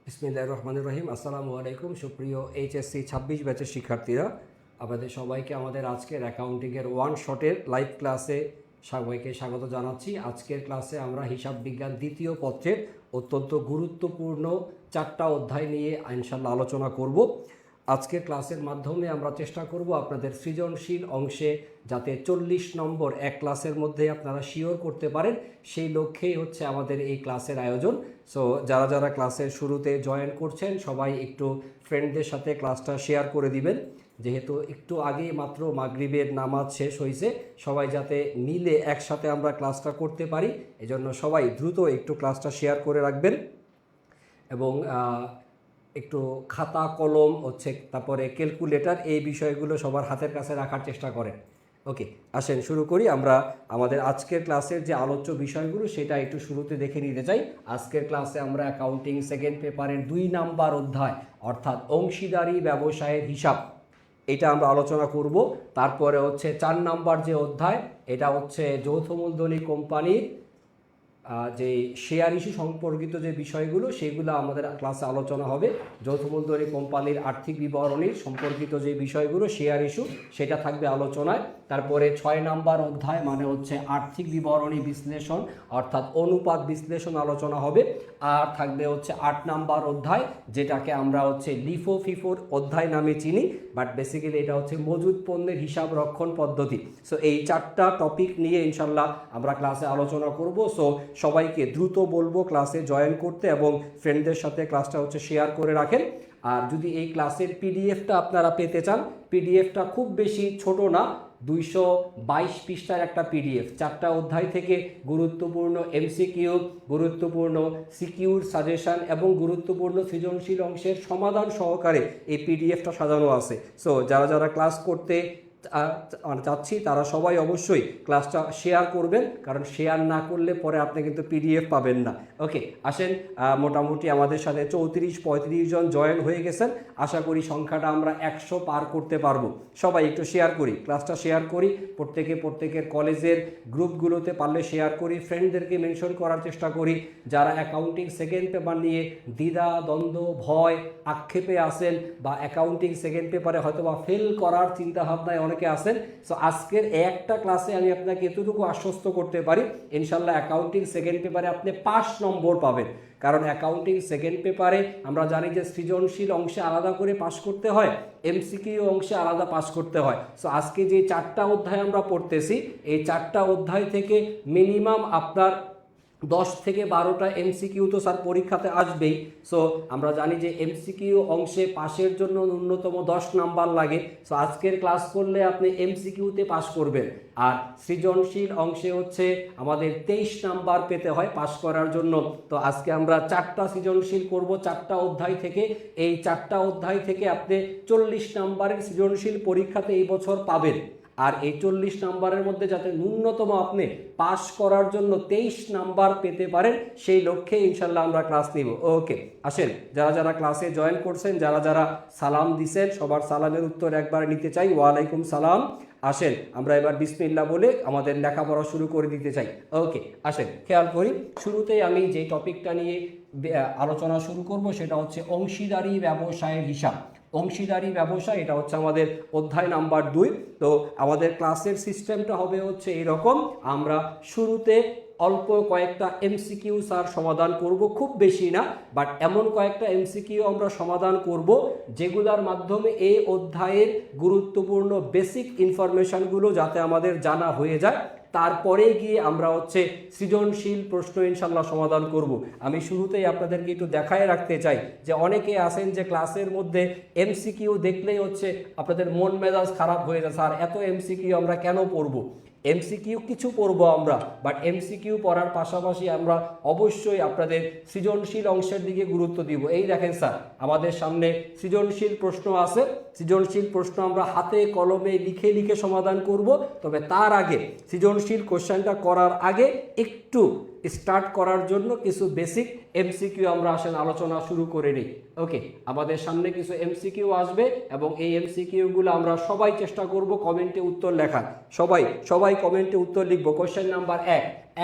বিসমিল্লাহির রহমানির রহিম। আসসালামু আলাইকুম। সুপ্রিয় এইচএসসি 26 ব্যাচের শিক্ষার্থীরা, আপনাদের সবাইকে আমাদের আজকের অ্যাকাউন্টিংয়ের ওয়ান শটের লাইভ ক্লাসে সবাইকে স্বাগত জানাচ্ছি। আজকের ক্লাসে আমরা হিসাব বিজ্ঞান দ্বিতীয় পত্রের অত্যন্ত গুরুত্বপূর্ণ 4টা অধ্যায় নিয়ে ইনশাআল্লাহ আলোচনা করব। আজকের ক্লাসের মাধ্যমে আমরা চেষ্টা করব আপনাদের সৃজনশীল অংশে যাতে 40 নম্বর এক ক্লাসের মধ্যে আপনারা শিওর করতে পারেন, সেই লক্ষ্যেই হচ্ছে আমাদের এই ক্লাসের আয়োজন। সো যারা যারা ক্লাসের শুরুতে জয়েন করছেন সবাই একটু ফ্রেন্ডদের সাথে ক্লাসটা শেয়ার করে দিবেন, যেহেতু একটু আগেই মাত্র মাগরিবের নামাজ শেষ হয়েছে। সবাই যাতে মিলে একসাথে আমরা ক্লাসটা করতে পারি, এজন্য সবাই দ্রুত একটু ক্লাসটা শেয়ার করে রাখবেন এবং একটু খাতা কলম তারপরে ক্যালকুলেটর এই বিষয়গুলো সবার হাতের কাছে রাখার চেষ্টা করেন। ওকে, আসেন শুরু করি। আমরা আমাদের আজকের ক্লাসের যে আলোচ্য বিষয়গুলো সেটা একটু শুরুতে দেখে নিতে চাই। আজকের ক্লাসে আমরা অ্যাকাউন্টিং সেকেন্ড পেপারের 2 নাম্বার অধ্যায় অর্থাৎ অংশীদারি ব্যবসায়ের হিসাব, এটা আমরা আলোচনা করব। তারপরে 4 নাম্বার যে অধ্যায়, এটা যৌথ মূলধনী কোম্পানির যে শেয়ার ইস্যু সম্পর্কিত যে বিষয়গুলো সেগুলো আমাদের ক্লাসে আলোচনা হবে। যৌথ মূলধনী কোম্পানির আর্থিক বিবরণী সম্পর্কিত যে বিষয়গুলো শেয়ার ইস্যু সেটা থাকবে আলোচনায়। তারপরে 6 নাম্বার অধ্যায় মানে আর্থিক বিবরণী বিশ্লেষণ অর্থাৎ অনুপাত বিশ্লেষণ আলোচনা হবে। আর থাকবে 8 নাম্বার অধ্যায়, যেটাকে আমরা লিফো ফিফোর অধ্যায় নামে চিনি, বাট বেসিক্যালি এটা মজুদ পণ্যের হিসাব রক্ষণ পদ্ধতি। সো এই 4টা টপিক নিয়ে ইনশাল্লাহ আমরা ক্লাসে আলোচনা করব। সো সবাইকে দ্রুত বলবো ক্লাসে জয়েন করতে এবং ফ্রেন্ডদের সাথে ক্লাসটা শেয়ার করে রাখেন। আর যদি এই ক্লাসের পিডিএফটা আপনারা পেতে চান, পিডিএফটা খুব বেশি ছোট না, 222 পৃষ্ঠার একটা পিডিএফ। 4টা অধ্যায় থেকে গুরুত্বপূর্ণ এমসিকিউ, গুরুত্বপূর্ণ সিকিউর সাজেশন এবং গুরুত্বপূর্ণ সৃজনশীল অংশের সমাধান সহকারে এই পিডিএফটা সাজানো আছে। সো যারা যারা ক্লাস করতে চাচ্ছি তারা সবাই অবশ্যই ক্লাসটা শেয়ার করবেন, কারণ শেয়ার না করলে পরে আপনি কিন্তু পিডিএফ পাবেন না। ওকে, আসেন। মোটামুটি আমাদের সাথে 34-35 জন জয়েন হয়ে গেছেন। আশা করি সংখ্যাটা আমরা 100 পার করতে পারবো। সবাই একটু শেয়ার করি, ক্লাসটা শেয়ার করি, প্রত্যেকের কলেজের গ্রুপগুলোতে পারলে শেয়ার করি, ফ্রেন্ডদেরকে মেনশন করার চেষ্টা করি। যারা অ্যাকাউন্টিং সেকেন্ড পেপার নিয়ে দ্বিধা দ্বন্দ্ব ভয় আক্ষেপে আসেন বা অ্যাকাউন্টিং সেকেন্ড পেপারে হয়তো বা ফেল করার চিন্তাভাবনায় অনেকে আছেন, সো আজকের একটা ক্লাসে আমি আপনাকে এতটুকু আশ্বস্ত করতে পারি, ইনশাল্লাহ অ্যাকাউন্টিং সেকেন্ড পেপারে আপনি 5 নম্বর পাবেন। কারণ অ্যাকাউন্টিং সেকেন্ড পেপারে আমরা জানি যে সৃজনশীল অংশে আলাদা করে পাস করতে হয়, এমসিকিউ অংশে আলাদা পাস করতে হয়। সো আজকে যে 4টা অধ্যায় আমরা পড়তেছি, এই 4টা অধ্যায় থেকে মিনিমাম আপনার 10 থেকে 12টা এমসিকিউ তো স্যার পরীক্ষাতে আসবেই। সো আমরা জানি যে এমসিকিউ অংশে পাশের জন্য ন্যূনতম 10 নাম্বার লাগে। সো আজকের ক্লাস করলে আপনি এমসিকিউতে পাস করবেন। আর সৃজনশীল অংশে আমাদের 23 নাম্বার পেতে হয় পাস করার জন্য। তো আজকে আমরা 4টা সৃজনশীল করব 4টা অধ্যায় থেকে। এই 4টা অধ্যায় থেকে আপনি 40 নাম্বারের সৃজনশীল পরীক্ষাতে এই বছর পাবেন। আর এই 40 নাম্বারের মধ্যে যাতে ন্যূনতম আপনি পাস করার জন্য 23 নাম্বার পেতে পারেন, সেই লক্ষ্যে ইনশাল্লাহ আমরা ক্লাস নিব। ওকে, আসেন। যারা যারা ক্লাসে জয়েন করছেন, যারা যারা সালাম দিছেন, সবার সালামের উত্তর একবার নিতে চাই। ওয়ালাইকুম সালাম। আসেন আমরা এবার বিসমিল্লাহ বলে আমাদের লেখাপড়া শুরু করে দিতে চাই। ওকে, আসেন খেয়াল করি। শুরুতেই আমি যে টপিকটা নিয়ে আলোচনা শুরু করব সেটা অংশীদারি ব্যবসায়ের হিসাব। অংশীদারি ব্যবসা, এটা আমাদের অধ্যায় নাম্বার 2। তো আমাদের ক্লাসের সিস্টেমটা হবে এইরকম, আমরা শুরুতে অল্প কয়েকটা এমসিকিউ স্যার সমাধান করব, খুব বেশি না, বাট এমন কয়েকটা এমসিকিউ আমরা সমাধান করব যেগুলোর মাধ্যমে এই অধ্যায়ের গুরুত্বপূর্ণ বেসিক ইনফরমেশনগুলো যাতে আমাদের জানা হয়ে যায়। তারপরে গিয়ে আমরা সৃজনশীল প্রশ্ন ইনশাল্লাহ সমাধান করব। আমি শুরুতেই আপনাদেরকে একটু দেখায় রাখতে চাই যে অনেকে আছেন যে ক্লাসের মধ্যে এমসিকিউ দেখলেই আপনাদের মন মেজাজ খারাপ হয়ে যায়, স্যার এত এমসিকিউ আমরা কেন পড়বো। এমসিকিউ কিছু পড়বো আমরা, বাট এমসিকিউ পড়ার পাশাপাশি আমরা অবশ্যই আপনাদের সৃজনশীল অংশের দিকে গুরুত্ব দিব। এই দেখেন স্যার, আমাদের সামনে সৃজনশীল প্রশ্ন আছে। সৃজনশীল প্রশ্ন আমরা হাতে কলমে লিখে লিখে সমাধান করব। তবে তার আগে সৃজনশীল কোশ্চেনটা করার আগে একটু স্টার্ট করার জন্য কিছু বেসিক এমসিকিউ আমরা আলোচনা শুরু করে নিই। ওকে, আমাদের সামনে কিছু এমসিকিউ আসবে এবং এই এমসিকিউগুলো আমরা সবাই চেষ্টা করব কমেন্টে উত্তর লেখার। সবাই সবাই কমেন্টে উত্তর লিখবো। কোশ্চেন নাম্বার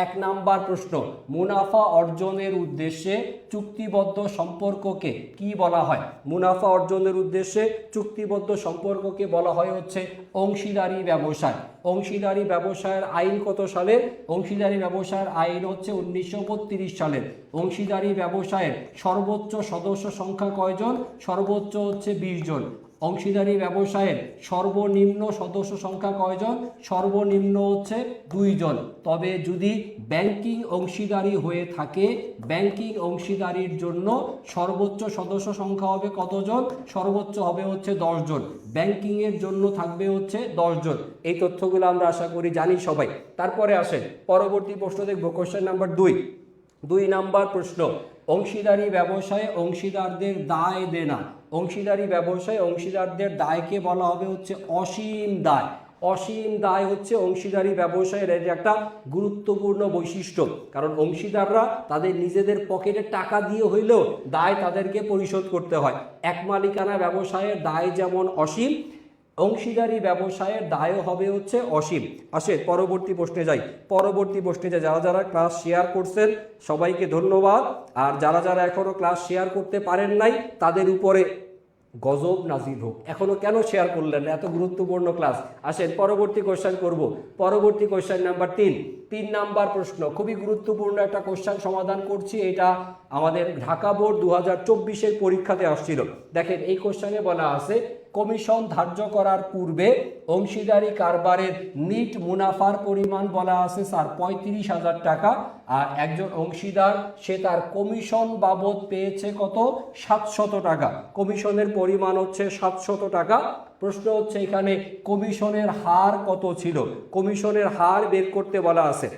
1 নাম্বার প্রশ্ন, মুনাফা অর্জনের উদ্দেশ্যে চুক্তিবদ্ধ সম্পর্ককে কি বলা হয়? মুনাফা অর্জনের উদ্দেশ্যে চুক্তিবদ্ধ সম্পর্ককে বলা হয় হচ্ছে অংশীদারি ব্যবসায়। অংশীদারি ব্যবসায়ের আইন কত সালের? অংশীদারি ব্যবসায়ের আইন হচ্ছে 1932 সালের। অংশীদারি ব্যবসায়ের সর্বোচ্চ সদস্য সংখ্যা কয়জন? সর্বোচ্চ হচ্ছে 20 জন। অংশীদারি ব্যবসায়ের সর্বনিম্ন সদস্য সংখ্যা কয়জন? সর্বনিম্ন হচ্ছে 2 জন। তবে যদি ব্যাংকিং অংশীদারি হয়ে থাকে, ব্যাংকিং অংশীদারির জন্য সর্বোচ্চ সদস্য সংখ্যা হবে কতজন? সর্বোচ্চ হবে হচ্ছে 10 জন। ব্যাংকিংয়ের জন্য থাকবে হচ্ছে 10 জন। এই তথ্যগুলো আমরা আশা করি জানি সবাই। তারপরে আসেন পরবর্তী প্রশ্ন দেখব, কোশ্চেন নাম্বার 2 নাম্বার প্রশ্ন, অংশীদারি ব্যবসায়ে অংশীদারদের দায় দেনা। অংশীদারি ব্যবসায় অংশীদারদের দায়কে বলা হবে হচ্ছে অসীম দায়। অসীম দায় হচ্ছে অংশীদারি ব্যবসায়ের একটা গুরুত্বপূর্ণ বৈশিষ্ট্য, কারণ অংশীদাররা তাদের নিজেদের পকেটে টাকা দিয়ে হইলেও দায় তাদেরকে পরিশোধ করতে হয়। এক মালিকানা ব্যবসায়ের দায় যেমন অসীম, অংশীদারি ব্যবসায়ের দায়ও হবে হচ্ছে অসীম। আসে পরবর্তী প্রশ্নে যাই। যারা যারা ক্লাস শেয়ার করছেন সবাইকে ধন্যবাদ, আর যারা যারা এখনো ক্লাস শেয়ার করতে পারেন নাই তাদের উপরে গজব নাজির হোক। এখনো কেন শেয়ার করলেন? এত গুরুত্বপূর্ণ ক্লাস। আসেন পরবর্তী কোশ্চেন করব। পরবর্তী কোশ্চেন নাম্বার 3 নাম্বার প্রশ্ন, খুবই গুরুত্বপূর্ণ একটা কোশ্চেন সমাধান করছি। এটা আমাদের ঢাকা বোর্ড 2024-এর পরীক্ষাতে আসছিল। দেখেন এই কোশ্চেনে বলা আছে, কমিশন ধার্য করার পূর্বে অংশীদারি কারবারের নিট মুনাফার পরিমাণ বলা আছে স্যার 35,000 টাকা। আর একজন অংশীদার সে তার কমিশন বাবদ পেয়েছে কত? 700 টাকা। কমিশনের পরিমাণ হচ্ছে 700 টাকা। প্রশ্ন হচ্ছে এখানে কমিশনের হার কত ছিল? কমিশনের হার বের করতে বলা আছে।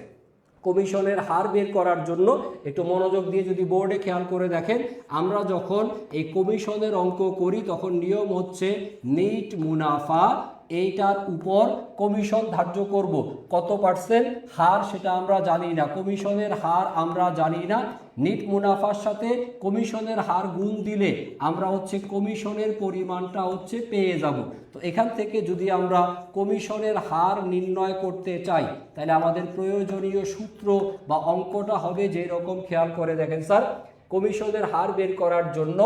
কমিশনের হার বের করার জন্য একটু মনোযোগ দিয়ে যদি বোর্ডে খেয়াল করে দেখেন, আমরা যখন এই কমিশনের অঙ্ক করি তখন নিয়ম হচ্ছে নিট মুনাফা, এইটার উপর কমিশন ধার্য করব। কত পার্সেন্ট হার সেটা আমরা জানি না, কমিশনের হার আমরা জানি না। নিট মুনাফার সাথে কমিশনের হার গুণ দিলে আমরা হচ্ছে কমিশনের পরিমাণটা হচ্ছে পেয়ে যাব। তো এখান থেকে যদি আমরা কমিশনের হার নির্ণয় করতে চাই তাহলে আমাদের প্রয়োজনীয় সূত্র বা অঙ্কটা হবে যেরকম, খেয়াল করে দেখেন স্যার। কমিশনের হার বের করার জন্য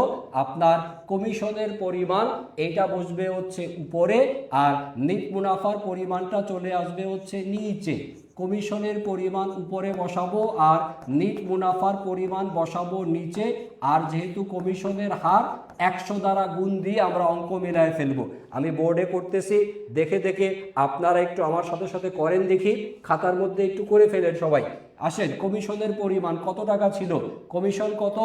আপনার কমিশনের পরিমাণ এইটা বসবে হচ্ছে উপরে, আর নিট মুনাফার পরিমাণটা চলে আসবে হচ্ছে নিচে। কমিশনের পরিমাণ উপরে বসাবো আর নিট মুনাফার পরিমাণ বসাবো নিচে। আর যেহেতু কমিশনের হার 100 দ্বারা গুণ দিয়ে আমরা অঙ্ক মেলায় ফেলবো। আমি বোর্ডে করতেছি, দেখে দেখে আপনারা একটু আমার সাথে সাথে করেন দেখি, খাতার মধ্যে একটু করে ফেলেন সবাই। আসেন, কমিশনের পরিমাণ কত টাকা ছিল? কমিশন কত?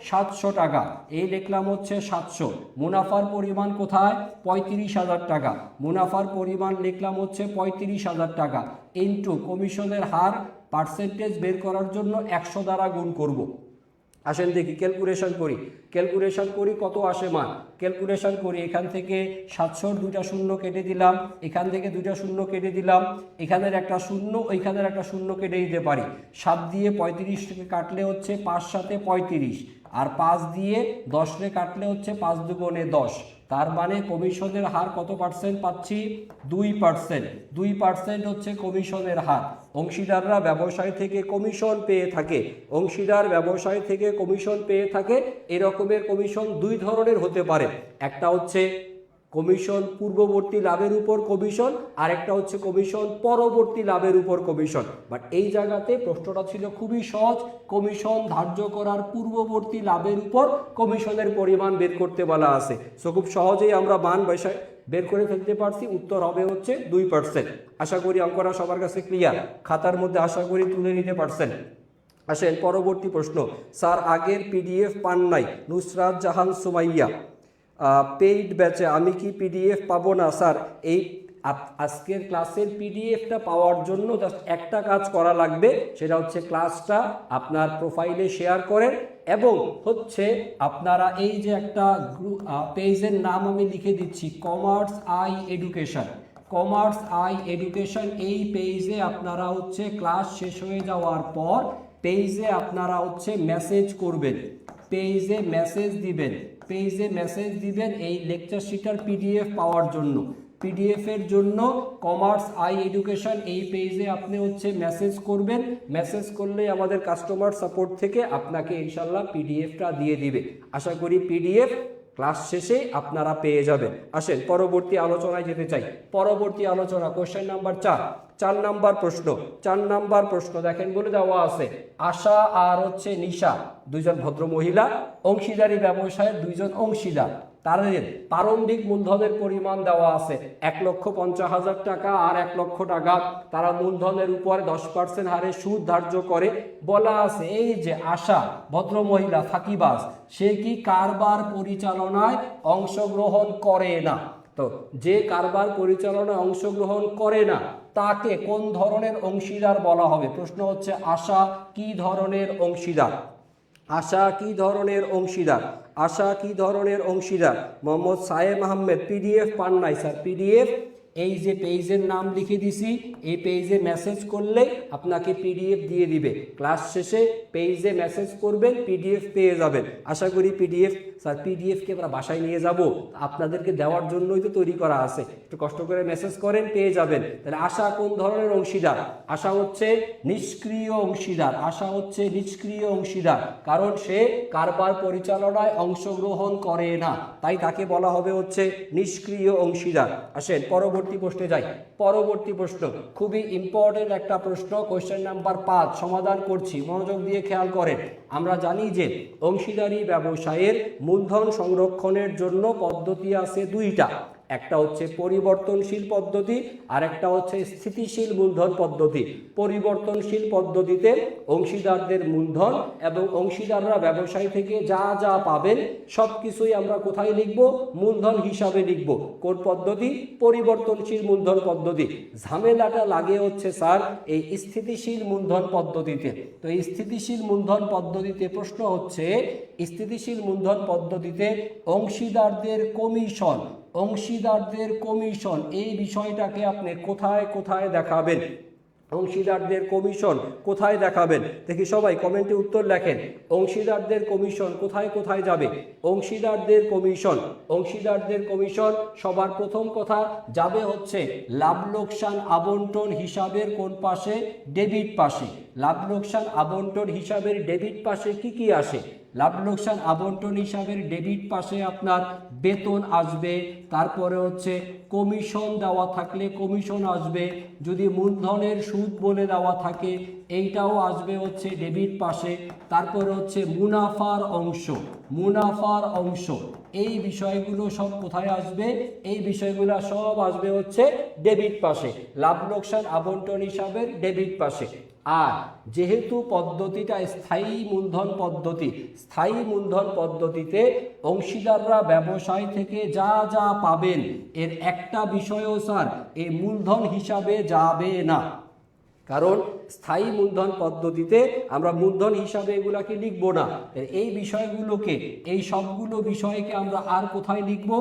700 টাকা। এই লিখলাম হচ্ছে 700। মুনাফার পরিমাণ কোথায়? 35,000 টাকা। মুনাফার পরিমাণ লিখলাম হচ্ছে 35,000 টাকা ইন্টু কমিশনের হার পার্সেন্টেজ বের করার জন্য 100 দ্বারা গুণ করব। আসেন দেখি ক্যালকুলেশন করি কত আসে মান। ক্যালকুলেশন করি, এখান থেকে 700 দুইটা শূন্য কেটে দিলাম, এখান থেকে দুইটা শূন্য কেটে দিলাম, এখানের একটা শূন্য, ওইখানের একটা শূন্য কেটে দিতে পারি। 7 দিয়ে 35 কাটলে হচ্ছে 5 7 35, আর 5 দিয়ে 10 কাটলে হচ্ছে 5 2 10। তার মানে কমিশনের হার কত পার্সেন্ট পাচ্ছি? 2%। 2% হচ্ছে কমিশনের হার। অংশীদাররা ব্যবসায় থেকে কমিশন পেয়ে থাকে, অংশীদার ব্যবসায় থেকে কমিশন পেয়ে থাকে। এরকমের কমিশন দুই ধরনের হতে পারে, একটা হচ্ছে কমিশন পূর্ববর্তী লাভের উপর কমিশন, আর একটা হচ্ছে কমিশন পরবর্তী লাভের উপর কমিশন। বাট এই জায়গাতে প্রশ্নটা ছিল খুবই সহজ, কমিশন ধার্য করার পূর্ববর্তী লাভের উপর কমিশনের পরিমাণ বের করতে বলা আছে। সো খুব সহজেই আমরা মান বসায় বের করে ফেলতে পারছি, উত্তর হবে হচ্ছে 2%। আশা করি অঙ্কটা সবার কাছে ক্লিয়ার, খাতার মধ্যে আশা করি তুলে নিতে পারছেন। আসেন পরবর্তী প্রশ্ন, স্যার আগের পিডিএফ পান নাই, নুসরাত জাহান সুমাইয়া। পেইড ব্যাচে আমি কি পিডিএফ পাবো না? স্যার এই আজকের ক্লাসের পিডিএফটা পাওয়ার জন্য জাস্ট একটা কাজ করা লাগবে, সেটা হচ্ছে ক্লাসটা আপনার প্রোফাইলে শেয়ার করেন, এবং হচ্ছে আপনারা এই যে একটা পেজের নাম আমি লিখে দিচ্ছি, commerce I education. Commerce I education এই পেজে আপনারা হচ্ছে ক্লাস শেষ হয়ে যাওয়ার পর পেজে আপনারা হচ্ছে মেসেজ করবেন, পেজে মেসেজ দিবেন এই লেকচার শিটার পিডিএফ পাওয়ার জন্য। পিডিএফ এর জন্য কমার্স আই এডুকেশন এই পেজে আপনি হচ্ছে মেসেজ করবেন, মেসেজ করলে আমাদের কাস্টমার সাপোর্ট থেকে আপনাকে ইনশাল্লাহ পিডিএফটা দিয়ে দিবে। আশা করি পিডিএফ ক্লাস শেষে আপনারা পেয়ে যাবেন। আসেন পরবর্তী আলোচনায় যেতে চাই। পরবর্তী আলোচনা কোশ্চেন নাম্বার 4 নাম্বার প্রশ্ন। 4 নাম্বার প্রশ্ন দেখেন বলে দেওয়া আছে, আশা আর হচ্ছে নিশা দুইজন ভদ্র মহিলা, অংশীদারি ব্যবসায়ের দুইজন অংশীদার, তাদের প্রারম্ভিক মূলধনের পরিমাণ দেওয়া আছে 1,50,000 টাকা আর 1 লক্ষ টাকা। তারা মূলধনের উপর 10% হারে সুদ ধার্য করে। বলা আছে এই যে আশা ভদ্র মহিলা ফাঁকিবাজ, সে কি কারবার পরিচালনায় অংশগ্রহণ করে না। তো যে কারবার পরিচালনায় অংশগ্রহণ করে না তাকে কোন ধরনের অংশীদার বলা হবে? প্রশ্ন হচ্ছে আশা কি ধরনের অংশীদার? আশা কি ধরনের অংশীদার? আশা কি ধরনের অংশীদার? মোহাম্মদ সায়েম আহমেদ পিডিএফ পান নাই স্যার? পিডিএফ এই যে পেজের নাম লিখে দিছি, এই পেজে মেসেজ করলে আপনাকে পিডিএফ দিয়ে দিবে। ক্লাস শেষে পেজে মেসেজ করবেন, পিডিএফ পেয়ে যাবেন। আশা করি পিডিএফ, স্যার পিডিএফকে আমরা বাসায় নিয়ে যাব, আপনাদেরকে দেওয়ার জন্যই তো তৈরি করা আছে, একটু কষ্ট করে মেসেজ করেন, পেয়ে যাবেন। তাহলে আশা কোন ধরনের অংশীদার? আশা হচ্ছে নিষ্ক্রিয় অংশীদার। আশা হচ্ছে নিষ্ক্রিয় অংশীদার, কারণ সে কারবার পরিচালনায় অংশগ্রহণ করে না, তাই তাকে বলা হবে হচ্ছে নিষ্ক্রিয় অংশীদার। আসেন পরবর্তী প্রশ্নে যাই। পরবর্তী প্রশ্ন খুবই ইম্পর্টেন্ট একটা প্রশ্ন, কোশ্চেন নাম্বার 5 সমাধান করছি, মনোযোগ দিয়ে খেয়াল করেন। আমরা জানি যে অংশীদারি ব্যবসায়ের মূলধন সংরক্ষণের জন্য পদ্ধতি আছে দুইটা, একটা হচ্ছে পরিবর্তনশীল পদ্ধতি আর একটা হচ্ছে স্থিতিশীল মূলধন পদ্ধতি। পরিবর্তনশীল পদ্ধতিতে অংশীদারদের মূলধন এবং অংশীদাররা ব্যবসায়ী থেকে যা যা পাবেন সব কিছুই আমরা কোথায় লিখব? মূলধন হিসাবে লিখব। কোন পদ্ধতি? পরিবর্তনশীল মূলধন পদ্ধতি। ঝামেলাটা লাগে হচ্ছে স্যার এই স্থিতিশীল মূলধন পদ্ধতিতে। তো এই স্থিতিশীল মূলধন পদ্ধতিতে প্রশ্ন হচ্ছে, স্থিতিশীল মূলধন পদ্ধতিতে অংশীদারদের কমিশন, অংশীদারদের কমিশন এই বিষয়টাকে আপনি কোথায় কোথায় দেখাবেন? অংশীদারদের কমিশন কোথায় দেখাবেন? দেখি সবাই কমেন্টে উত্তর লেখেন। অংশীদারদের কমিশন কোথায় কোথায় যাবে? অংশীদারদের কমিশন, অংশীদারদের কমিশন সবার প্রথম কথা যাবে হচ্ছে লাভ লোকসান আবন্টন হিসাবের কোন পাশে? ডেবিট পাশে। লাভ লোকসান আবন্টন হিসাবের ডেবিট পাশে কি কি আসে? লাভ লোকসান আবন্টন হিসাবের ডেবিট পাশে আপনার বেতন আসবে, তারপরে হচ্ছে কমিশন দেওয়া থাকলে কমিশন আসবে, যদি মূলধনের সুদ বলে দেওয়া থাকে এইটাও আসবে হচ্ছে ডেবিট পাশে, তারপরে হচ্ছে মুনাফার অংশ, মুনাফার অংশ এই বিষয়গুলো সব কোথায় আসবে? এই বিষয়গুলো সব আসবে হচ্ছে ডেবিট পাশে, লাভ লোকসান আবন্টন হিসাবের ডেবিট পাশে। আর যেহেতু পদ্ধতিটা স্থায়ী মূলধন পদ্ধতি, স্থায়ী মূলধন পদ্ধতিতে অংশীদাররা ব্যবসায় থেকে যা যা পাবেন এর একটা বিষয়ও স্যার এই মূলধন হিসাবে যাবে না, কারণ স্থায়ী মূলধন পদ্ধতিতে আমরা মূলধন হিসাবে এগুলাকে লিখব না। এই বিষয়গুলোকে, এই সবগুলো বিষয়কে আমরা আর কোথায় লিখব?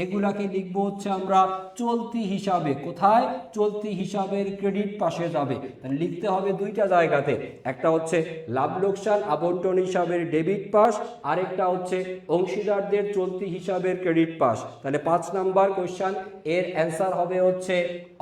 এগুলাকে লিখব হচ্ছে আমরা চলতি হিসাবে। কোথায়? চলতি হিসাবের ক্রেডিট পাশে যাবে। তাহলে লিখতে হবে দুইটা জায়গাতে, একটা হচ্ছে লাভ লোকসান আবন্টন হিসাবের ডেবিট পাশ, আরেকটা হচ্ছে অংশীদারদের চলতি হিসাবের ক্রেডিট পাশ। তাহলে 5 নাম্বার কোশ্চেন এর অ্যান্সার হবে হচ্ছে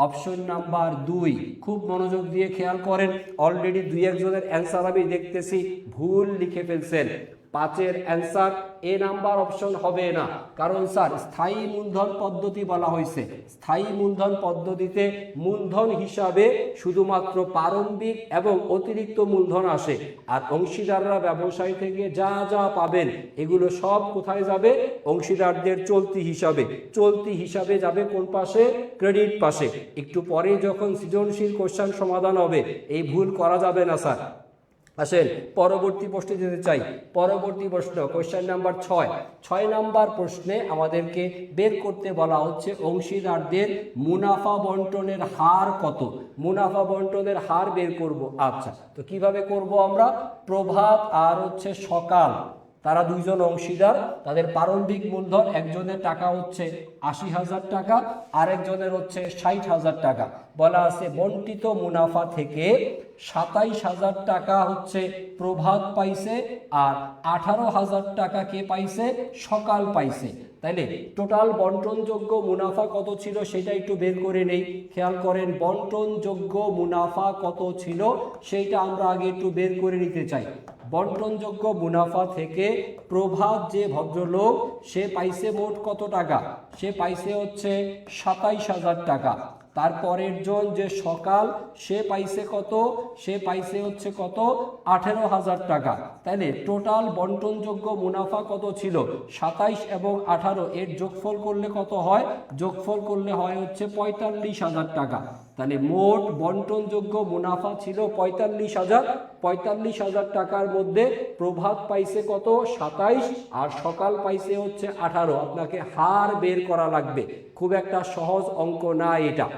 অপশন নাম্বার 2। খুব মনোযোগ দিয়ে খেয়াল করেন, অলরেডি 2-1 জনের অ্যান্সার আমি দেখতেছি ভুল লিখে ফেলছেন। 5-এর অ্যান্সার এ নাম্বার অপশন হবে না, কারণ স্যার স্থায়ী মূলধন পদ্ধতি বলা হয়েছে। স্থায়ী মূলধন পদ্ধতিতে মূলধন হিসাবে শুধুমাত্র প্রারম্ভিক এবং অতিরিক্ত মূলধন আসে, আর অংশীদাররা ব্যবসায় থেকে যা যা পাবেন এগুলো সব কোথায় যাবে? অংশীদারদের চলতি হিসাবে। চলতি হিসাবে যাবে কোন পাশে? ক্রেডিট পাশে। একটু পরে যখন সৃজনশীল কোশ্চেন সমাধান হবে এই ভুল করা যাবে না স্যার। আসেন পরবর্তী প্রশ্নে যেতে চাই। পরবর্তী প্রশ্ন কোশ্চেন নাম্বার 6 নাম্বার প্রশ্নে আমাদেরকে বের করতে বলা হচ্ছে অংশীদারদের মুনাফা বন্টনের হার কত? মুনাফা বন্টনের হার বের করব। আচ্ছা, তো কিভাবে করব আমরা? প্রভাত আর হচ্ছে সকাল, তারা দুইজন অংশীদার, তাদের প্রারম্ভিক মূলধন একজনের টাকা হচ্ছে ৮০,০০০ টাকা, আরেকজনের হচ্ছে ৬০,০০০ টাকা। বলা আছে বন্টিত মুনাফা থেকে ২৭,০০০ টাকা হচ্ছে প্রভাত পাইছে আর ১৮,০০০ টাকা কে পাইছে? সকাল পাইছে। তাইলে টোটাল বন্টনযোগ্য মুনাফা কত ছিল সেটা একটু বের করে নেই। খেয়াল করেন বন্টনযোগ্য মুনাফা কত ছিল সেইটা আমরা আগে একটু বের করে নিতে চাই। বন্টনযোগ্য মুনাফা থেকে প্রভাত যে ভদ্রলোক সে পাইছে মোট কত টাকা? সে পাইছে হচ্ছে ২৭,০০০ টাকা। তারপরের জন যে সকাল সে পাইছে কত? সে পাইছে হচ্ছে কত? ১৮,০০০ টাকা। তাইলে টোটাল বন্টনযোগ্য মুনাফা কত ছিল? ২৭ এবং ১৮ এর যোগফল করলে কত হয়? যোগফল করলে হয় হচ্ছে ৪৫,০০০ টাকা। তাহলে মোট বন্টনযোগ্য মুনাফা ছিল ৪৫,০০০। ৪৫,০০০ টাকার মধ্যে প্রভাত পাইছে কত? ২৭ আর সকাল পাইছে হচ্ছে ১৮। আপনাকে হার বের করা লাগবে, খুব একটা সহজ অঙ্ক না এটা।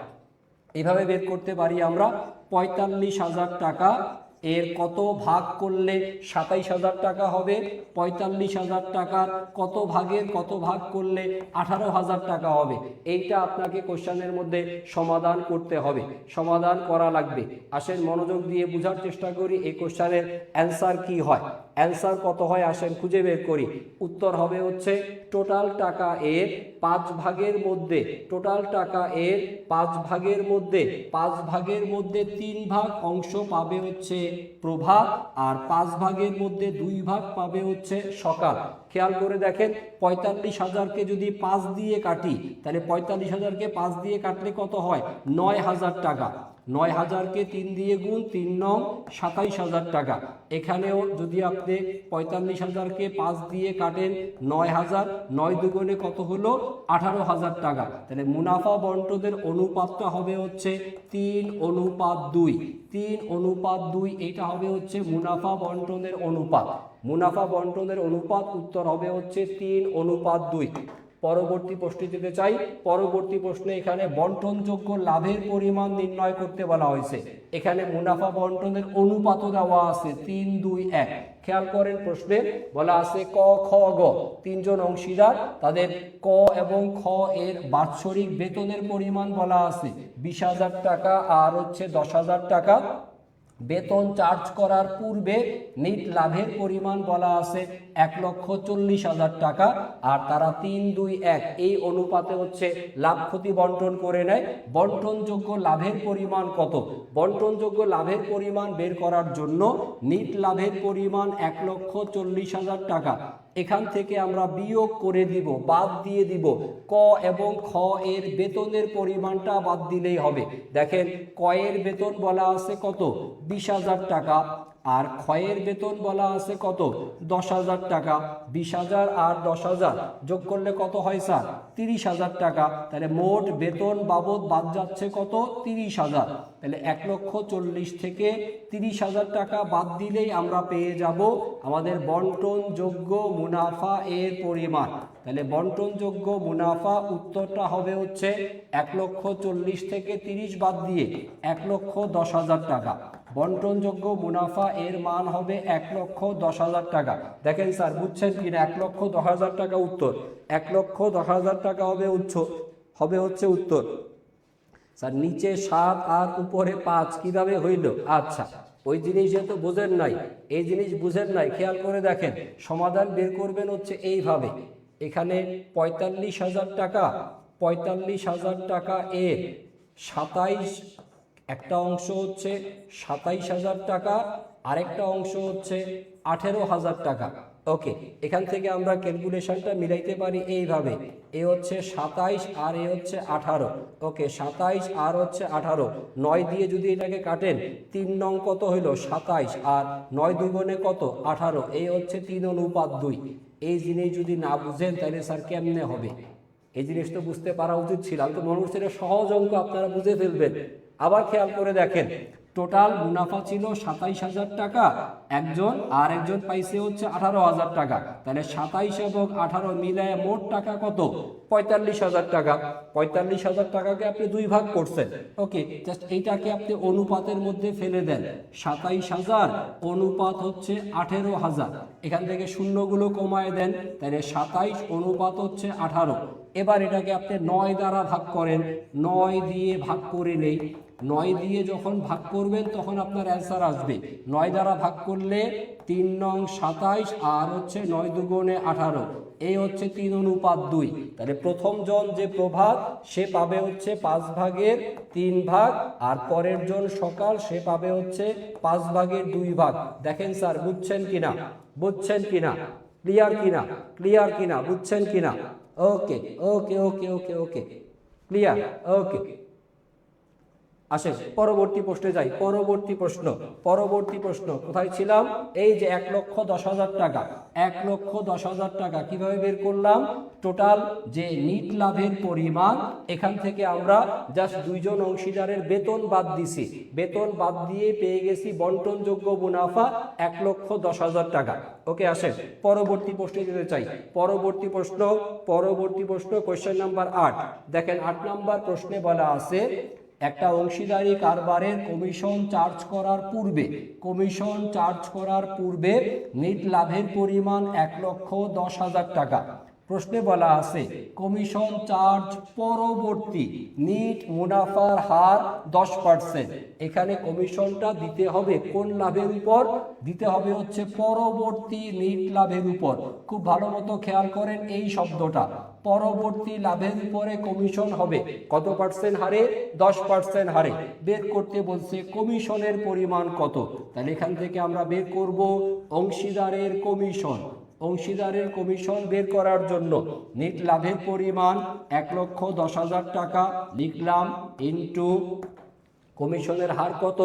এভাবে বের করতে পারি আমরা ৪৫,০০০ টাকা এর কত ভাগ করলে ২৭,০০০ টাকা হবে? ৪৫,০০০ টাকার কত ভাগের কত ভাগ করলে ১৮,০০০ টাকা হবে? এইটা আপনাকে কোশ্চেনের মধ্যে সমাধান করতে হবে, সমাধান করা লাগবে। আসেন মনোযোগ দিয়ে বোঝার চেষ্টা করি এই কোশ্চেনের অ্যান্সার কি হয়। অ্যান্সার কত হয় আসেন খুঁজে বের করি। উত্তর হবে হচ্ছে টোটাল টাকা এর ৫ ভাগের মধ্যে, টোটাল টাকা এর ৫ ভাগের মধ্যে ৫ ভাগের মধ্যে ৩ ভাগ অংশ পাবে হচ্ছে প্রভাত আর ৫ ভাগের মধ্যে ২ ভাগ পাবে হচ্ছে সকাল। খেয়াল করে দেখেন ৪৫,০০০কে যদি ৫ দিয়ে কাটি তাহলে ৪৫,০০০কে ৫ দিয়ে কাটলে কত হয়? ৯,০০০ টাকা। ৯,০০০কে ৩ দিয়ে গুণ, ৩ নং ২৭,০০০ টাকা। এখানেও যদি আপনি ৪৫,০০০কে ৫ দিয়ে কাটেন ৯,০০০, ৯ দুগুণে কত হলো? ১৮,০০০ টাকা। তাহলে মুনাফা বন্টনের অনুপাতটা হবে হচ্ছে ৩:২। ৩:২ এটা হবে হচ্ছে মুনাফা বন্টনের অনুপাত। মুনাফা বন্টনের অনুপাত উত্তর হবে হচ্ছে ৩:২। পরবর্তী প্রশ্নে যেতে চাই। পরবর্তী প্রশ্নে এখানে বন্টনযোগ্য লাভের পরিমাণ নির্ণয় করতে বলা হয়েছে। এখানে মুনাফা বন্টনের অনুপাতও দেওয়া আছে ৩:২:১। খেয়াল করেন প্রশ্নে বলা আছে ক, খ, গ তিনজন অংশীদার, তাদের ক এবং খ এর বাৎসরিক বেতনের পরিমাণ বলা আছে ২০,০০০ টাকা আর হচ্ছে ১০,০০০ টাকা। বেতন চার্জ করার পূর্বে নিট লাভের পরিমাণ বলা আছে ১,৪০,০০০ টাকা আর তারা ৩:২:১ এই অনুপাতে হচ্ছে লাভ ক্ষতি বন্টন করে নেয়। বন্টনযোগ্য লাভের পরিমাণ কত? বন্টনযোগ্য লাভের পরিমাণ বের করার জন্য নিট লাভের পরিমাণ ১,৪০,০০০ টাকা। এখান থেকে আমরা বিয়োগ করে দিব, বাদ দিয়ে দিব ক এবং খ এর বেতনের পরিমাণটা বাদ দিলেই হবে। দেখেন ক এর বেতন বলা আছে কত? ২০,০০০ টাকা আর ক্ষয়ের বেতন বলা আছে কত? ১০,০০০ টাকা। ২০,০০০ আর ১০,০০০ যোগ করলে কত হয় স্যার? ৩০,০০০ টাকা। তাহলে মোট বেতন বাবদ বাদ যাচ্ছে কত? ৩০,০০০। তাহলে ১,৪০,০০০ থেকে ৩০,০০০ টাকা বাদ দিলেই আমরা পেয়ে যাব আমাদের বন্টনযোগ্য মুনাফা এর পরিমাণ। তাহলে বন্টনযোগ্য মুনাফা উত্তরটা হবে হচ্ছে ১,৪০,০০০ থেকে ৩০ বাদ দিয়ে ১,১০,০০০ টাকা। বন্টনযোগ্য মুনাফা এর মান হবে ১,১০,০০০ টাকা। দেখেন স্যার বুঝছেন কিনা? ১,১০,০০০ টাকা উত্তর। ১,১০,০০০ টাকা হবে হচ্ছে উত্তর। স্যার নিচে ৭ আর উপরে ৫ কিভাবে হইল? আচ্ছা ওই জিনিস যেহেতু বুঝেন নাই, এই জিনিস বুঝেন নাই, খেয়াল করে দেখেন সমাধান বের করবেন হচ্ছে এইভাবে। এখানে ৪৫,০০০ টাকা, ৪৫,০০০ টাকা এর ২৭, একটা অংশ হচ্ছে ২৭,০০০ টাকা, আরেকটা অংশ হচ্ছে ১৮,০০০ টাকা। ওকে, এখান থেকে আমরা ক্যালকুলেশনটা মিলাইতে পারি এইভাবে, এ হচ্ছে ২৭ আর এ হচ্ছে ১৮। ওকে, ২৭ আর হচ্ছে ১৮, ৯ দিয়ে যদি এটাকে কাটেন ৩ নং কত হইল? ২৭ আর ৯ দুগুণে কত? ১৮। এই হচ্ছে ৩:২। এই জিনিস যদি না বুঝেন তাহলে স্যার কেমনে হবে? এই জিনিস তো বুঝতে পারা উচিত ছিল। আমি তো মনে করছি এটা সহজ অঙ্ক, আপনারা বুঝে ফেলবেন। আবার খেয়াল করে দেখেন টোটাল মুনাফা ছিল 27,000 টাকা একজন, আর একজন পাইছে হচ্ছে 18,000 টাকা। তাহলে 27 এবং 18 মিলায় মোট টাকা কত? 45,000 টাকা। 45,000 টাকাকে আপনি দুই ভাগ করছেন। ওকে, জাস্ট এইটাকে আপনি অনুপাতের মধ্যে ফেলে দেন। 27,000 অনুপাত হচ্ছে 18,000, এখান থেকে শূন্যগুলো কমায় দেন, তাহলে 27 অনুপাত হচ্ছে 18। এবার এটাকে আপনি 9 দ্বারা ভাগ করেন। 9 দিয়ে ভাগ করে নেই। 9 দিয়ে যখন ভাগ করবেন তখন আপনার অ্যান্সার আসবে। 9 দ্বারা ভাগ করলে 3 নং 27 আর হচ্ছে 9 দুগুণে 18, এই হচ্ছে 3 অনুপাত 2। তাহলে প্রথম জন যে প্রভাত সে পাবে হচ্ছে 5 ভাগের 3 ভাগ, আর পরের জন সকাল সে পাবে হচ্ছে 5 ভাগের 2 ভাগ। দেখেন স্যার বুঝছেন কিনা, বুঝছেন কিনা, ক্লিয়ার কিনা, ক্লিয়ার কিনা, বুঝছেন কিনা? ওকে ওকে ওকে ওকে ওকে, ক্লিয়ার, ওকে। আসেন পরবর্তী প্রশ্নে যাই। পরবর্তী প্রশ্ন, পরবর্তী প্রশ্ন কোথায় ছিলাম? এই যে 1,10,000 টাকা, 1,10,000 টাকা কিভাবে বের করলাম? টোটাল যে নিট লাভের পরিমাণ, এখান থেকে আমরা জাস্ট দুইজন অংশীদারের বেতন বাদ দিছি, বেতন বাদ দিয়ে পেয়ে গেছি বন্টনযোগ্য মুনাফা 1,10,000 টাকা। ওকে, আসেন পরবর্তী প্রশ্নে যেতে চাই। পরবর্তী প্রশ্ন, পরবর্তী প্রশ্ন কোয়েশ্চেন নাম্বার 8। দেখেন 8 নাম্বার প্রশ্নে বলা আছে একটা অংশীদারি কারবারের কমিশন চার্জ করার পূর্বে, কমিশন চার্জ করার পূর্বে নিট লাভের পরিমাণ 1,10,000 টাকা। প্রশ্নে বলা আছে কমিশন চার্জ পরবর্তী নিট মুনাফার হার 10%। এখানে কমিশনটা দিতে হবে কোন লাভের উপর? দিতে হবে হচ্ছে পরবর্তী নিট লাভের উপর। খুব ভালো মতো খেয়াল করেন এই শব্দটা, পরবর্তী লাভের উপরে কমিশন হবে কত পার্সেন্ট হারে? 10% হারে। বের করতে বলছে কমিশনের পরিমাণ কত। তাহলে এখান থেকে আমরা বের করব অংশীদারের কমিশন। অংশীদারের কমিশন বের করার জন্য নিট লাভের পরিমাণ 1,10,000 টাকা লিখলাম, ইন্টু কমিশনের হার কত?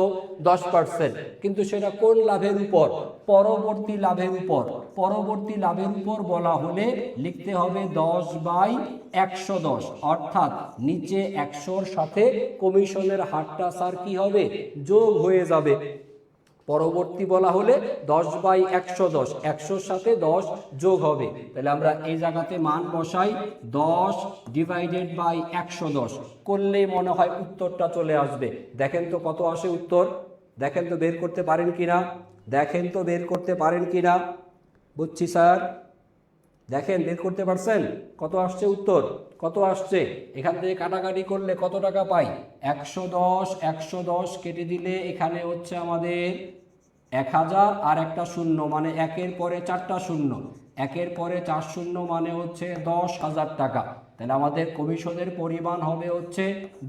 10%। কিন্তু সেটা কোন লাভের উপর? পরবর্তী লাভের উপর। পরবর্তী লাভের উপর বলা হলে লিখতে হবে 10/110, অর্থাৎ নিচে 100-র সাথে কমিশনের হারটা স্যার কি হবে? যোগ হয়ে যাবে। পরবর্তী বলা হলে 10/110, 100-র সাথে 10 যোগ হবে। তাহলে আমরা এই জায়গাতে মান বসাই, 10/110 করলেই মনে হয় উত্তরটা চলে আসবে। দেখেন তো কত আসে উত্তর, দেখেন তো বের করতে পারেন কিনা, দেখেন তো বের করতে পারেন কিনা। বুঝছি স্যার, দেখেন বের করতে পারছেন? কত আসছে উত্তর, কত আসছে? এখান থেকে কাটাকাটি করলে কত টাকা পাই? 110, 110 কেটে দিলে এখানে হচ্ছে আমাদের 1000 আর একটা শূন্য, মানে একের পরে 4টা শূন্য, একের পরে 4 শূন্য মানে হচ্ছে 10,000 টাকা। তাহলে আমাদের কমিশনের পরিমাণ হবে হচ্ছে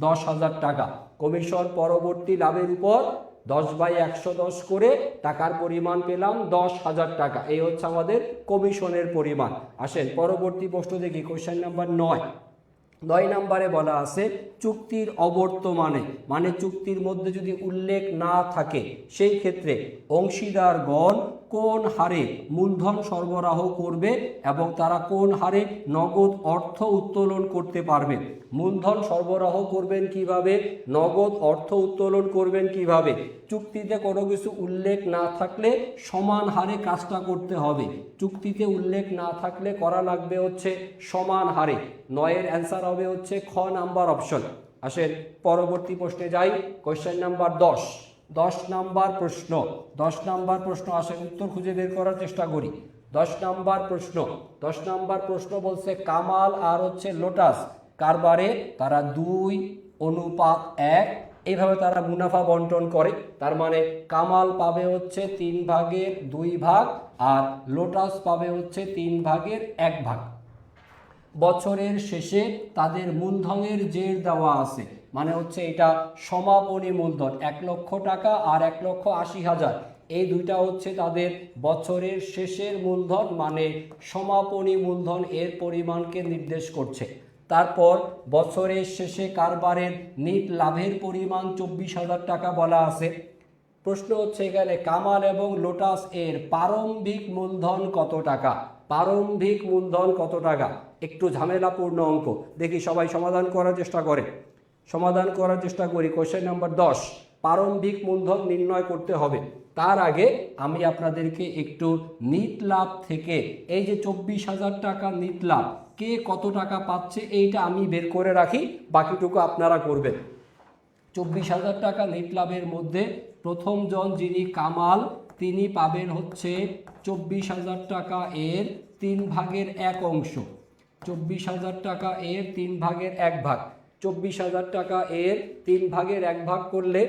10,000 টাকা। কমিশন পরবর্তী লাভের উপর 10/110 করে টাকার পরিমাণ পেলাম 10,000 টাকা। এই হচ্ছে আমাদের কমিশনের পরিমাণ। আসেন পরবর্তী প্রশ্ন দেখি, কোশ্চেন নাম্বার 9। 9 নম্বরে বলা আছে চুক্তির অবর্তমানে, মানে চুক্তির মধ্যে যদি উল্লেখ না থাকে সেই ক্ষেত্রে অংশীদারগণ কোন হারে মূলধন সরবরাহ করবে এবং তারা কোন হারে নগদ অর্থ উত্তোলন করতে পারবে। মূলধন সরবরাহ করবেন কিভাবে, নগদ অর্থ উত্তোলন করবেন কিভাবে? চুক্তিতে কোনো কিছু উল্লেখ না থাকলে সমান হারে কাজটা করতে হবে। চুক্তিতে উল্লেখ না থাকলে করা লাগবে হচ্ছে সমান হারে। 9-এর অ্যান্সার হবে হচ্ছে খ নাম্বার অপশন। আসেন পরবর্তী প্রশ্নে যাই, কোশ্চেন নাম্বার 10। 10 নাম্বার প্রশ্ন, 10 নাম্বার প্রশ্ন আসেন উত্তর খুঁজে বের করার চেষ্টা করি। 10 নাম্বার প্রশ্ন, 10 নাম্বার প্রশ্ন বলছে কামাল আর হচ্ছে লোটাস কারবারে তারা 2:1 এইভাবে তারা মুনাফা বন্টন করে। তার মানে কামাল পাবে হচ্ছে 3 ভাগের 2 ভাগ আর লোটাস পাবে হচ্ছে 3 ভাগের 1 ভাগ। বছরের শেষে তাদের মূলধনের জের দেওয়া আছে, মানে হচ্ছে এটা সমাপনী মূলধন 1 লক্ষ টাকা আর 1,80,000, এই দুইটা হচ্ছে তাদের বছরের শেষের মূলধন, মানে সমাপনী মূলধন এর পরিমাণকে নির্দেশ করছে। তারপর বছরের শেষে কারবারের নিট লাভের পরিমাণ 24,000 টাকা বলা আছে। প্রশ্ন হচ্ছে এখানে কামাল এবং লোটাস এর প্রারম্ভিক মূলধন কত টাকা? প্রারম্ভিক মূলধন কত টাকা? একটু ঝামেলাপূর্ণ অঙ্ক, দেখি সবাই সমাধান করার চেষ্টা করে, সমাধান করার চেষ্টা করি। কোশ্চেন নাম্বার 10, প্রারম্ভিক মূলধন নির্ণয় করতে হবে। তার আগে আমি আপনাদেরকে একটু নিট লাভ থেকে এই যে 24,000 টাকা নিট লাভ কে কত টাকা পাচ্ছে এইটা আমি বের করে রাখি, বাকিটুকু আপনারা করবেন। 24,000 টাকা নিট লাভের মধ্যে প্রথম জন যিনি কামাল, তিনি পাবেন হচ্ছে 24,000 টাকা এর 3/1 অংশ। 24,000 টাকা এর 3/1 ভাগ, 24,000 টাকা এর 3/1 ভাগ করলে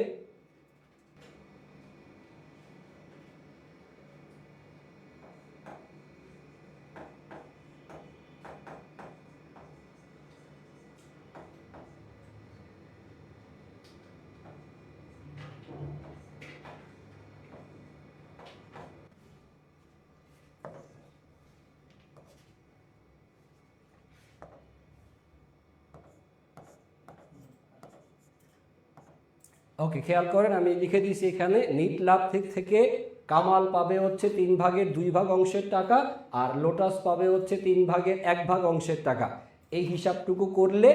ওকে, খেয়াল করেন আমি লিখে দিয়েছি এখানে নিট লাভ থেকে কামাল পাবে হচ্ছে 3/2 অংশের টাকা, আর লোটাস পাবে হচ্ছে 3/1 অংশের টাকা। এই হিসাবটুকু করলে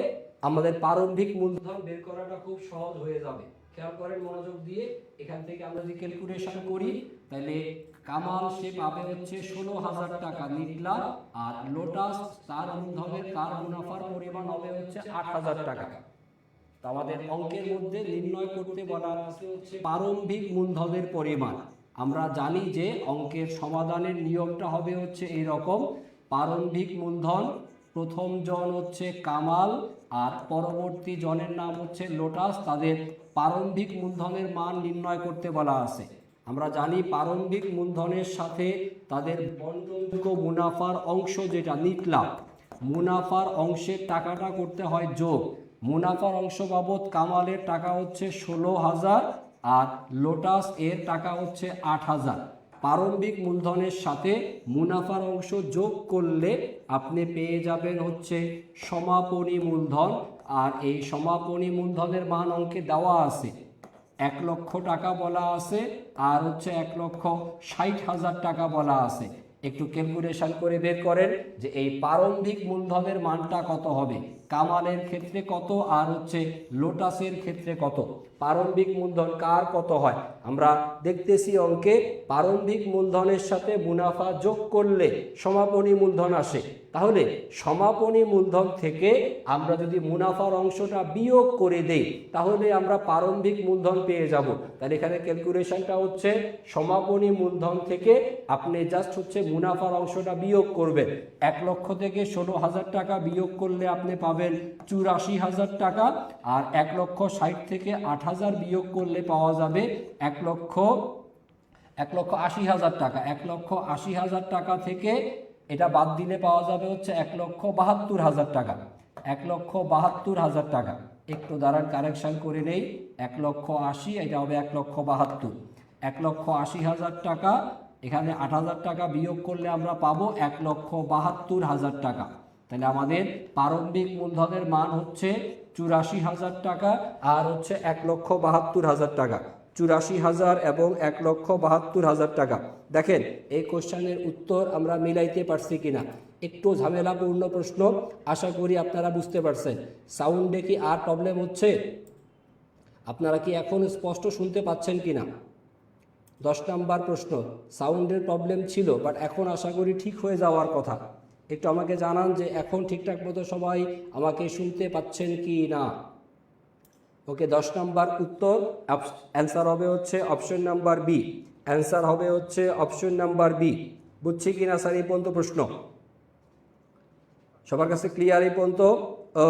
আমাদের প্রারম্ভিক মূলধন বের করাটা খুব সহজ হয়ে যাবে। খেয়াল করেন মনোযোগ দিয়ে, এখান থেকে আমরা যদি ক্যালকুলেশন করি তাহলে কামাল সে পাবে হচ্ছে 16,000 টাকা নিট লাভ, আর লোটাস তার মূলধনের তার মুনাফার পরিমাণ হবে হচ্ছে 8,000 টাকা। আমাদের অঙ্কের মধ্যে নির্ণয় করতে বলা আছে হচ্ছে প্রারম্ভিক মূলধনের পরিমাণ। আমরা জানি যে অঙ্কের সমাধানের নিয়মটা হবে হচ্ছে এই রকম, প্রারম্ভিক মূলধন প্রথম জন হচ্ছে কামাল আর পরবর্তী জনের নাম হচ্ছে লোটাস, তাদের প্রারম্ভিক মূলধনের মান নির্ণয় করতে বলা আছে। আমরা জানি প্রারম্ভিক মূলধনের সাথে তাদের বন্টনযোগ্য মুনাফার অংশ যেটা নিট লাভ, মুনাফার অংশের টাকাটা করতে হয় যোগ। মুনাফার অংশ বাবদ কামালের টাকা হচ্ছে 16,000 আর লোটাস এর টাকা হচ্ছে 8,000। প্রারম্ভিক মূলধনের সাথে মুনাফার অংশ যোগ করলে আপনি পেয়ে যাবেন হচ্ছে সমাপনী মূলধন, আর এই সমাপনী মূলধনের মান অঙ্কে দেওয়া আছে 1 লক্ষ টাকা বলা আছে, আর হচ্ছে 1,60,000 টাকা বলা আছে। একটু ক্যালকুলেশন করে বের করেন যে এই প্রারম্ভিক মূলধনের মানটা কত হবে, কামালের ক্ষেত্রে কত আর হচ্ছে লোটাসের ক্ষেত্রে কত। প্রারম্ভিক মূলধন কার কত হয় আমরা দেখতেছি অঙ্কে, প্রারম্ভিক মূলধনের সাথে মুনাফা যোগ করলে সমাপনী মূলধন আসে। তাহলে সমাপনী মূলধন থেকে আমরা যদি মুনাফার অংশটা বিয়োগ করে দেই তাহলে আমরা প্রারম্ভিক মূলধন পেয়ে যাব। তাহলে এখানে ক্যালকুলেশনটা হচ্ছে সমাপনী মূলধন থেকে আপনি জাস্ট হচ্ছে মুনাফার অংশটা বিয়োগ করবেন। 1 লক্ষ থেকে 16,000 টাকা বিয়োগ করলে আপনি পাবেন 84,000 টাকা, আর 1,60,000 থেকে 8,000 বিয়োগ করলে পাওয়া যাবে 1,80,000 টাকা। 1,80,000 টাকা থেকে এটা বাদ দিলে পাওয়া যাবে হচ্ছে 1,72,000 টাকা। 1,72,000 টাকা, একটু দাঁড়ান কারেকশন করে নেই, 1,80,000 এটা হবে 1,72,000। 1,80,000 টাকা, এখানে 8,000 টাকা বিয়োগ করলে আমরা পাবো 1,72,000 টাকা। তাহলে আমাদের প্রারম্ভিক মূলধনের মান হচ্ছে 84,000 টাকা আর হচ্ছে 1,72,000 টাকা। 84,000 এবং 1,72,000 টাকা। দেখেন এই কোশ্চেনের উত্তর আমরা মিলাইতে পারছি কিনা, একটু ঝামেলাপূর্ণ প্রশ্ন, আশা করি আপনারা বুঝতে পারছেন। সাউন্ডে কি আর প্রবলেম হচ্ছে, আপনারা কি এখন স্পষ্ট শুনতে পাচ্ছেন কিনা? 10 নাম্বার প্রশ্ন, সাউন্ডের প্রবলেম ছিল বাট এখন আশা করি ঠিক হয়ে যাওয়ার কথা। একটু আমাকে জানান যে এখন ঠিকঠাক মতো সবাই আমাকে শুনতে পাচ্ছেন কি না। ওকে, 10 নাম্বার উত্তর অ্যান্সার হবে হচ্ছে অপশন নাম্বার বি। অ্যান্সার হবে হচ্ছে অপশন নাম্বার বি। বুঝছি কিনা স্যার এই পর্যন্ত প্রশ্ন? সবার কাছে ক্লিয়ার এই পর্যন্ত?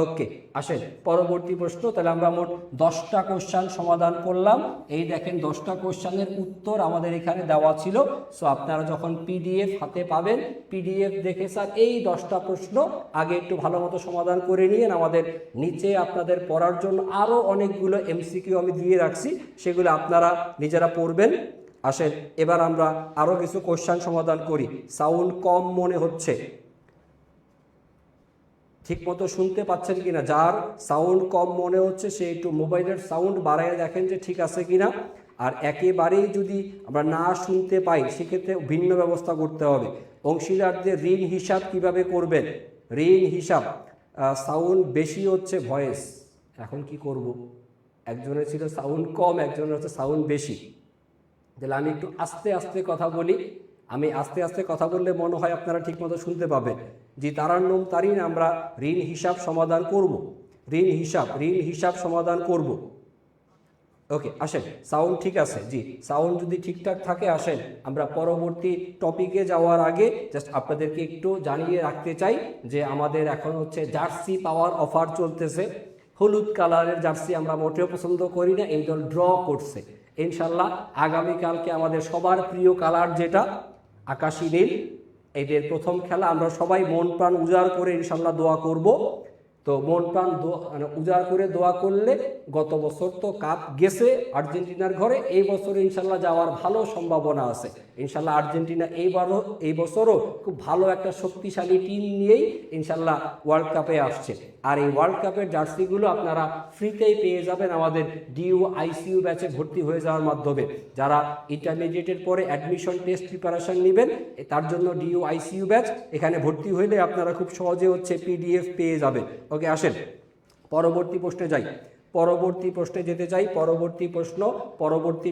ওকে, আসেন পরবর্তী প্রশ্ন। তাহলে আমরা মোট 10টা কোশ্চেন সমাধান করলাম। এই দেখেন 10টা কোশ্চেনের উত্তর আমাদের এখানে দেওয়া ছিল। সো আপনারা যখন পিডিএফ হাতে পাবেন, পিডিএফ দেখে স্যার এই 10টা প্রশ্ন আগে একটু ভালো মতো সমাধান করে নিন। আমাদের নিচে আপনাদের পড়ার জন্য আরও অনেকগুলো এমসিকিউ আমি দিয়ে রাখছি, সেগুলো আপনারা নিজেরা পড়বেন। আসেন এবার আমরা আরও কিছু কোশ্চেন সমাধান করি। সাউন্ড কম মনে হচ্ছে, ঠিক মতো শুনতে পাচ্ছেন কিনা? যার সাউন্ড কম মনে হচ্ছে সে একটু মোবাইলের সাউন্ড বাড়াইয়া দেখেন যে ঠিক আছে কিনা। আর একেবারেই যদি আমরা না শুনতে পাই সেক্ষেত্রে ভিন্ন ব্যবস্থা করতে হবে। অংশীদারদের ঋণ হিসাব কিভাবে করবেন? ঋণ হিসাব সাউন্ড বেশি হচ্ছে, ভয়েস এখন কি করব? একজনের ছিল সাউন্ড কম, একজনের হচ্ছে সাউন্ড বেশি। তাহলে আমি একটু আস্তে আস্তে কথা বলি। আমি আস্তে আস্তে কথা বললে মনে হয় আপনারা ঠিকমতো শুনতে পাবেন। জি, তারান্নুম তারিন আমরা ঋণ হিসাব সমাধান করব। ঋণ হিসাব সমাধান করব। ওকে, আসেন। সাউন্ড ঠিক আছে? জি, সাউন্ড যদি ঠিকঠাক থাকে আসেন আমরা পরবর্তী টপিকে যাওয়ার আগে জাস্ট আপনাদেরকে একটু জানিয়ে রাখতে চাই যে আমাদের এখন হচ্ছে জার্সি পাওয়ার অফার চলতেছে। হলুদ কালারের জার্সি আমরা মোটেও পছন্দ করি না, এই দল ড্র করছে। ইনশাল্লাহ আগামীকালকে আমাদের সবার প্রিয় কালার যেটা আকাশী নীল, এদের প্রথম খেলা। আমরা সবাই মন প্রাণ উজাড় করে ইনশাল্লাহ দোয়া করব। তো মন প্রাণ মানে উজাড় করে দোয়া করলে, গত বছর তো কাপ গেছে আর্জেন্টিনার ঘরে, এই বছর ইনশাল্লাহ যাওয়ার ভালো সম্ভাবনা আছে। ইনশাল্লাহ আর্জেন্টিনা এই বছরও খুব ভালো একটা শক্তিশালী টিম নিয়েই ইনশাল্লাহ ওয়ার্ল্ড কাপে আসছে। আর এই ওয়ার্ল্ড কাপের জার্সিগুলো আপনারা ফ্রিতেই পেয়ে যাবেন আমাদের ডিইউ আইসিইউ ব্যাচে ভর্তি হয়ে যাওয়ার মাধ্যমে। যারা ইন্টারমিডিয়েটের পরে অ্যাডমিশন টেস্ট প্রিপারেশন নেবেন, তার জন্য ডিইউ আইসিইউ ব্যাচ, এখানে ভর্তি হইলে আপনারা খুব সহজে হচ্ছে পিডিএফ পেয়ে যাবেন। ওকে, আসেন পরবর্তী প্রশ্নে যাই। পরবর্তী প্রশ্নে যেতে চাই। পরবর্তী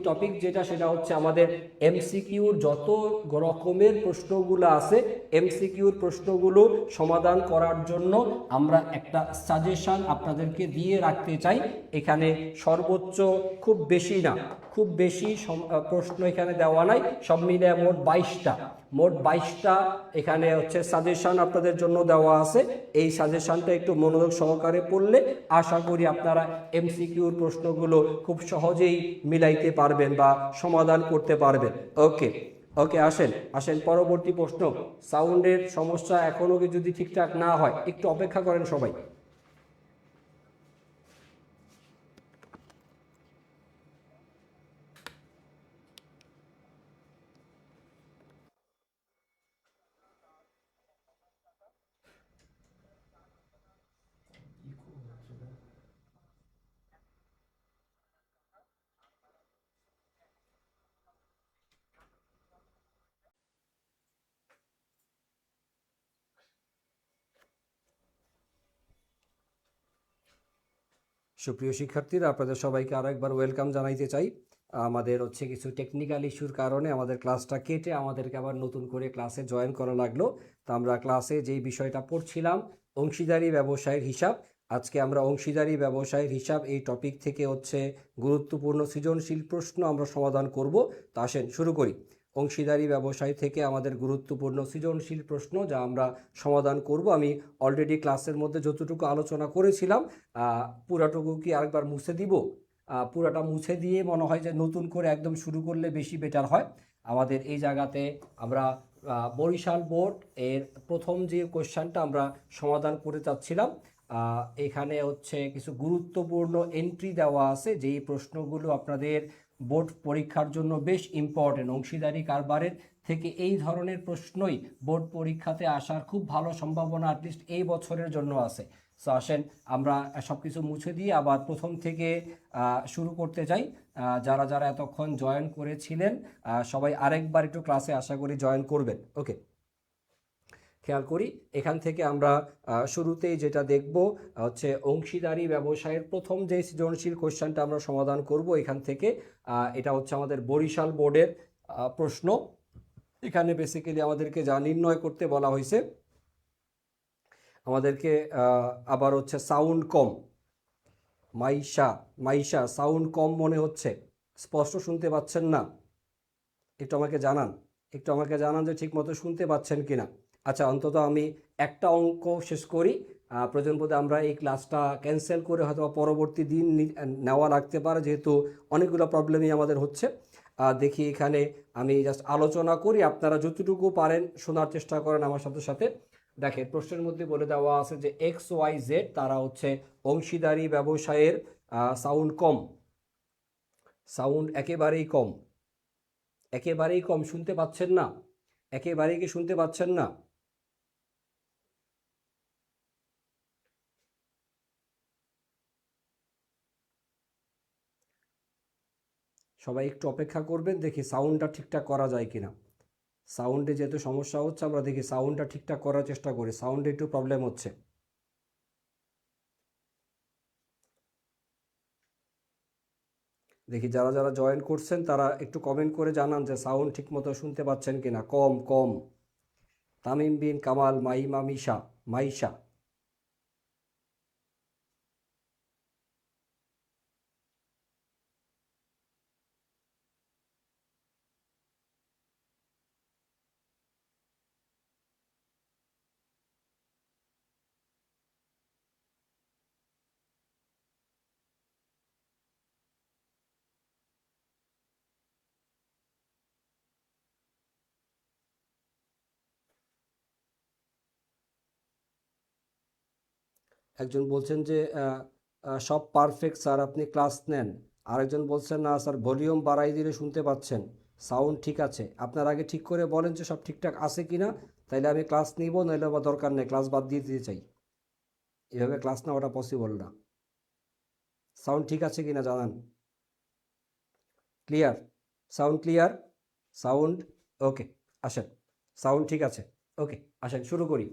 টপিক যেটা সেটা হচ্ছে আমাদের এমসিকিউর যত রকমের প্রশ্নগুলো আছে, এমসিকিউর প্রশ্নগুলো সমাধান করার জন্য আমরা একটা সাজেশন আপনাদেরকে দিয়ে রাখতে চাই। এখানে সর্বোচ্চ খুব বেশি প্রশ্ন এখানে দেওয়া নাই, সব মিলে মোট 22টা এখানে হচ্ছে সাজেশন আপনাদের জন্য দেওয়া আছে। এই সাজেশনটা একটু মনোযোগ সহকারে পড়লে আশা করি আপনারা এমসিকিউর প্রশ্নগুলো খুব সহজেই মিলাইতে পারবেন বা সমাধান করতে পারবেন। ওকে, আসেন পরবর্তী প্রশ্ন। সাউন্ডের সমস্যা এখনো যদি ঠিকঠাক না হয় একটু অপেক্ষা করেন সবাই। সুপ্রিয় শিক্ষার্থীরা, আপনাদের সবাইকে আরও একবার ওয়েলকাম জানাইতে চাই। আমাদের হচ্ছে কিছু টেকনিক্যাল ইস্যুর কারণে আমাদের ক্লাসটা কেটে আমাদেরকে আবার নতুন করে ক্লাসে জয়েন করা লাগলো। তো আমরা ক্লাসে যেই বিষয়টা পড়ছিলাম অংশীদারি ব্যবসায়ের হিসাব, আজকে আমরা অংশীদারি ব্যবসায়ের হিসাব এই টপিক থেকে হচ্ছে গুরুত্বপূর্ণ সৃজনশীল প্রশ্ন আমরা সমাধান করব। তো আসেন শুরু করি। অংশীদারি ব্যবসায় থেকে আমাদের গুরুত্বপূর্ণ সৃজনশীল প্রশ্ন যা আমরা সমাধান করব। আমি অলরেডি ক্লাসের মধ্যে যতটুকু আলোচনা করেছিলাম পুরাটুকু কি আরেকবার মুছে দিব? পুরাটা মুছে দিয়ে মনে হয় যে নতুন করে একদম শুরু করলে বেশি বেটার হয়। আমাদের এই জায়গাতে আমরা বরিশাল বোর্ড এর প্রথম যে কোশ্চেনটা আমরা সমাধান করে চাচ্ছিলাম, এখানে হচ্ছে কিছু গুরুত্বপূর্ণ এন্ট্রি দেওয়া আছে যেই প্রশ্নগুলো আপনাদের বোর্ড পরীক্ষার জন্য বেশ ইম্পর্টেন্ট। অংশীদারি কারবারের থেকে এই ধরনের প্রশ্নই বোর্ড পরীক্ষাতে আসার খুব ভালো সম্ভাবনা অ্যাটলিস্ট এই বছরের জন্য আছে। সো আসেন আমরা সব কিছু মুছে দিয়ে আবার প্রথম থেকে শুরু করতে চাই। যারা যারা এতক্ষণ জয়েন করেছিলেন সবাই আরেকবার একটু ক্লাসে আশা করি জয়েন করবেন। ওকে, খেয়াল করি এখান থেকে আমরা শুরুতেই যেটা দেখব হচ্ছে অংশীদারি ব্যবসায়ের প্রথম যে সৃজনশীল কোশ্চেনটা আমরা সমাধান করব এখান থেকে। এটা হচ্ছে আমাদের বরিশাল বোর্ডের প্রশ্ন। এখানে বেসিক্যালি আমাদেরকে যা নির্ণয় করতে বলা হয়েছে, আমাদেরকে আবার হচ্ছে সাউন্ড কম, মাইশা সাউন্ড কম মনে হচ্ছে, স্পষ্ট শুনতে পাচ্ছেন না? একটু আমাকে জানান যে ঠিক মতো শুনতে পাচ্ছেন কিনা। আচ্ছা, অন্তত আমি একটা অঙ্ক শেষ করি, প্রয়োজন বোধে আমরা এই ক্লাসটা ক্যান্সেল করে হয়তো পরবর্তী দিন নেওয়া লাগতে পারে, যেহেতু অনেকগুলো প্রবলেমই আমাদের হচ্ছে। দেখি এখানে আমি জাস্ট আলোচনা করি, আপনারা যতটুকু পারেন শোনার চেষ্টা করেন আমার সাথে সাথে। দেখে প্রশ্নের মধ্যে বলে দেওয়া আছে যে XYZ তারা হচ্ছে অংশীদারি ব্যবসায়ের সাউন্ড একেবারেই কম শুনতে পাচ্ছেন না? একেবারেই কি শুনতে পাচ্ছেন না? সবাই একটু অপেক্ষা করবেন, দেখি সাউন্ডটা ঠিকঠাক করা যায় কিনা। সাউন্ডে যেহেতু সমস্যা হচ্ছে, আমরা দেখি সাউন্ডটা ঠিকঠাক করার চেষ্টা করি। সাউন্ডে একটু প্রবলেম হচ্ছে। দেখি যারা যারা জয়েন করছেন তারা একটু কমেন্ট করে জানান যে সাউন্ড ঠিক মতো শুনতে পাচ্ছেন কিনা। কম কম। তামিম বিন কামাল, মাইমা, মিশা, মাইশা। একজন বলছেন যে সব পারফেক্ট স্যার, আপনি ক্লাস নেন। আরেকজন বলছেন না স্যার, ভলিউম বাড়াই দিলে শুনতে পাচ্ছেন, সাউন্ড ঠিক আছে। আপনার আগে ঠিক করে বলেন যে সব ঠিকঠাক আছে কি না, তাইলে আমি ক্লাস নিব, নইলে বা দরকার নেই, ক্লাস বাদ দিয়ে দিতে চাই। এভাবে ক্লাস নেওয়াটা পসিবল না। সাউন্ড ঠিক আছে কি না জানান। ক্লিয়ার? Sound clear? সাউন্ড ওকে। আসেন, সাউন্ড ঠিক আছে, ওকে। আসেন শুরু করি।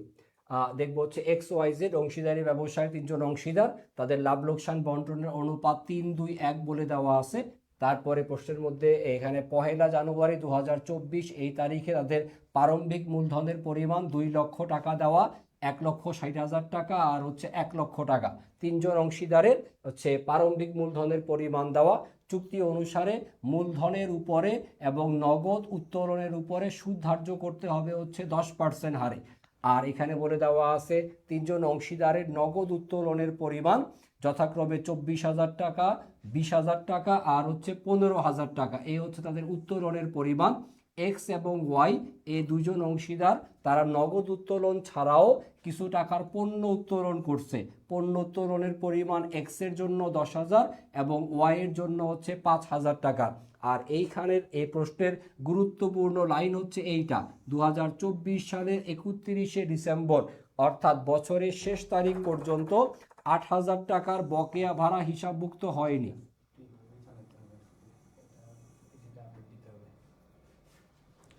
দেখবো হচ্ছে এক্স ওয়াই জেড অংশীদারি ব্যবসায় তিনজন অংশীদার, তাদের লাভ লোকসান বন্টনের অনুপাত 3-2-1 বলে দেওয়া আছে। তারপরে প্রশ্নের মধ্যে এখানে 1 জানুয়ারি 2024 এই তারিখে তাদের প্রারম্ভিক মূলধনের পরিমাণ 2 লক্ষ টাকা দেওয়া, 1,60,000 টাকা আর হচ্ছে 1 লক্ষ টাকা। তিনজন অংশীদারের হচ্ছে প্রারম্ভিক মূলধনের পরিমাণ দেওয়া। চুক্তি অনুসারে মূলধনের উপরে এবং নগদ উত্তোলনের উপরে সুদ ধার্য করতে হবে হচ্ছে 10% হারে। আর এখানে বলে দেওয়া আছে তিনজন অংশীদারের নগদ উত্তোলনের পরিমাণ যথাক্রমে 24,000 টাকা, 20,000 টাকা আর হচ্ছে 15,000 টাকা। এই হচ্ছে তাদের উত্তোলনের পরিমাণ। এক্স এবং ওয়াই এই দুজন অংশীদার তারা নগদ উত্তোলন ছাড়াও কিছু টাকার পণ্য উত্তোলন করছে। পণ্য উত্তোলনের পরিমাণ এক্স এর জন্য 10,000 এবং ওয়াই এর জন্য হচ্ছে 5,000 টাকা। আর এইখানের এই প্রশ্নের গুরুত্বপূর্ণ লাইন হচ্ছে এইটা, 2024 সালের 31শে ডিসেম্বর অর্থাৎ বছরের শেষ তারিখ পর্যন্ত 8,000 টাকার বকেয়া ভাড়া হিসাবভুক্ত হয়নি।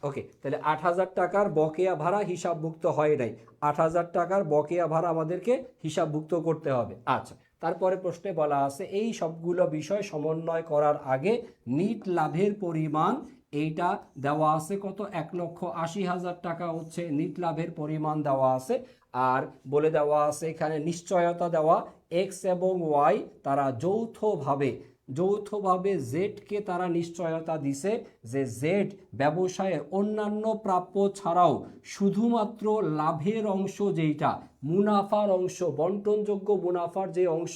ওকে, তাহলে 8,000 টাকার বকেয়া ভাড়া হিসাবভুক্ত হয় নাই। 8,000 টাকার বকেয়া ভাড়া আমাদেরকে হিসাবভুক্ত করতে হবে। আচ্ছা, তারপরে প্রশ্নে বলা আছে এই সবগুলো বিষয় সমন্বয় করার আগে নিট লাভের পরিমাণ এইটা দেওয়া আছে কত, 1,80,000 টাকা হচ্ছে নিট লাভের পরিমাণ দেওয়া আছে। আর বলে দেওয়া আছে এখানে নিশ্চয়তা দেওয়া, এক্স এবং ওয়াই তারা যৌথভাবে জেডকে তারা নিশ্চয়তা দিছে যে জেড ব্যবসায়ের অন্যান্য প্রাপ্য ছাড়াও শুধুমাত্র লাভের অংশ যেইটা মুনাফার অংশ, বন্টনযোগ্য মুনাফার যে অংশ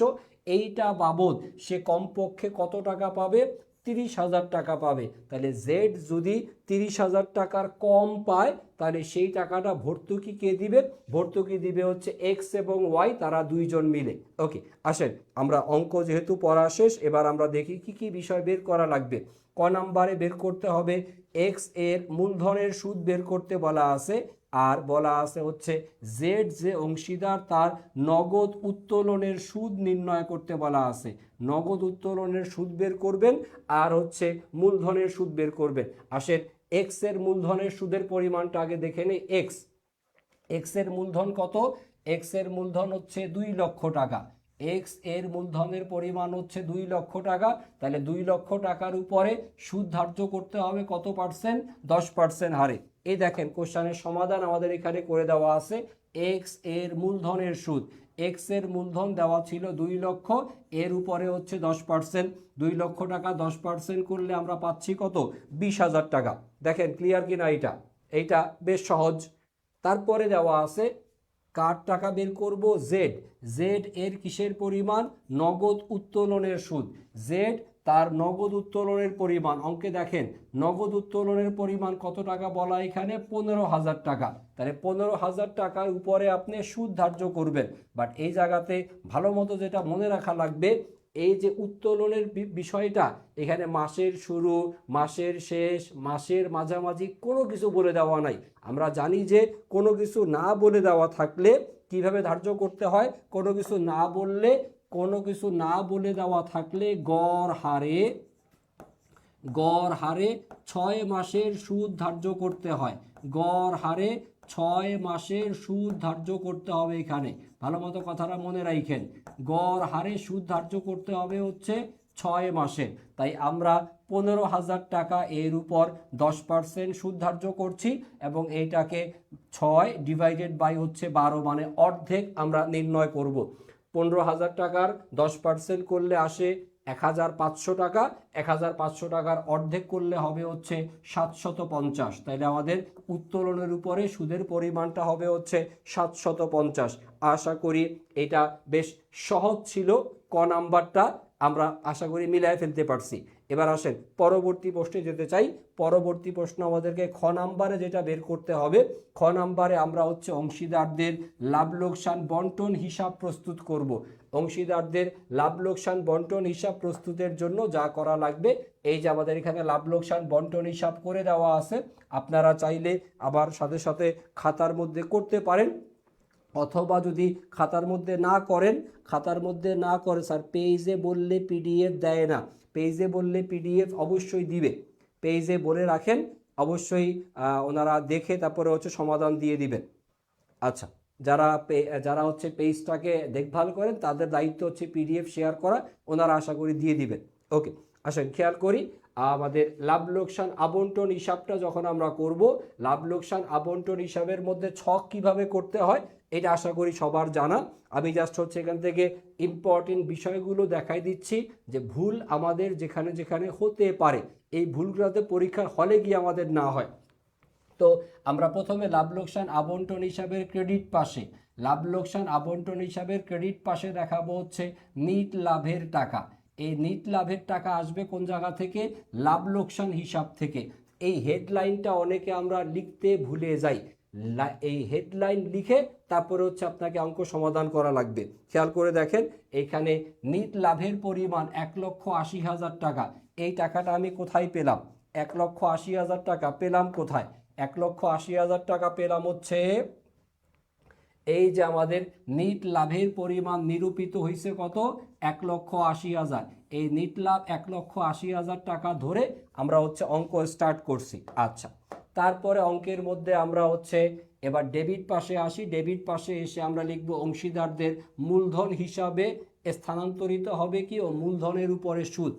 এইটা বাবদ সে কমপক্ষে কত টাকা পাবে, 30,000 টাকা পাবে। তাহলে জেড যদি 30,000 টাকার কম পায় তাহলে সেই টাকাটা ভর্তুকি কে দিবে, ভর্তুকি দিবে হচ্ছে এক্স এবং ওয়াই, তারা দুইজন মিলে। ওকে, আসেন আমরা অঙ্ক যেহেতু পড়া শেষ, এবার আমরা দেখি কি কি বিষয় বের করা লাগবে। ক নাম্বারে বের করতে হবে এক্স এর মূলধনের সুদ বের করতে বলা আছে। আর বলা আছে হচ্ছে জেড যে অংশীদার তার নগদ উত্তোলনের সুদ নির্ণয় করতে বলা আছে। নগদ উত্তোলনের সুদ বের করবেন আর হচ্ছে মূলধনের সুদ বের করবেন। আসেন এক্স এর মূলধনের সুদের পরিমাণটা আগে দেখে নেই। এক্স এর মূলধন কত, এক্স এর মূলধন হচ্ছে 2 লক্ষ টাকা। এক্স এর মূলধনের পরিমাণ হচ্ছে 2 লক্ষ টাকা। তাহলে 2 লক্ষ টাকার উপরে সুদ ধার্য করতে হবে কত পার্সেন্ট, 10% হারে। এই দেখেন কোশ্চেনের সমাধান আমাদের এখানে করে দেওয়া আছে। এক্স এর মূলধনের সুদ, এক্স এর মূলধন দেওয়া ছিল 2 লক্ষ, এর উপরে হচ্ছে 10%। 2 লক্ষ টাকা 10% করলে আমরা পাচ্ছি কত, 20,000 টাকা। দেখেন ক্লিয়ার কিনা, এইটা বেশ সহজ। তারপরে দেওয়া আছে কার টাকা বের করব, জেড। জেড এর কিসের পরিমাণ, নগদ উত্তোলনের সুদ। জেড তার নগদ উত্তোলনের পরিমাণ অঙ্কে দেখেন নগদ উত্তোলনের পরিমাণ কত টাকা বলা, এখানে 15,000 টাকা। তাহলে 15,000 টাকার উপরে আপনি সুদ ধার্য করবেন। বাট এই জায়গাতে ভালো মতো যেটা মনে রাখা লাগবে, এই যে উত্তোলনের বিষয়টা এখানে মাসের শুরু, মাসের শেষ, মাসের মাঝামাঝি কোনো কিছু বলে দেওয়া নাই। আমরা জানি যে কোনো কিছু না বলে দেওয়া থাকলে কিভাবে ধার্য করতে হয়, কোনো কিছু না বলে দেওয়া থাকলে গড় হারে 6 মাসের সুদ ধার্য করতে হয়। গড় হারে 6 মাসের সুদ ধার্য করতে হবে। এখানে ভালো মতো কথাটা মনে রাখেন, গড় হারে সুদ ধার্য করতে হবে হচ্ছে 6 মাসের। তাই আমরা 15,000 টাকা এর উপর 10% সুদ ধার্য করছি এবং এইটাকে 6 ডিভাইডেড বাই হচ্ছে 12 মানে অর্ধেক আমরা নির্ণয় করব। 15,000 টাকার 10% করলে আসে 1,500 টাকা। 1,500 টাকার অর্ধেক করলে হবে হচ্ছে 750। তাইলে আমাদের উত্তোলনের উপরে সুদের পরিমাণটা হবে হচ্ছে 750। আশা করি এটা বেশ সহজ ছিল। ক নাম্বারটা আমরা আশা করি মিলাই ফেলতে পারছি। এবার আসেন পরবর্তী প্রশ্নে যেতে চাই। পরবর্তী প্রশ্ন আমাদেরকে খ নাম্বারে যেটা বের করতে হবে, খ নাম্বারে আমরা হচ্ছে অংশীদারদের লাভ লোকসান বন্টন হিসাব প্রস্তুত করব। অংশীদারদের লাভ লোকসান বন্টন হিসাব প্রস্তুতের জন্য যা করা লাগবে, এই যে আমাদের এখানে লাভ লোকসান বন্টন হিসাব করে দেওয়া আছে, আপনারা চাইলে আবার সাথে সাথে খাতার মধ্যে করতে পারেন, অথবা যদি খাতার মধ্যে না করে স্যার পেজে বললে পিডিএফ দেয় না, পেজে বললে পিডিএফ অবশ্যই দিবে, পেজে বলে রাখেন, অবশ্যই ওনারা দেখে তারপরে হচ্ছে সমাধান দিয়ে দিবেন। আচ্ছা, যারা হচ্ছে পেজটাকে দেখভাল করেন তাদের দায়িত্ব হচ্ছে পিডিএফ শেয়ার করা, ওনারা আশা করি দিয়ে দিবেন। ওকে, আসেন খেয়াল করি আমাদের লাভ লোকসান আবন্টন হিসাবটা যখন আমরা করব, লাভ লোকসান আবন্টন হিসাবের মধ্যে ছক কিভাবে করতে হয় এটা আশা করি সবার জানা। আমি জাস্ট হচ্ছে এখান থেকে ইম্পর্টেন্ট বিষয়গুলো দেখাই দিচ্ছি যে ভুল আমাদের যেখানে যেখানে হতে পারে, এই ভুলগুলোতে পরীক্ষার হলে গিয়ে আমাদের না হয়। তো আমরা প্রথমে লাভ লোকসান আবন্টন হিসাবের ক্রেডিট পাশে, লাভ লোকসান আবন্টন হিসাবের ক্রেডিট পাশে দেখাবো হচ্ছে নিট লাভের টাকা। এই নিট লাভের টাকা আসবে কোন জায়গা থেকে? লাভ লোকসান হিসাব থেকে। এই হেডলাইনটা অনেকে আমরা লিখতে ভুলে যাই, এই হেডলাইন লিখে তারপরে হচ্ছে আপনাকে অঙ্ক সমাধান করা লাগবে। খেয়াল করে দেখেন এখানে নিট লাভের পরিমাণ 1,80,000 টাকা। এই টাকাটা আমি কোথায় পেলাম? 1,80,000 টাকা পেলাম কোথায়? 1,80,000 টাকা পেলাম হচ্ছে এই যে আমাদের নিট লাভের পরিমাণ নিরূপিত হয়েছে কত? 1,80,000। এই নিট লাভ 1,80,000 টাকা ধরে আমরা হচ্ছে অঙ্ক স্টার্ট করছি। আচ্ছা, তারপরে অঙ্কের মধ্যে আমরা হচ্ছে এবার ডেবিট পাশে আসি। ডেবিট পাশে এসে আমরা লিখব অংশীদারদের মূলধন হিসাবে স্থানান্তরিত হবে কি? ও মূলধনের উপরে সুদ।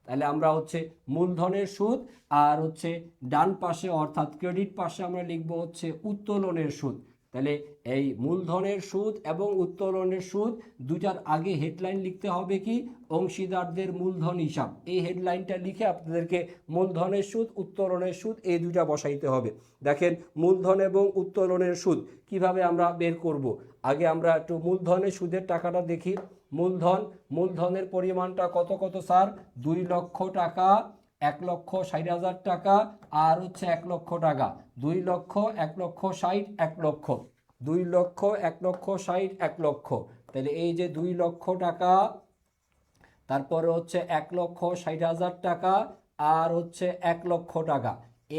তাহলে আমরা হচ্ছে মূলধনের সুদ, আর হচ্ছে ডান পাশে অর্থাৎ ক্রেডিট পাশে আমরা লিখব হচ্ছে উত্তোলনের সুদ। তাহলে এই মূলধনের সুদ এবং উত্তোলনের সুদ দুটার আগে হেডলাইন লিখতে হবে কি? অংশীদারদের মূলধন হিসাব। এই হেডলাইনটা লিখে আপনাদেরকে মূলধনের সুদ, উত্তোলনের সুদ এই দুটা বসাইতে হবে। দেখেন মূলধন এবং উত্তোলনের সুদ কিভাবে আমরা বের করব। আগে আমরা একটু মূলধনের সুদের টাকাটা দেখি। মূলধনের পরিমাণটা কত কত স্যার? 2 লক্ষ টাকা, 1,60,000 টাকা, আর হচ্ছে 1 লক্ষ টাকা। 2 লক্ষ, 1 লক্ষ 60, 1 লক্ষ, 2 লক্ষ, 1 লক্ষ 60, 1 লক্ষ। তাহলে এই যে 2 লক্ষ টাকা, তারপরে হচ্ছে 1,60,000 টাকা, আর হচ্ছে 1 লক্ষ টাকা।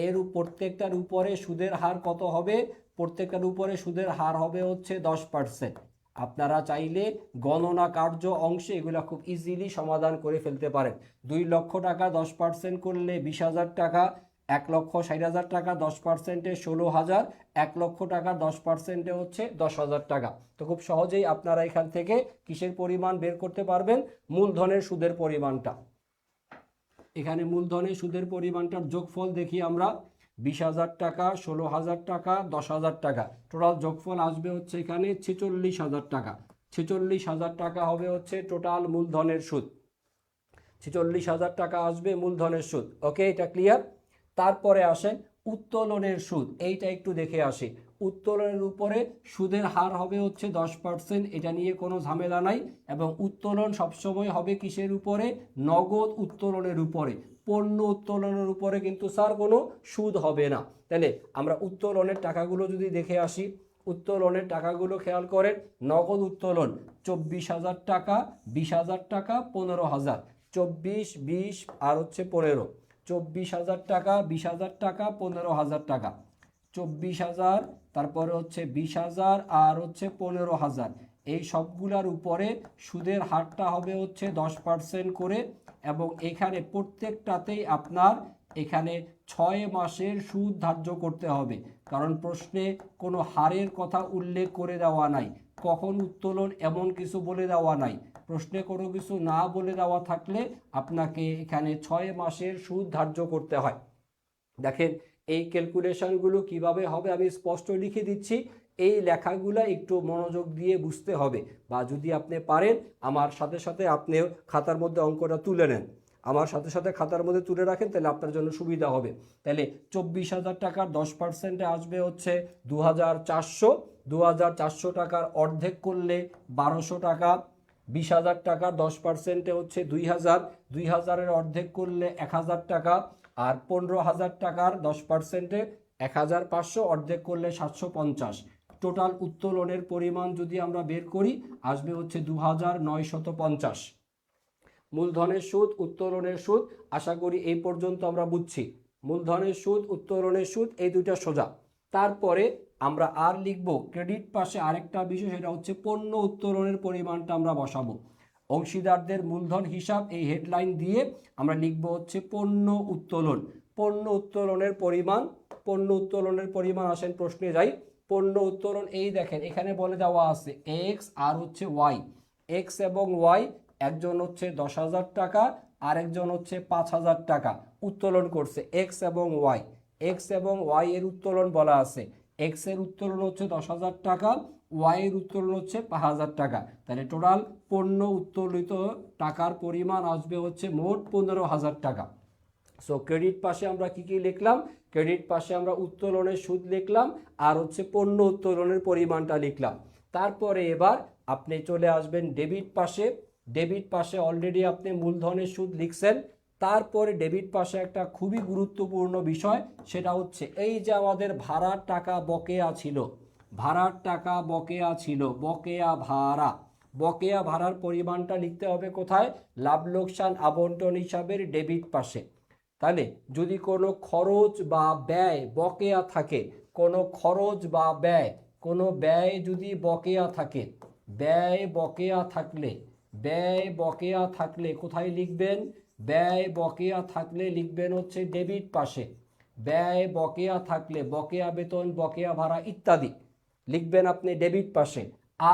এর প্রত্যেকটার উপরে সুদের হার কত হবে? প্রত্যেকটার উপরে সুদের হার হবে হচ্ছে 10%। আপনারা চাইলে গণনা কার্য অংশে এগুলো খুব ইজিলি সমাধান করে ফেলতে পারেন। 2 লক্ষ টাকা 10% করলে 20,000 টাকা, 1,60,000 টাকা 10%-এ 16,000, 1 লক্ষ টাকা 10%-এ হচ্ছে 10,000 টাকা। তো খুব সহজেই আপনারা এখান থেকে কিসের পরিমাণ বের করতে পারবেন? মূলধনের সুদের পরিমাণটা। এখানে মূলধনের সুদের পরিমাণটার যোগফল দেখি আমরা। 20,000 টাকা, 16,000 টাকা, 10,000 টাকা, টোটাল যোগফল আসবে হচ্ছে এখানে 46,000 টাকা। 46,000 টাকা হবে হচ্ছে টোটাল মূলধনের সুদ। 46,000 টাকা আসবে মূলধনের সুদ। ওকে, এটা ক্লিয়ার? তারপরে আসেন উত্তোলনের সুদ, এইটা একটু দেখে আসি। উত্তোলনের উপরে সুদের হার হবে হচ্ছে 10%, এটা নিয়ে কোনো ঝামেলা নাই। এবং উত্তোলন সবসময় হবে কিসের উপরে? নগদ উত্তোলনের উপরে। পণ্য উত্তোলনের উপরে কিন্তু স্যার কোনো সুদ হবে না। তাহলে আমরা উত্তোলনের টাকাগুলো যদি দেখে আসি, উত্তোলনের টাকাগুলো খেয়াল করেন। নগদ উত্তোলন 24,000 টাকা, 20,000 টাকা, 15,000, 24, 20 আর হচ্ছে 15। 24,000 টাকা, 20,000 টাকা, 15,000 টাকা, 24,000, তারপরে হচ্ছে 20,000 আর হচ্ছে 15,000। এই সবগুলার উপরে সুদের হারটা হবে হচ্ছে 10% করে। এবং এখানে প্রত্যেকটাতেই আপনার এখানে 6 মাসের সুদ ধার্য করতে হবে, কারণ প্রশ্নে কোনো হারের কথা উল্লেখ করে দেওয়া নাই, কখন উত্তোলন এমন কিছু বলে দেওয়া নাই। প্রশ্নে কোনো কিছু না বলে দেওয়া থাকলে আপনাকে এখানে 6 মাসের সুদ ধার্য করতে হয়। দেখেন এই ক্যালকুলেশনগুলো কিভাবে হবে আমি স্পষ্ট লিখে দিচ্ছি, এই লেখাগুলো একটু মনোযোগ দিয়ে বুঝতে হবে, বা যদি আপনি পারেন আমার সাথে সাথে আপনিও খাতার মধ্যে অঙ্কটা তুলে নেন, আমার সাথে সাথে খাতার মধ্যে তুলে রাখেন, তাহলে আপনার জন্য সুবিধা হবে। তাহলে 24,000 টাকার 10% আসবে হচ্ছে 2,400, 2,400 টাকার অর্ধেক করলে 1,200 টাকা, 20,000 টাকার 10% হচ্ছে 2,000, 2,000-এর অর্ধেক করলে 1,000 টাকা, আর 15,000 টাকার 10%-এ 1,500, অর্ধেক করলে 750। টোটাল উত্তোলনের পরিমাণ যদি আমরা বের করি আসবে হচ্ছে 2,950। মূলধনের সুদ, উত্তোলনের সুদ, আশা করি এই পর্যন্ত আমরা বুঝছি। মূলধনের সুদ, উত্তোলনের সুদ, এই দুইটা সোজা। তারপরে আমরা আর লিখব ক্রেডিট পাশে আরেকটা বিষয়, সেটা হচ্ছে পণ্য উত্তোলনের পরিমাণটা আমরা বসাবো। অংশীদারদের মূলধন হিসাব এই হেডলাইন দিয়ে আমরা লিখব হচ্ছে পণ্য উত্তোলন। পণ্য উত্তোলনের পরিমাণ, পণ্য উত্তোলনের পরিমাণ আসেন প্রশ্নে যাই। পণ্য উত্তোলন এই দেখেন এখানে বলে দেওয়া আছে এক্স আর হচ্ছে ওয়াই। এক্স এবং ওয়াই, একজন হচ্ছে 10,000 টাকা আর একজন হচ্ছে 5,000 টাকা উত্তোলন করছে, এক্স এবং ওয়াই। এক্স এবং ওয়াই এর উত্তোলন বলা আছে, এক্স এর উত্তোলন হচ্ছে 10,000 টাকা, ওয়াই এর উত্তোলন হচ্ছে 5,000 টাকা। তাহলে টোটাল পণ্য উত্তোলিত টাকার পরিমাণ আসবে হচ্ছে মোট 15,000 টাকা। সো ক্রেডিট পাশে আমরা কি কি লিখলাম, ক্রেডিট পাশে আমরা উত্তোলনের সুদ লিখলাম আর হচ্ছে পণ্য উত্তোলনের পরিমাণটা লিখলাম। তারপরে এবার আপনি চলে আসবেন ডেবিট পাশে। ডেবিট পাশে অলরেডি আপনি মূলধনের সুদ লিখছেন। তারপরে ডেবিট পাশে একটা খুবই গুরুত্বপূর্ণ বিষয়, সেটা হচ্ছে এই যে আমাদের ভাড়ার টাকা বকেয়া ছিল, ভাড়ার টাকা বকেয়া ছিল, বকেয়া ভাড়া, বকেয়া ভাড়ার পরিমাণটা লিখতে হবে কোথায়, লাভ লোকসান আবন্টন হিসাবের ডেবিট পাশে। তাহলে যদি কোনো খরচ বা ব্যয় বকেয়া থাকে, কোনো খরচ বা ব্যয়, কোনো ব্যয় যদি বকেয়া থাকে, ব্যয় বকেয়া থাকলে, ব্যয় বকেয়া থাকলে কোথায় লিখবেন, ব্যয় বকেয়া থাকলে লিখবেন হচ্ছে ডেবিট পাশে। ব্যয় বকেয়া থাকলে বকেয়া বেতন, বকেয়া ভাড়া ইত্যাদি লিখবেন আপনি ডেবিট পাশে।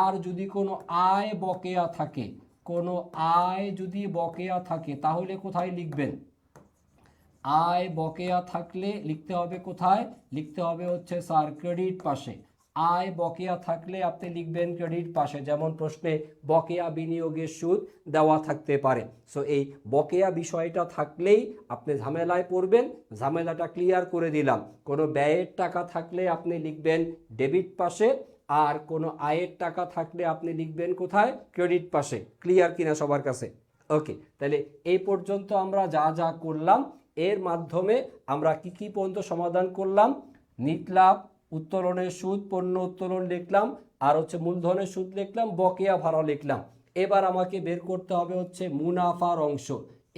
আর যদি কোনো আয় বকেয়া থাকে, কোনো আয় যদি বকেয়া থাকে তাহলে কোথায় লিখবেন, আয় বকেয়া থাকলে লিখতে হবে কোথায়, লিখতে হবে হচ্ছে স্যার ক্রেডিট পাশে। আয় বকেয়া থাকলে আপনি লিখবেন ক্রেডিট পাশে, যেমন প্রশ্নে বকেয়া বিনিয়োগের সুদ দেওয়া থাকতে পারে। সো এই বকেয়া বিষয়টা থাকলেই আপনি ঝামেলায় পড়বেন, ঝামেলাটা ক্লিয়ার করে দিলাম। কোনো ব্যয়ের টাকা থাকলে আপনি লিখবেন ডেবিট পাশে, আর কোনো আয়ের টাকা থাকলে আপনি লিখবেন কোথায়, ক্রেডিট পাশে। ক্লিয়ার কিনা সবার কাছে? ওকে, তাহলে এই পর্যন্ত আমরা যা যা করলাম এর মাধ্যমে আমরা কি কি পর্যন্ত সমাধান করলাম, নিট লাভ, উত্তোলনের সুদ, পণ্য উত্তোলন লিখলাম, আর হচ্ছে মূলধনের সুদ লিখলাম, বকেয়া ভাড়া লিখলাম। এবার আমাকে বের করতে হবে হচ্ছে মুনাফার অংশ।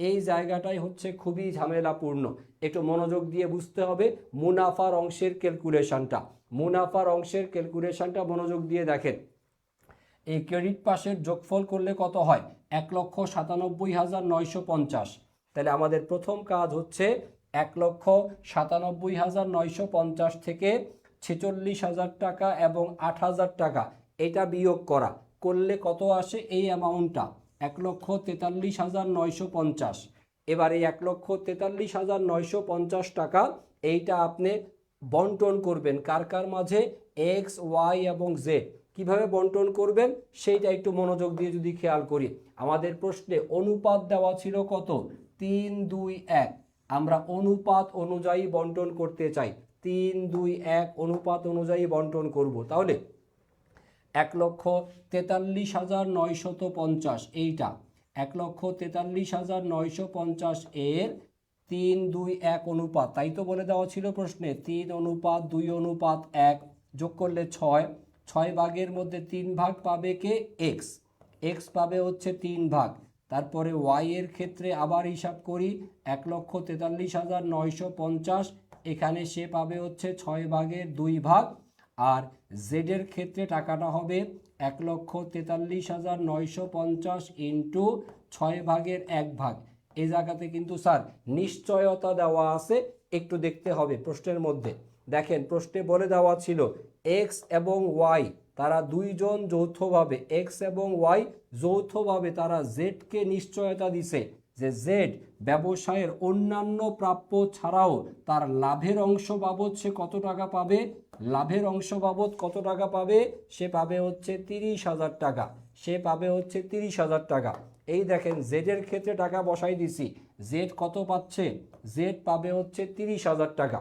এই জায়গাটাই হচ্ছে খুবই ঝামেলাপূর্ণ, একটু মনোযোগ দিয়ে বুঝতে হবে মুনাফার অংশের ক্যালকুলেশনটা। মুনাফার অংশের ক্যালকুলেশনটা মনোযোগ দিয়ে দেখেন। এই ক্রেডিট পাশের যোগফল করলে কত হয়, 1,97,950। তাহলে আমাদের প্রথম কাজ হচ্ছে 1,97,950 থেকে 46,000 টাকা এবং 8,000 টাকা এটা বিয়োগ করা, করলে কত আসে এই অ্যামাউন্টটা, 1,43,950। এবার এই 1,43,950 টাকা এইটা আপনি বন্টন করবেন কার কার মাঝে, এক্স, ওয়াই এবং জেড। কিভাবে বন্টন করবেন সেইটা একটু মনোযোগ দিয়ে যদি খেয়াল করি, আমাদের প্রশ্নে অনুপাত দেওয়া ছিল কত, 3-2-1। আমরা অনুপাত অনুযায়ী বন্টন করতে চাই, 3-2-1 অনুপাত অনুযায়ী বন্টন করব। তাহলে 1,43,950 এইটা, 1,43,950 এর 3-2-1 অনুপাত, তাই তো বলে দেওয়া ছিল প্রশ্নে 3:2:1 যোগ করলে 6, 6 ভাগের মধ্যে 3 ভাগ পাবে কে, এক্স, এক্স পাবে হচ্ছে 3 ভাগ। তারপরে ওয়াই এর ক্ষেত্রে আবার হিসাব করি, 1,43,950 এখানে সে পাবে হচ্ছে 6 ভাগের 2 ভাগ। আর জেডের ক্ষেত্রে টাকাটা হবে 1,43,950 ইন্টু 6 ভাগের 1 ভাগ। এই জায়গাতে কিন্তু স্যার নিশ্চয়তা দেওয়া আছে, একটু দেখতে হবে প্রশ্নের মধ্যে। দেখেন প্রশ্নে বলে দেওয়া ছিল এক্স এবং ওয়াই, তারা দুইজন যৌথভাবে এক্স এবং ওয়াই যৌথভাবে তারা জেডকে নিশ্চয়তা দিছে যে জেড ব্যবসায়ের অন্যান্য প্রাপ্য ছাড়াও তার লাভের অংশ বাবদ সে কত টাকা পাবে, লাভের অংশ বাবদ কত টাকা পাবে, সে পাবে হচ্ছে 30,000 টাকা, সে পাবে হচ্ছে 30,000 টাকা। এই দেখেন জেডের ক্ষেত্রে টাকা বসাই দিছি, জেড কত পাচ্ছে, জেড পাবে হচ্ছে 30,000 টাকা।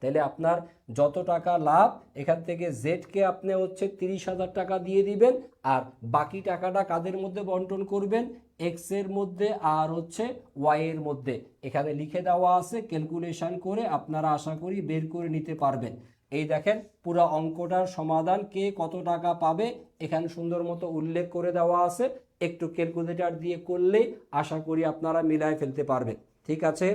তাহলে আপনার যত টাকা লাভ এখান থেকে জেডকে আপনি হচ্ছে 30,000 টাকা দিয়ে দিবেন, আর বাকি টাকাটা কাদের মধ্যে বন্টন করবেন, এক্স এর মধ্যে আর হচ্ছে ওয়াই এর মধ্যে। এখানে লিখে দেওয়া আছে, ক্যালকুলেশন করে আপনারা আশা করি বের করে নিতে পারবেন। এই দেখেন পুরো অঙ্কটার সমাধান কে কত টাকা পাবে এখানে সুন্দর মতো উল্লেখ করে দেওয়া আছে, একটু ক্যালকুলেটর দিয়ে করলেই আশা করি আপনারা মিলায় ফেলতে পারবেন। ঠিক আছে।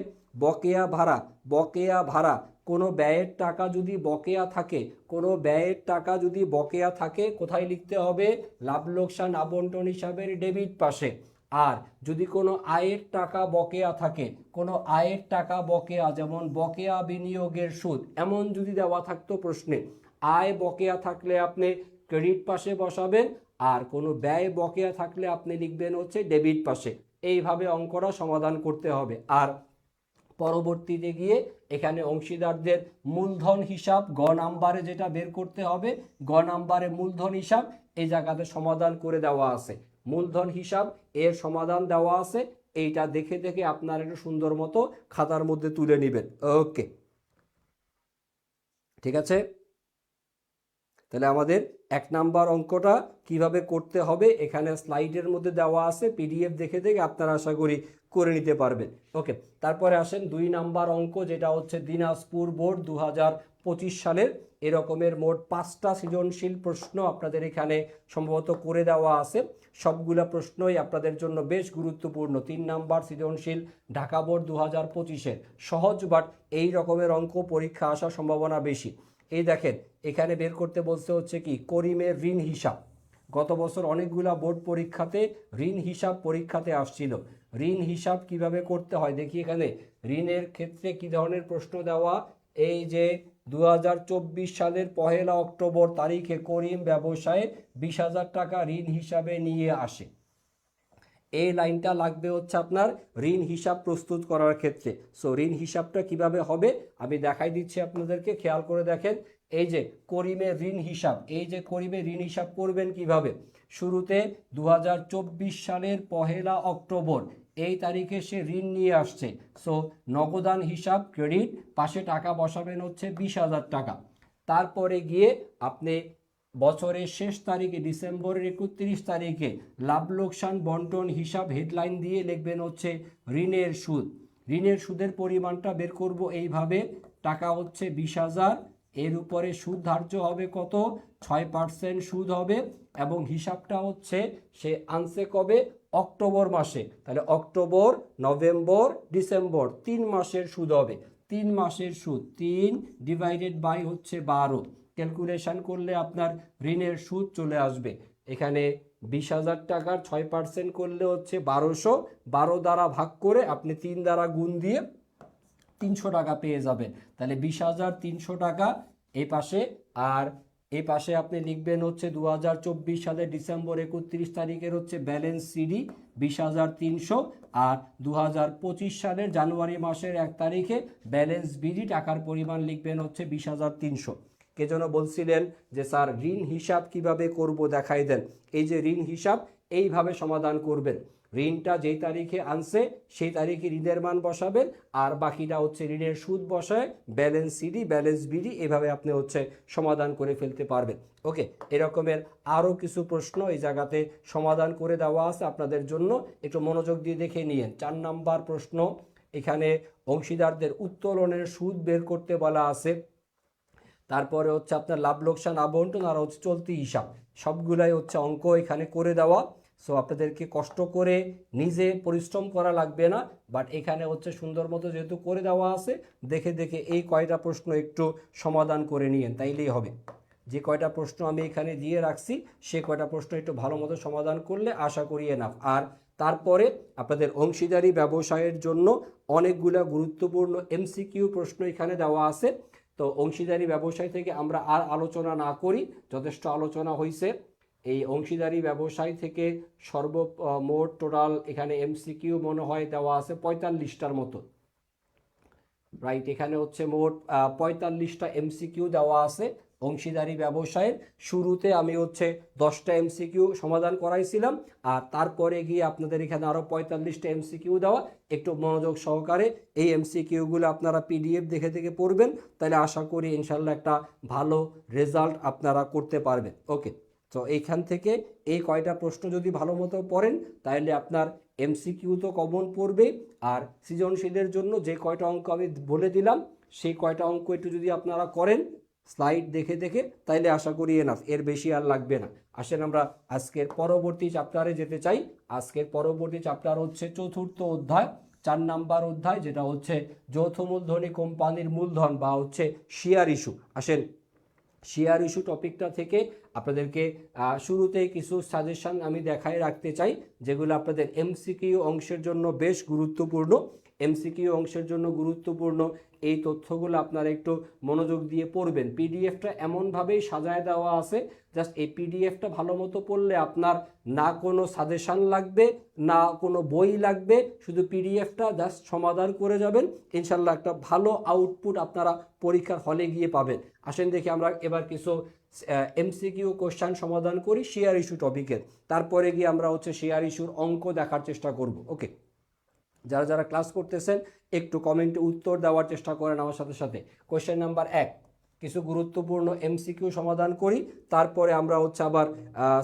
বকেয়া ভাড়া, বকেয়া ভাড়া কোনো ব্যয়ের টাকা যদি বকেয়া থাকে, কোনো ব্যয়ের টাকা যদি বকেয়া থাকে কোথায় লিখতে হবে, লাভ লোকসান আবন্টন হিসাবের ডেবিট পাশে। আর যদি কোনো আয়ের টাকা বকেয়া থাকে, কোনো আয়ের টাকা বকেয়া যেমন বকেয়া বিনিয়োগের সুদ এমন যদি দেওয়া থাকতো প্রশ্নে, আয় বকেয়া থাকলে আপনি ক্রেডিট পাশে বসাবেন, আর কোনো ব্যয় বকেয়া থাকলে আপনি লিখবেন হচ্ছে ডেবিট পাশে। এইভাবে অঙ্কটা সমাধান করতে হবে। আর পরবর্তীতে গিয়ে এখানে অংশীদারদের মূলধন হিসাব গ নাম্বারে যেটা বের করতে হবে, গ নাম্বারে মূলধন হিসাব এই জায়গাতে সমাধান করে দেওয়া আছে, মূলধন হিসাব এর সমাধান দেওয়া আছে। এইটা দেখে দেখে আপনার একটু সুন্দর মতো খাতার মধ্যে তুলে নেবেন। ওকে, ঠিক আছে। তাহলে আমাদের 1 নাম্বার অঙ্কটা কিভাবে করতে হবে এখানে স্লাইডের মধ্যে দেওয়া আছে, পিডিএফ দেখে দেখে আপনারা আশা করি করে নিতে পারবেন। ওকে, তারপরে আসেন 2 নাম্বার অঙ্ক, যেটা হচ্ছে দিনাজপুর বোর্ড 2025 সালের এরকমের মোট 5টা সৃজনশীল প্রশ্ন আপনাদের এখানে সম্ভবত করে দেওয়া আছে। সবগুলা প্রশ্নই আপনাদের জন্য বেশ গুরুত্বপূর্ণ। 3 নাম্বার সৃজনশীল ঢাকা বোর্ড 2025-এর সহজ, বাট এই রকমের অঙ্ক পরীক্ষা আসার সম্ভাবনা বেশি। এই দেখেন এখানে বের করতে বলতে হচ্ছে কি, করিমের ঋণ হিসাব। গত বছর অনেকগুলা বোর্ড পরীক্ষাতে ঋণ হিসাব পরীক্ষাতে আসছিল। ঋণ হিসাব কিভাবে করতে হয় দেখি, এখানে ঋণের ক্ষেত্রে কি ধরনের প্রশ্ন দেওয়া, এই যে 2024 সালের 1 অক্টোবর তারিখে করিম ব্যবসায়ে 20,000 টাকা ঋণ হিসাবে নিয়ে আসে। এই লাইনটা লাগবে হচ্ছে আপনার ঋণ হিসাব প্রস্তুত করার ক্ষেত্রে। সো ঋণ হিসাবটা কিভাবে হবে আমি দেখাই দিচ্ছি আপনাদেরকে, খেয়াল করে দেখেন। এই যে করিমের ঋণ হিসাব, এই যে করিমের ঋণ হিসাব করবেন কিভাবে, শুরুতে 2024 সালের 1 অক্টোবর এই তারিখে সে ঋণ নিয়ে আসছে। সো নগদান হিসাব ক্রেডিট, পাশে টাকা বসাবেন হচ্ছে 20,000 টাকা। তারপরে গিয়ে আপনি বছরের শেষ তারিখে ডিসেম্বরের 31 তারিখে লাভ লোকসান বন্টন হিসাব হেডলাইন দিয়ে লিখবেন হচ্ছে ঋণের সুদ। ঋণের সুদের পরিমাণটা বের করব এইভাবে, টাকা হচ্ছে 20,000, এর উপরে সুদ ধার্য হবে কত, 6% সুদ হবে, এবং হিসাবটা হচ্ছে সে আনছে কবে, অক্টোবর মাসে। তাহলে অক্টোবর, নভেম্বর, ডিসেম্বর 3 মাসের সুদ হবে। 3 মাসের সুদ 3 ডিভাইডেড বাই হচ্ছে 12, ক্যালকুলেশন করলে আপনার ঋণের সুদ চলে আসবে। এখানে 20,000 টাকার 6% করলে হচ্ছে 1200, 12 দ্বারা ভাগ করে আপনি 3 দ্বারা গুণ দিয়ে 300 টাকা পেয়ে যাবেন। তাহলে 20,300 টাকা এই পাশে, আর এই পাশে আপনি লিখবেন হচ্ছে 2024 সালের ডিসেম্বর 31 তারিখের হচ্ছে ব্যালেন্স সিডি 20,300, আর 2025 সালের জানুয়ারি মাসের 1 তারিখে ব্যালেন্স বিডি, টাকার পরিমাণ লিখবেন হচ্ছে 20,300। কে যেন বলছিলেন যে স্যার ঋণ হিসাব কিভাবে করব দেখাই দেন। এই যে ঋণ হিসাব এইভাবে সমাধান করবেন, ঋণটা যেই তারিখে আনছে সেই তারিখে ঋণের মান বসাবেন, আর বাকিটা হচ্ছে ঋণের সুদ বসায় ব্যালেন্স সিডি ব্যালেন্স বিডি, এভাবে আপনি হচ্ছে সমাধান করে ফেলতে পারবেন। ওকে, এরকমের আরও কিছু প্রশ্ন এই জায়গাতে সমাধান করে দেওয়া আছে আপনাদের জন্য, একটু মনোযোগ দিয়ে দেখে নিয়েন। 4 নাম্বার প্রশ্ন, এখানে অংশীদারদের উত্তোলনের সুদ বের করতে বলা আছে। তারপরে হচ্ছে আপনার লাভ লোকসান আবন্টন, আর হচ্ছে চলতি হিসাব, সবগুলাই হচ্ছে অঙ্ক এখানে করে দেওয়া। সো আপনাদেরকে কষ্ট করে নিজে পরিশ্রম করা লাগবে না, বাট এখানে হচ্ছে সুন্দর মতো যেহেতু করে দেওয়া আছে, দেখে দেখে এই কয়টা প্রশ্ন একটু সমাধান করে নিয়েন, তাইলেই হবে। যে কয়টা প্রশ্ন আমি এখানে দিয়ে রাখছি সে কয়টা প্রশ্ন একটু ভালো মতো সমাধান করলে আশা করি এনাফ। আর তারপরে আপনাদের অংশীদারি ব্যবসায়ের জন্য অনেকগুলো গুরুত্বপূর্ণ এমসিকিউ প্রশ্ন এখানে দেওয়া আছে। তো অংশীদারি ব্যবসায় থেকে আমরা আর আলোচনা না করি, যথেষ্ট আলোচনা হয়েছে। এই অংশীদারি ব্যবসায় থেকে মোট টোটাল এখানে এমসিকিউ মনে হয় দেওয়া আছে 45টার মতো, রাইট। এখানে হচ্ছে মোট 45টা এমসিকিউ দেওয়া আছে অংশীদারি ব্যবসায়ের। শুরুতে আমি হচ্ছে 10টা এমসিকিউ সমাধান করাইছিলাম, আর তারপরে গিয়ে আপনাদের এখানে আরও 45টা এমসিকিউ দেওয়া। একটু মনোযোগ সহকারে এই এমসিকিউগুলো আপনারা পিডিএফ দেখে দেখে পড়বেন, তাহলে আশা করি ইনশাল্লাহ একটা ভালো রেজাল্ট আপনারা করতে পারবেন। ওকে, তো এইখান থেকে এই কয়টা প্রশ্ন যদি ভালো মতো পড়েন তাহলে আপনার এমসিকিউ তো কমন পড়বে, আর সৃজনশীলের জন্য যে কয়টা অঙ্ক আমি বলে দিলাম সেই কয়টা অঙ্ক একটু যদি আপনারা করেন স্লাইড দেখে দেখে, তাইলে আশা করি এনাফ, এর বেশি আর লাগবে না। আসেন আমরা আজকের পরবর্তী চ্যাপ্টারে যেতে চাই। আজকের পরবর্তী চ্যাপ্টার হচ্ছে 4র্থ অধ্যায়, 4 নাম্বার অধ্যায়, যেটা হচ্ছে যৌথ মূলধনী কোম্পানির মূলধন বা হচ্ছে শেয়ার ইস্যু। আসেন শেয়ার ইস্যু টপিকটা থেকে আপনাদেরকে শুরুতেই কিছু সাজেশন আমি দেখায় রাখতে চাই, যেগুলো আপনাদের এমসিকিউ অংশের জন্য বেশ গুরুত্বপূর্ণ। এমসিকিউ অংশের জন্য গুরুত্বপূর্ণ এই তথ্যগুলো আপনারা একটু মনোযোগ দিয়ে পড়বেন। পিডিএফটা এমনভাবেই সাজায় দেওয়া আছে, জাস্ট এই পিডিএফটা ভালো মতো পড়লে আপনার না কোনো সাজেশন লাগবে, না কোনো বই লাগবে, শুধু পিডিএফটা জাস্ট সমাধান করে যাবেন, ইনশাল্লাহ একটা ভালো আউটপুট আপনারা পরীক্ষার হলে গিয়ে পাবেন। আসেন দেখি আমরা এবার কিছু এমসিকিউ কোশ্চেন সমাধান করি শেয়ার ইস্যু টপিকের, তারপরে গিয়ে আমরা হচ্ছে শেয়ার ইস্যুর অঙ্ক দেখার চেষ্টা করব। ওকে, যারা যারা ক্লাস করতেছেন একটু কমেন্টে উত্তর দেওয়ার চেষ্টা করেন আমার সাথে সাথে। কোশ্চেন নাম্বার 1, কিছু গুরুত্বপূর্ণ এমসিকিউ সমাধান করি, তারপরে আমরা হচ্ছে আবার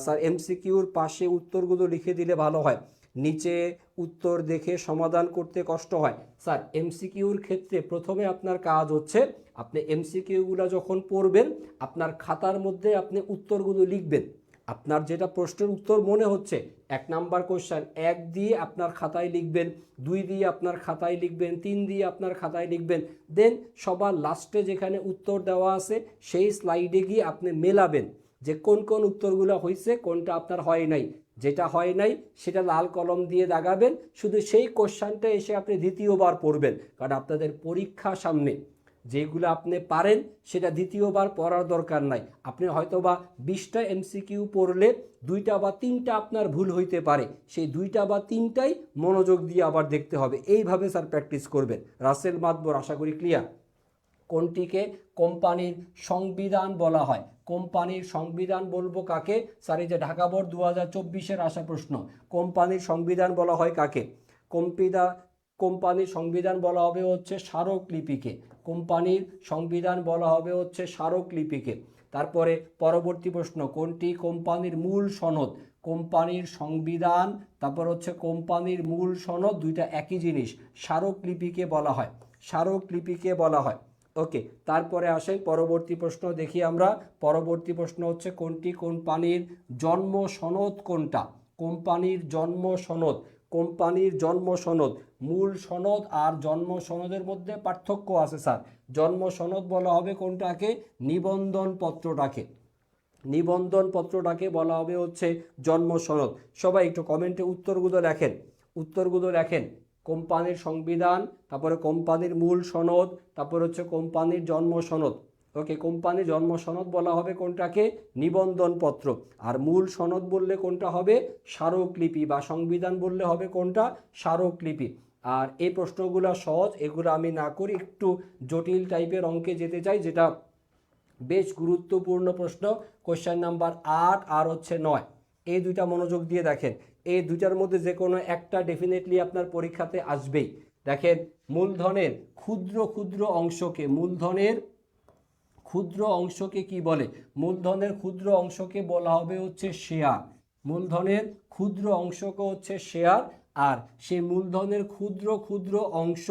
স্যার এমসিকিউর পাশে উত্তরগুলো লিখে দিলে ভালো হয়, নিচে উত্তর দেখে সমাধান করতে কষ্ট হয়। স্যার এমসিকিউর ক্ষেত্রে প্রথমে আপনার কাজ হচ্ছে, আপনি এমসিকিউগুলো যখন পড়বেন আপনার খাতার মধ্যে আপনি উত্তরগুলো লিখবেন। আপনার যেটা প্রশ্নের উত্তর মনে হচ্ছে, 1 নাম্বার কোশ্চেন 1 দিয়ে আপনার খাতায় লিখবেন, 2 দিয়ে আপনার খাতায় লিখবেন, 3 দিয়ে আপনার খাতায় লিখবেন, দেন সবার লাস্টে যেখানে উত্তর দেওয়া আছে সেই স্লাইডে গিয়ে আপনি মেলাবেন যে কোন কোন উত্তরগুলো হয়েছে, কোনটা আপনার হয় নাই। যেটা হয় নাই সেটা লাল কলম দিয়ে দাগাবেন, শুধু সেই কোশ্চেনটা এসে আপনি দ্বিতীয়বার পড়বেন, কারণ আপনাদের পরীক্ষা সামনে। যেগুলো আপনি পারেন সেটা দ্বিতীয়বার পড়ার দরকার নাই। আপনি হয়তোবা 20টা এমসিকিউ পড়লে 2টা বা 3টা আপনার ভুল হইতে পারে, সেই 2টা বা 3টাই মনোযোগ দিয়ে আবার দেখতে হবে। এইভাবে স্যার প্র্যাকটিস করবেন। রাসেল মাতবর, আশা করি ক্লিয়ার। কোনটিকে কোম্পানির সংবিধান বলা হয়? কোম্পানির সংবিধান বলবো কাকে? স্যার এই যে ঢাকা বোর্ড 2024-এর আসা প্রশ্ন, কোম্পানির সংবিধান বলা হয় কাকে? কোম্পানির সংবিধান বলা হবে হচ্ছে স্মারকলিপিকে। কোম্পানির সংবিধান বলা হবে হচ্ছে স্মারকলিপিকে। তারপরে পরবর্তী প্রশ্ন, কোনটি কোম্পানির মূল সনদ? কোম্পানির সংবিধান, তারপর হচ্ছে কোম্পানির মূল সনদ, দুইটা একই জিনিস, স্মারকলিপিকে বলা হয়, স্মারকলিপিকে বলা হয়। ওকে, তারপরে আসেন পরবর্তী প্রশ্ন দেখি আমরা। পরবর্তী প্রশ্ন হচ্ছে কোনটি কোম্পানির জন্ম সনদ? কোনটা কোম্পানির জন্ম সনদ? কোম্পানির জন্ম সনদ, মূল সনদ আর জন্ম সনদের মধ্যে পার্থক্য আছে স্যার। জন্ম সনদ বলা হবে কোনটাকে? নিবন্ধন পত্রটাকে। নিবন্ধন পত্রটাকে বলা হবে হচ্ছে জন্ম সনদ। সবাই একটু কমেন্টে উত্তরগুলো লেখেন, উত্তরগুলো লেখেন। কোম্পানির সংবিধান, তারপরে কোম্পানির মূল সনদ, তারপর হচ্ছে কোম্পানির জন্ম সনদ। ওকে, কোম্পানির জন্ম সনদ বলা হবে কোনটাকে? নিবন্ধন পত্র। আর মূল সনদ বললে কোনটা হবে? স্মারকলিপি, বা সংবিধান বললে হবে কোনটা? স্মারকলিপি। আর এই প্রশ্নগুলো সহজ, এগুলো আমি না করি একটু জটিল টাইপের অঙ্কে যেতে চাই, যেটা বেশ গুরুত্বপূর্ণ প্রশ্ন। কোশ্চেন নাম্বার 8 আর হচ্ছে 9, এই দুইটা মনোযোগ দিয়ে দেখেন। এই দুইটার মধ্যে যে কোনো একটা ডেফিনেটলি আপনার পরীক্ষাতে আসবেই। দেখেন, মূলধনের ক্ষুদ্র ক্ষুদ্র অংশকে, মূলধনের ক্ষুদ্র অংশকে কি বলে? মূলধনের ক্ষুদ্র অংশকে বলা হবে হচ্ছে শেয়ার। মূলধনের ক্ষুদ্র অংশকে হচ্ছে শেয়ার। আর সেই মূলধনের ক্ষুদ্র ক্ষুদ্র অংশ,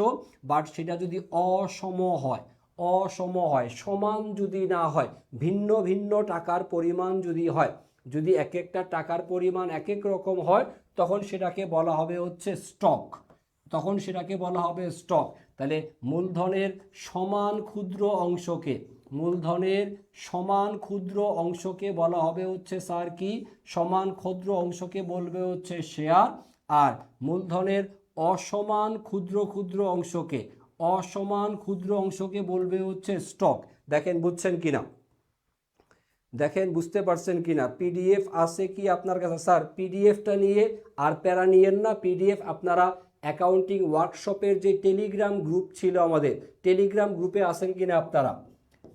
বাট সেটা যদি অসম হয়, অসম হয়, সমান যদি না হয়, ভিন্ন ভিন্ন টাকার পরিমাণ যদি হয়, যদি এক একটা টাকার পরিমাণ এক এক রকম হয়, তখন সেটাকে বলা হবে হচ্ছে স্টক, তখন সেটাকে বলা হবে স্টক। তাহলে মূলধনের সমান ক্ষুদ্র অংশকে, মূলধনের সমান ক্ষুদ্র অংশকে বলা হবে হচ্ছে স্যার কি? সমান ক্ষুদ্র অংশকে বলবে হচ্ছে শেয়ার। আর মূলধনের অসমান ক্ষুদ্র ক্ষুদ্র অংশকে, অসমান ক্ষুদ্র অংশকে বলবে হচ্ছে স্টক। দেখেন বুঝছেন কিনা, দেখেন বুঝতে পারছেন কিনা। পিডিএফ আছে কি আপনার কাছে? স্যার পিডিএফটা নিয়ে আর প্যারা নিয়েন না। পিডিএফ আপনারা অ্যাকাউন্টিং ওয়ার্কশপের যে টেলিগ্রাম গ্রুপ ছিল আমাদের, টেলিগ্রাম গ্রুপে আছেন কিনা আপনারা?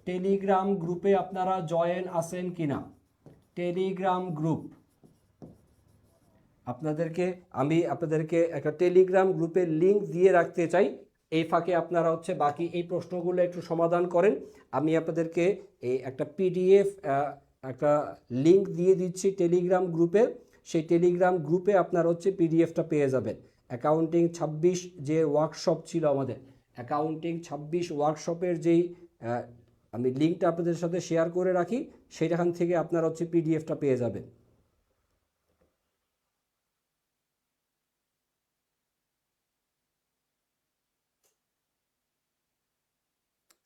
টেলিগ্রাম গ্রুপে আপনারা জয়েন আছেন কিনা? টেলিগ্রাম গ্রুপ আমি আপনাদেরকে একটা টেলিগ্রাম গ্রুপের লিংক দিয়ে রাখতে চাই। এই ফাঁকে আপনারা হচ্ছে বাকি এই প্রশ্নগুলো একটু সমাধান করেন। আমি আপনাদেরকে এই একটা পিডিএফ একটা লিংক দিয়ে দিচ্ছি টেলিগ্রাম গ্রুপে। সেই টেলিগ্রাম গ্রুপে আপনারা হচ্ছে পিডিএফটা পেয়ে যাবেন। অ্যাকাউন্টিং 26 যে ওয়ার্কশপ ছিল আমাদের, অ্যাকাউন্টিং 26 ওয়ার্কশপের যেই আমি লিঙ্কটা আপনাদের সাথে শেয়ার করে রাখি, সেখান থেকে আপনারা হচ্ছে পিডিএফটা পেয়ে যাবেন।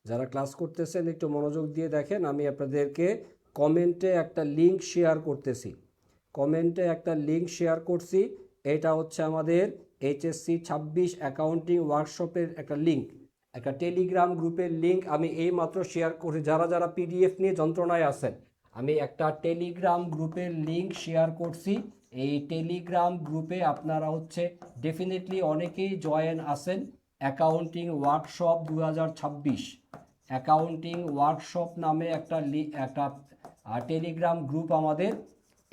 যারা ক্লাস করতেছেন একটু মনোযোগ দিয়ে দেখেন। আমি আপনাদেরকে কমেন্টে একটা লিঙ্ক শেয়ার করতেছি, কমেন্টে একটা লিঙ্ক শেয়ার করছি। এটা হচ্ছে আমাদের এইচএসসি 26 অ্যাকাউন্টিং ওয়ার্কশপের একটা লিঙ্ক, একটা টেলিগ্রাম গ্রুপের লিঙ্ক আমি এই মাত্র শেয়ার করি। যারা যারা পিডিএফ নিয়ে যন্ত্রণায় আছেন, আমি একটা টেলিগ্রাম গ্রুপের লিঙ্ক শেয়ার করছি। এই টেলিগ্রাম গ্রুপে আপনারা হচ্ছে ডেফিনেটলি অনেকেই জয়েন আছেন। অ্যাকাউন্টিং ওয়ার্কশপ 2026, অ্যাকাউন্টিং ওয়ার্কশপ নামে একটা টেলিগ্রাম গ্রুপ আমাদের।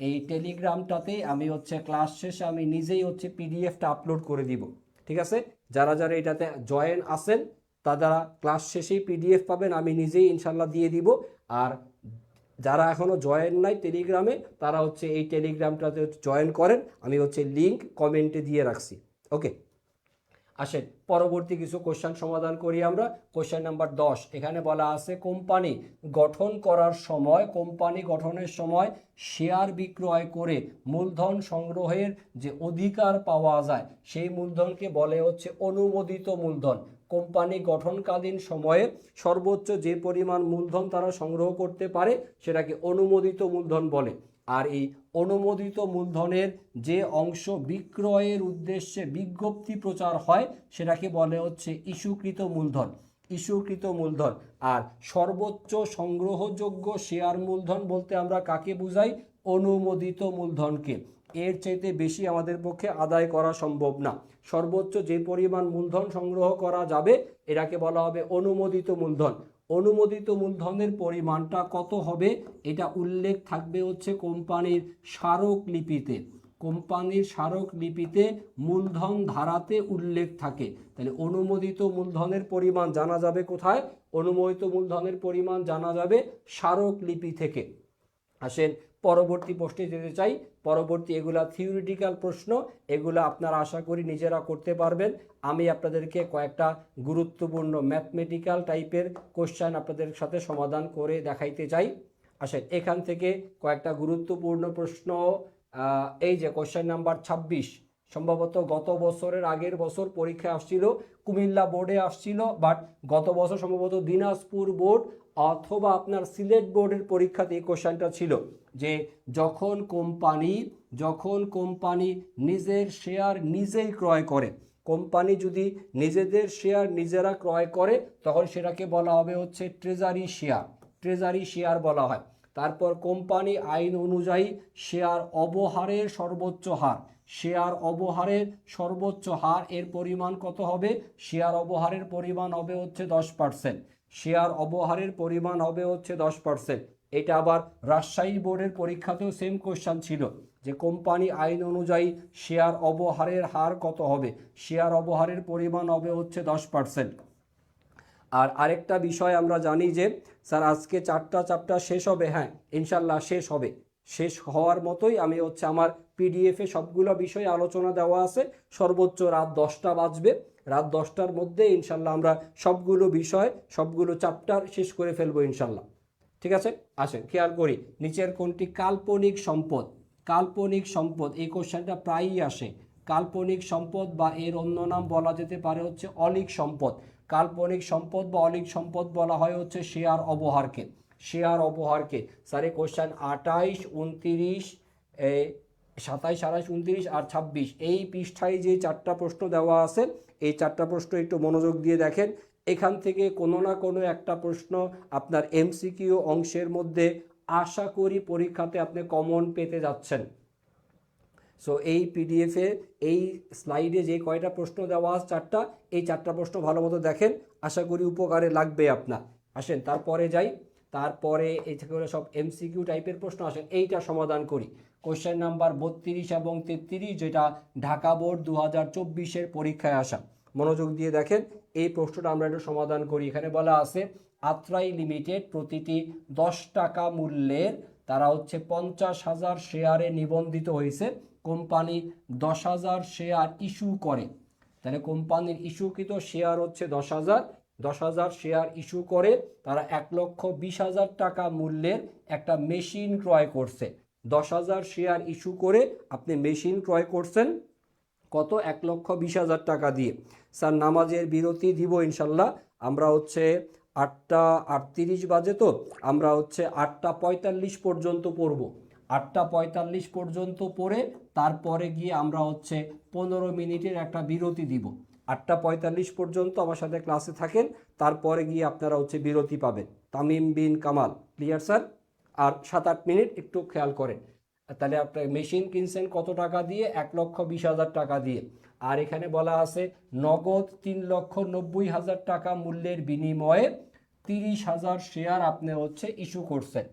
এই টেলিগ্রামটাতে আমি হচ্ছে ক্লাস শেষে আমি নিজেই হচ্ছে পিডিএফটা আপলোড করে দিব। ঠিক আছে, যারা যারা এটাতে জয়েন আছেন তারা ক্লাস শেষেই পিডিএফ পাবেন, আমি নিজেই ইনশাল্লাহ দিয়ে দিব। আর যারা এখনও জয়েন নাই টেলিগ্রামে, তারা হচ্ছে এই টেলিগ্রামটাতে জয়েন করেন। আমি হচ্ছে লিঙ্ক কমেন্টে দিয়ে রাখছি। ওকে, আসেন পরবর্তী কিছু কোশ্চেন সমাধান করি আমরা। কোশ্চেন নাম্বার 10, এখানে বলা আছে কোম্পানি গঠন করার সময়, কোম্পানি গঠনের সময় শেয়ার বিক্রয় করে মূলধন সংগ্রহের যে অধিকার পাওয়া যায় সেই মূলধনকে বলে হচ্ছে অনুমোদিত মূলধন। কোম্পানি গঠনকালীন সময়ে সর্বোচ্চ যে পরিমাণ মূলধন তারা সংগ্রহ করতে পারে সেটাকে অনুমোদিত মূলধন বলে। আর এই অনুমোদিত মূলধনের যে অংশ বিক্রয়ের উদ্দেশ্যে বিজ্ঞপ্তি প্রচার হয় সেটাকে বলে হচ্ছে ইস্যুকৃত মূলধন, ইস্যুকৃত মূলধন। আর সর্বোচ্চ সংগ্রহযোগ্য শেয়ার মূলধন বলতে আমরা কাকে বুঝাই? অনুমোদিত মূলধনকে। এর চাইতে বেশি আমাদের পক্ষে আদায় করা সম্ভব না। সর্বোচ্চ যে পরিমাণ মূলধন সংগ্রহ করা যাবে এটাকে বলা হবে অনুমোদিত মূলধন। অনুমোদিত মূলধনের পরিমাণটা কত হবে এটা উল্লেখ থাকবে হচ্ছে কোম্পানির স্মারকলিপিতে। কোম্পানির স্মারকলিপিতে মূলধন ধারাতে উল্লেখ থাকে। তাহলে অনুমোদিত মূলধনের পরিমাণ জানা যাবে কোথায়? অনুমোদিত মূলধনের পরিমাণ জানা যাবে স্মারকলিপি থেকে। আসেন পরবর্তী প্রশ্নে যেতে চাই। পরবর্তী এগুলা থিওরিটিক্যাল প্রশ্ন, এগুলো আপনারা আশা করি নিজেরা করতে পারবেন। আমি আপনাদেরকে কয়েকটা গুরুত্বপূর্ণ ম্যাথমেটিক্যাল টাইপের কোশ্চেন আপনাদের সাথে সমাধান করে দেখাইতে চাই। আসেন এখান থেকে কয়েকটা গুরুত্বপূর্ণ প্রশ্ন। এই যে কোশ্চেন নাম্বার 26 সম্ভবত গত বছরের আগের বছর পরীক্ষায় আসছিল, কুমিল্লা বোর্ডে আসছিল, বাট গত বছর সম্ভবত দিনাজপুর বোর্ড অথবা আপনার সিলেট বোর্ডের পরীক্ষাতে এই কোশ্চেনটা ছিল যে যখন কোম্পানি নিজের শেয়ার নিজেই ক্রয় করে, কোম্পানি যদি নিজেদের শেয়ার নিজেরা ক্রয় করে তখন সেটাকে বলা হবে হচ্ছে ট্রেজারি শেয়ার, ট্রেজারি শেয়ার বলা হয়। তারপর কোম্পানি আইন অনুযায়ী শেয়ার অবহারের সর্বোচ্চ হার, শেয়ার অবহারের সর্বোচ্চ হার এর পরিমাণ কত হবে? শেয়ার অবহারের পরিমাণ হবে হচ্ছে 10%, শেয়ার অবহারের পরিমাণ হবে হচ্ছে 10%। এটা আবার রাজশাহী বোর্ডের পরীক্ষাতেও সেম কোশ্চেন ছিল যে কোম্পানি আইন অনুযায়ী শেয়ার অবহারের হার কত হবে? শেয়ার অবহারের পরিমাণ হবে হচ্ছে 10%। আর আরেকটা বিষয় আমরা জানি যে স্যার আজকে 4টা চ্যাপ্টার শেষ হবে, হ্যাঁ ইনশাল্লাহ শেষ হবে। শেষ হওয়ার মতোই আমি হচ্ছে আমার পিডিএফে সবগুলো বিষয় আলোচনা দেওয়া আছে। সর্বোচ্চ রাত 10টা বাজবে, রাত 10টার মধ্যে ইনশাল্লাহ আমরা সবগুলো বিষয় সবগুলো চ্যাপ্টার শেষ করে ফেলবো ইনশাল্লাহ। ঠিক আছে, আসেন খেয়াল করি নিচের কোনটি কাল্পনিক সম্পদ। কাল্পনিক সম্পদ এই কোশ্চেনটা প্রায়ই আসে। কাল্পনিক সম্পদ বা এর অন্য নাম বলা যেতে পারে হচ্ছে অলীক সম্পদ। কাল্পনিক সম্পদ বা অলীক সম্পদ বলা হয় হচ্ছে শেয়ার অবহারকে, শেয়ার অবহারকে। স্যার এই কোশ্চেন 28, 29, 27, 28, 29 আর 26 এই পৃষ্ঠায় যে 4টা প্রশ্ন দেওয়া আছে এই 4টা প্রশ্ন একটু মনোযোগ দিয়ে দেখেন। এখান থেকে কোনো না কোনো একটা প্রশ্ন আপনার এমসিকিউ অংশের মধ্যে আশা করি পরীক্ষাতে আপনি কমন পেতে যাচ্ছেন। সো এই পিডিএফে এই স্লাইডে যে কয়টা প্রশ্ন দেওয়া আছে চারটা, এই চারটা প্রশ্ন ভালো মতো দেখেন, আশা করি উপকারে লাগবে আপনার। আসেন তারপরে যাই, তারপরে এই থেকে সব এমসিকিউ টাইপের প্রশ্ন। আসেন এইটা সমাধান করি। কোশ্চেন নাম্বার 32 এবং 33, যেটা ঢাকা বোর্ড 2024-এর পরীক্ষায় আসা। মনোযোগ দিয়ে দেখেন এই প্রশ্নটা আমরা একটু সমাধান করি। এখানে বলা আছে আত্রাই লিমিটেড প্রতিটি 10 টাকা মূল্যের তারা হচ্ছে 50,000 শেয়ারে নিবন্ধিত হয়েছে। কোম্পানি 10,000 শেয়ার ইস্যু করে। তাহলে কোম্পানির ইস্যুকৃত শেয়ার হচ্ছে 10,000 শেয়ার ইস্যু করে তারা 1,20,000 টাকা মূল্যের একটা মেশিন ক্রয় করছে। 10,000 শেয়ার ইস্যু করে আপনি মেশিন ক্রয় করছেন কত? 1,20,000 টাকা দিয়ে। স্যার নামাজের বিরতি দিব ইনশাল্লাহ। আমরা হচ্ছে 8টা 38 বাজে, তো আমরা হচ্ছে 8টা 45 পর্যন্ত পড়ব। 8টা 45 পর্যন্ত পড়ে তারপরে গিয়ে আমরা হচ্ছে 15 মিনিটের একটা বিরতি দিব। 8টা 45 পর্যন্ত আমার সাথে ক্লাসে থাকেন, তারপরে গিয়ে আপনারা হচ্ছে বিরতি পাবেন। তামিম বিন কামাল, ক্লিয়ার স্যার? আর 7-8 মিনিট একটু খেয়াল করেন। তাহলে আপনার মেশিন কিনছেন কত টাকা দিয়ে? 1,20,000 টাকা দিয়ে। আর এখানে বলা আছে নগদ 3,90,000 টাকা মূল্যের বিনিময়ে 30,000 শেয়ার আপনি হচ্ছে ইস্যু করছেন।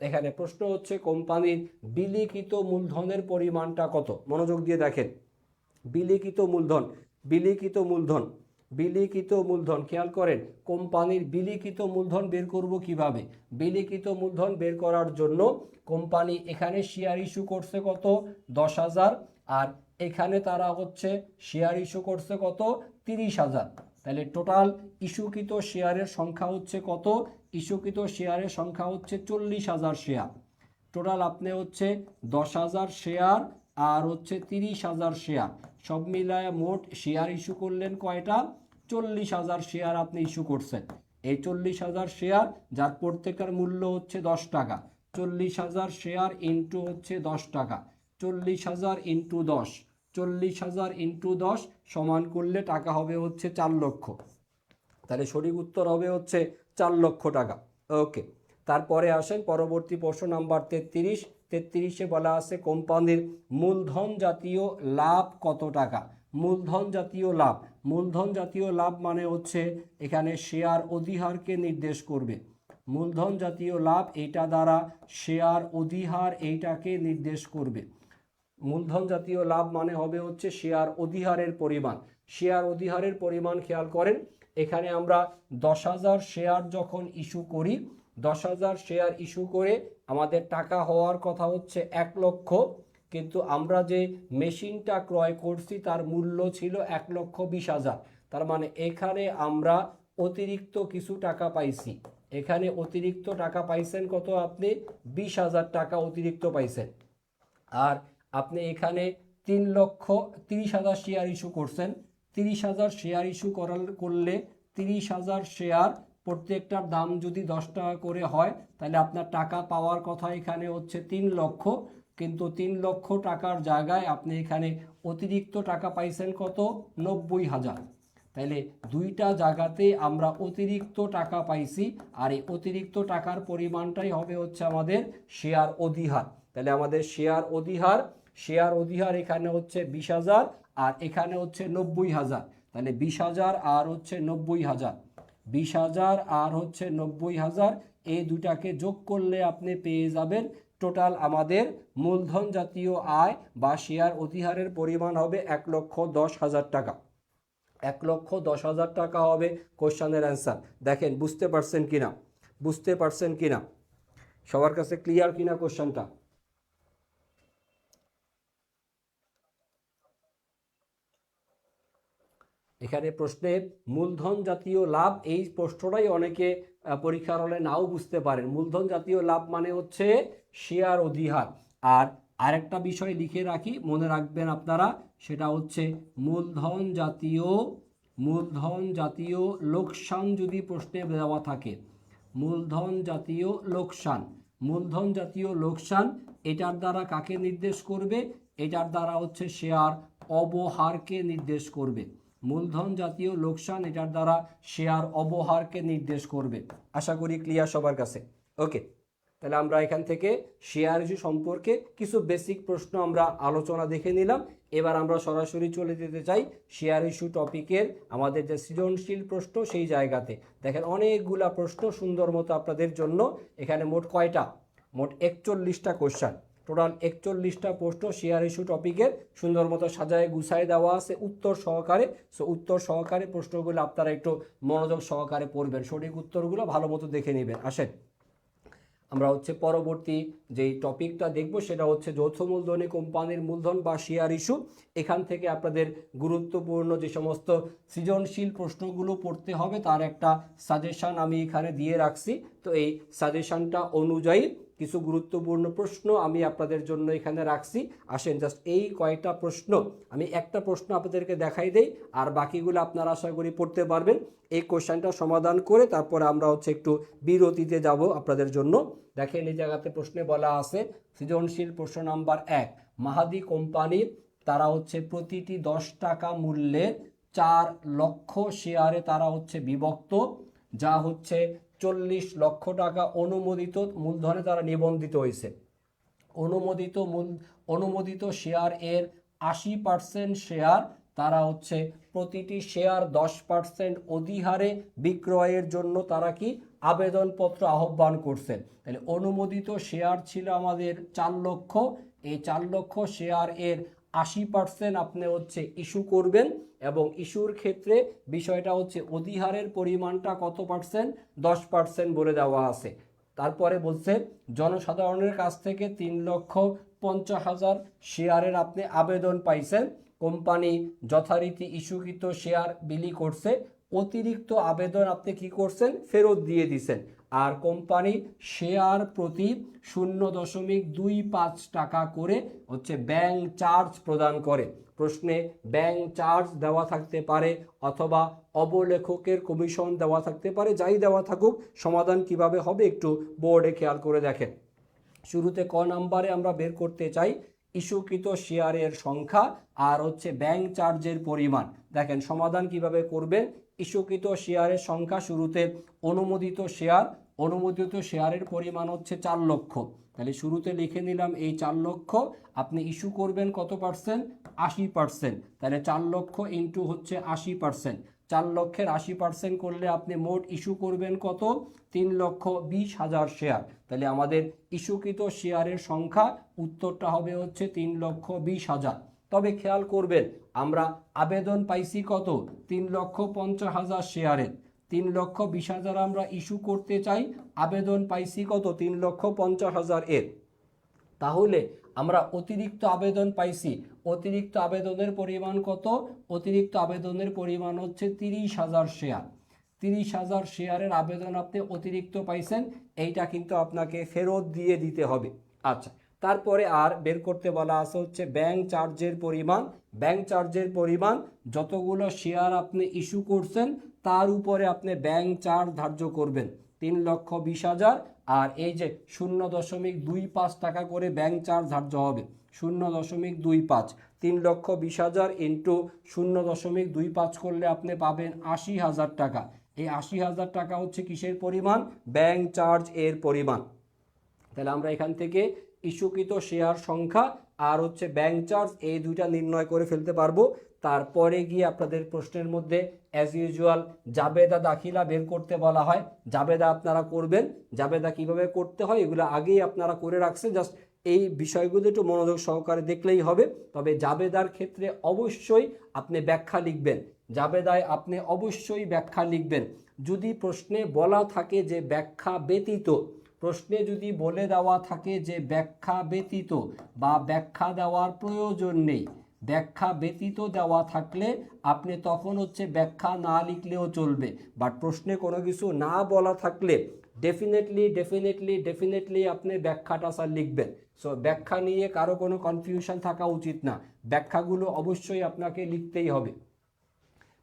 এখানে প্রশ্ন হচ্ছে কোম্পানির বিলিখিত মূলধনের পরিমাণটা কত? মনোযোগ দিয়ে দেখেন। বিলিখিত মূলধন, বিলিখিত মূলধন, বিলিখিত মূলধন খেয়াল করেন। কোম্পানির বিলিখিত মূলধন বের করব কিভাবে? বিলিখিত মূলধন বের করার জন্য কোম্পানি এখানে শেয়ার ইস্যু করছে কত? 10,000। আর এখানে তারা হচ্ছে শেয়ার ইস্যু করছে কত? 30,000। তাহলে টোটাল ইস্যুকৃত শেয়ারের সংখ্যা হচ্ছে কত? ইস্যুকৃত শেয়ারের সংখ্যা হচ্ছে 40,000 শেয়ার। টোটাল আপনি হচ্ছে 10,000 শেয়ার আর হচ্ছে 30,000 শেয়ার, সব মিলায় মোট শেয়ার ইস্যু করলেন কয়টা? 40,000 শেয়ার আপনি ইস্যু করছেন। এই 40,000 শেয়ার যার প্রত্যেকটার মূল্য হচ্ছে 10 টাকা। 40,000 শেয়ার ইন্টু হচ্ছে 10 টাকা, 40,000 ইন্টু 10, 40,000 ইন্টু 10 সমান করলে টাকা হবে হচ্ছে 4 লক্ষ। তাহলে সঠিক উত্তর হবে হচ্ছে 4 লক্ষ টাকা। ওকে, তারপরে আসেন পরবর্তী প্রশ্ন নাম্বার 33। 33-এ বলা আছে কোম্পানির মূলধন জাতীয় লাভ কত টাকা? মূলধন জাতীয় লাভ, মূলধন জাতীয় লাভ মানে হচ্ছে এখানে শেয়ার অধিহারকে নির্দেশ করবে। মূলধন জাতীয় লাভ এইটা দ্বারা শেয়ার অধিহার এইটাকে নির্দেশ করবে। মূলধন জাতীয় লাভ মানে হবে হচ্ছে শেয়ার অধিহারের পরিমাণ। শেয়ার অধিহারের পরিমাণ খেয়াল করেন, এখানে আমরা 10,000 শেয়ার যখন ইস্যু করি, 10,000 শেয়ার ইস্যু করে আমাদের টাকা হওয়ার কথা হচ্ছে 1 লক্ষ, কিন্তু আমরা যে মেশিনটা ক্রয় করছি তার মূল্য ছিল 1,20,000। তার মানে এখানে আমরা অতিরিক্ত কিছু টাকা পাইছি। এখানে অতিরিক্ত টাকা পাইছেন কত? আপনি 20,000 টাকা অতিরিক্ত পাইছেন। আর আপনি এখানে 3,30,000 শেয়ার ইস্যু করছেন। 30,000 শেয়ার ইস্যু করলে 30,000 শেয়ার প্রত্যেকটার দাম যদি 10 টাকা করে হয়, তাহলে আপনার টাকা পাওয়ার কথা এখানে হচ্ছে 3 লক্ষ, কিন্তু 3 লক্ষ টাকার জায়গায় আপনি এখানে অতিরিক্ত টাকা পাইছেন কত? 90,000। তাইলে দুইটা জায়গাতে আমরা অতিরিক্ত টাকা পাইছি, আর এই অতিরিক্ত টাকার পরিমাণটাই হবে হচ্ছে আমাদের শেয়ার অধিহার। তাহলে আমাদের শেয়ার অধিহার, শেয়ার অধিহার এখানে হচ্ছে 20,000 আর এখানে হচ্ছে 90,000। তাহলে 20,000 আর হচ্ছে 90,000, 20,000 আর হচ্ছে 90,000, এই দুটাকে যোগ করলে আপনি পেয়ে যাবেন টোটাল আমাদের মূলধন জাতীয় আয় বা শেয়ার অধিহারের পরিমাণ হবে 1,10,000 টাকা। 1,10,000 টাকা হবে কোশ্চেনের অ্যান্সার। দেখেন বুঝতে পারছেন কিনা, বুঝতে পারছেন কিনা, সবার কাছে ক্লিয়ার কিনা কোশ্চেনটা? এখানে প্রশ্নে মূলধন জাতীয় লাভ, এই প্রশ্নটাই অনেকে পরীক্ষার হলে নাও বুঝতে পারেন। মূলধন জাতীয় লাভ মানে হচ্ছে শেয়ার অধিহার। আর আরেকটা বিষয় লিখে রাখি, মনে রাখবেন আপনারা, সেটা হচ্ছে মূলধন জাতীয় লোকসান যদি প্রশ্নে দেওয়া থাকে, মূলধন জাতীয় লোকসান, মূলধন জাতীয় লোকসান এটার দ্বারা কাকে নির্দেশ করবে? এটার দ্বারা হচ্ছে শেয়ার অবহারকে নির্দেশ করবে। মূলধন জাতীয় লোকসান এটার দ্বারা শেয়ার অবহারকে নির্দেশ করবে। আশা করি ক্লিয়ার সবার কাছে। ওকে, তাহলে আমরা এখান থেকে শেয়ার ইস্যু সম্পর্কে কিছু বেসিক প্রশ্ন আমরা আলোচনা দেখে নিলাম। এবার আমরা সরাসরি চলে যেতে চাই শেয়ার ইস্যু টপিকের আমাদের যে সৃজনশীল প্রশ্ন সেই জায়গাতে। দেখেন অনেকগুলা প্রশ্ন সুন্দর মতো আপনাদের জন্য এখানে মোট কয়টা, মোট 41টা কোশ্চেন, টোটাল 41টা প্রশ্ন শেয়ার ইস্যু টপিকের সুন্দর মতো সাজায় গুছায় দেওয়া আছে উত্তর সহকারে। সো উত্তর সহকারে প্রশ্নগুলো আপনারা একটু মনোযোগ সহকারে পড়বেন, সঠিক উত্তরগুলো ভালো মতো দেখে নেবেন। আসেন আমরা পরবর্তী যেই টপিকটা দেখব সেটা হচ্ছে যৌথ মূলধনী কোম্পানির মূলধন বা শেয়ার ইস্যু। এখান থেকে আপনাদের গুরুত্বপূর্ণ যে সমস্ত সৃজনশীল প্রশ্নগুলো পড়তে হবে তার একটা সাজেশন আমি এখানে দিয়ে রাখছি। তো এই সাজেশনটা অনুযায়ী কিছু গুরুত্বপূর্ণ প্রশ্ন আমি আপনাদের জন্য এখানে রাখছি। আসেন জাস্ট এই কয়টা প্রশ্ন, আমি একটা প্রশ্ন আপনাদেরকে দেখাই দেই, আর বাকিগুলো আপনারা আশা করি পড়তে পারবেন। এই কোশ্চেনটা সমাধান করে তারপরে আমরা একটু বিরতিতে যাব আপনাদের জন্য। দেখেন এই জায়গাতে প্রশ্নে বলা আছে সৃজনশীল প্রশ্ন নাম্বার 1, মাহাদি কোম্পানির তারা প্রতিটি 10 টাকা মূল্যের 4 লক্ষ শেয়ারে তারা বিভক্ত, যা 40 লক্ষ টাকা অনুমোদিত মূলধনে তারা নিবন্ধিত হয়েছে। অনুমোদিত শেয়ার এর 80% শেয়ার তারা প্রতিটি শেয়ার 10% অধিহারে বিক্রয়ের জন্য তারা কি আবেদনপত্র আহ্বান করছেন। তাহলে অনুমোদিত শেয়ার ছিল আমাদের 4 লক্ষ, এই 4 লক্ষ শেয়ার এর 80% আপনি ইস্যু করবেন, এবং ইস্যুর ক্ষেত্রে বিষয়টা অধিহারের পরিমাণটা কত পার্সেন্ট, 10% বলে দেওয়া আছে। তারপরে বলছে জনসাধারণের কাছ থেকে 3,50,000 শেয়ারের আপনি আবেদন পাইছেন, কোম্পানি যথারীতি ইস্যুকৃত শেয়ার বিলি করছে, অতিরিক্ত আবেদন আপনি কি করছেন, ফেরত দিয়ে দিছেন, আর কোম্পানি শেয়ার প্রতি 0.25 টাকা করে ব্যাংক চার্জ প্রদান করে। প্রশ্নে ব্যাংক চার্জ দেওয়া থাকতে পারে অথবা অবলেখকের কমিশন দেওয়া থাকতে পারে, যাই দেওয়া থাকুক সমাধান কিভাবে হবে একটু বোর্ডে খেয়াল করে দেখেন। শুরুতে ক নাম্বারে আমরা বের করতে চাই ইস্যুকৃত শেয়ারের সংখ্যা আর ব্যাংক চার্জের পরিমাণ। দেখেন সমাধান কিভাবে করবেন, ইস্যুকৃত শেয়ারের সংখ্যা শুরুতে অনুমোদিত শেয়ারের পরিমাণ 4 লক্ষ, তাহলে শুরুতে লিখে নিলাম এই 4 লক্ষ, আপনি ইস্যু করবেন কত পার্সেন্ট, 80%, তাহলে 4 লক্ষ ইন্টু 80%, 4 লক্ষের 80% করলে আপনি মোট ইস্যু করবেন কত, 3,20,000 শেয়ার। তাহলে আমাদের ইস্যুকৃত শেয়ারের সংখ্যা উত্তরটা হবে 3,20,000। তবে খেয়াল করবেন আমরা আবেদন পাইছি কত, 3,50,000 শেয়ারের, 3,20,000 আমরা ইস্যু করতে চাই, আবেদন পাইছি কত, 3,50,000 এর। তাহলে আমরা অতিরিক্ত আবেদন পাইছি, অতিরিক্ত আবেদনের পরিমাণ কত, অতিরিক্ত আবেদনের পরিমাণ 30,000 শেয়ার, 30,000 শেয়ারের আবেদন আপনি অতিরিক্ত পাইছেন, এইটা কিন্তু আপনাকে ফেরত দিয়ে দিতে হবে। আচ্ছা, তারপরে আর বের করতে বলা আছে ব্যাংক চার্জের পরিমাণ। ব্যাংক চার্জের পরিমাণ যতগুলো শেয়ার আপনি ইস্যু করছেন তার উপরে আপনি ব্যাংক চার্জ ধার্য করবেন 3,20,000, আর এই যে 0.25 টাকা করে ব্যাংক চার্জ ধার্য হবে, 0.25, 3,20,000 ইন্টু 0.25 করলে আপনি পাবেন 80,000 টাকা। এই 80,000 টাকা কিসের পরিমাণ, ব্যাংক চার্জ এর পরিমাণ। তাহলে আমরা এখান থেকে ইস্যুকৃত শেয়ার সংখ্যা আর ব্যাংক চার্জ এই দুইটা নির্ণয় করে ফেলতে পারবো। তারপরে গিয়ে আপনাদের প্রশ্নের মধ্যে অ্যাজ ইউজুয়াল জাবেদা দাখিলা বের করতে বলা হয়, জাবেদা আপনারা করবেন। জাবেদা কিভাবে করতে হয় এগুলো আগেই আপনারা করে রাখছেন, জাস্ট এই বিষয়গুলো একটু মনোযোগ সহকারে দেখলেই হবে। তবে জাবেদার ক্ষেত্রে অবশ্যই আপনি ব্যাখ্যা লিখবেন, জাবেদায় আপনি অবশ্যই ব্যাখ্যা লিখবেন। যদি প্রশ্নে বলা থাকে যে ব্যাখ্যা ব্যতীত, প্রশ্নে যদি বলে দেওয়া থাকে যে ব্যাখ্যা ব্যতীত বা ব্যাখ্যা দেওয়ার প্রয়োজন নেই, ব্যাখ্যা ব্যতীত দেওয়া থাকলে আপনি তখন ব্যাখ্যা না লিখলেও চলবে। বাট প্রশ্নে কোনো কিছু না বলা থাকলে ডেফিনেটলি আপনি ব্যাখ্যাটা স্যার লিখবেন। সো ব্যাখ্যা নিয়ে কারো কোনো কনফিউশন থাকা উচিত না, ব্যাখ্যাগুলো অবশ্যই আপনাকে লিখতেই হবে।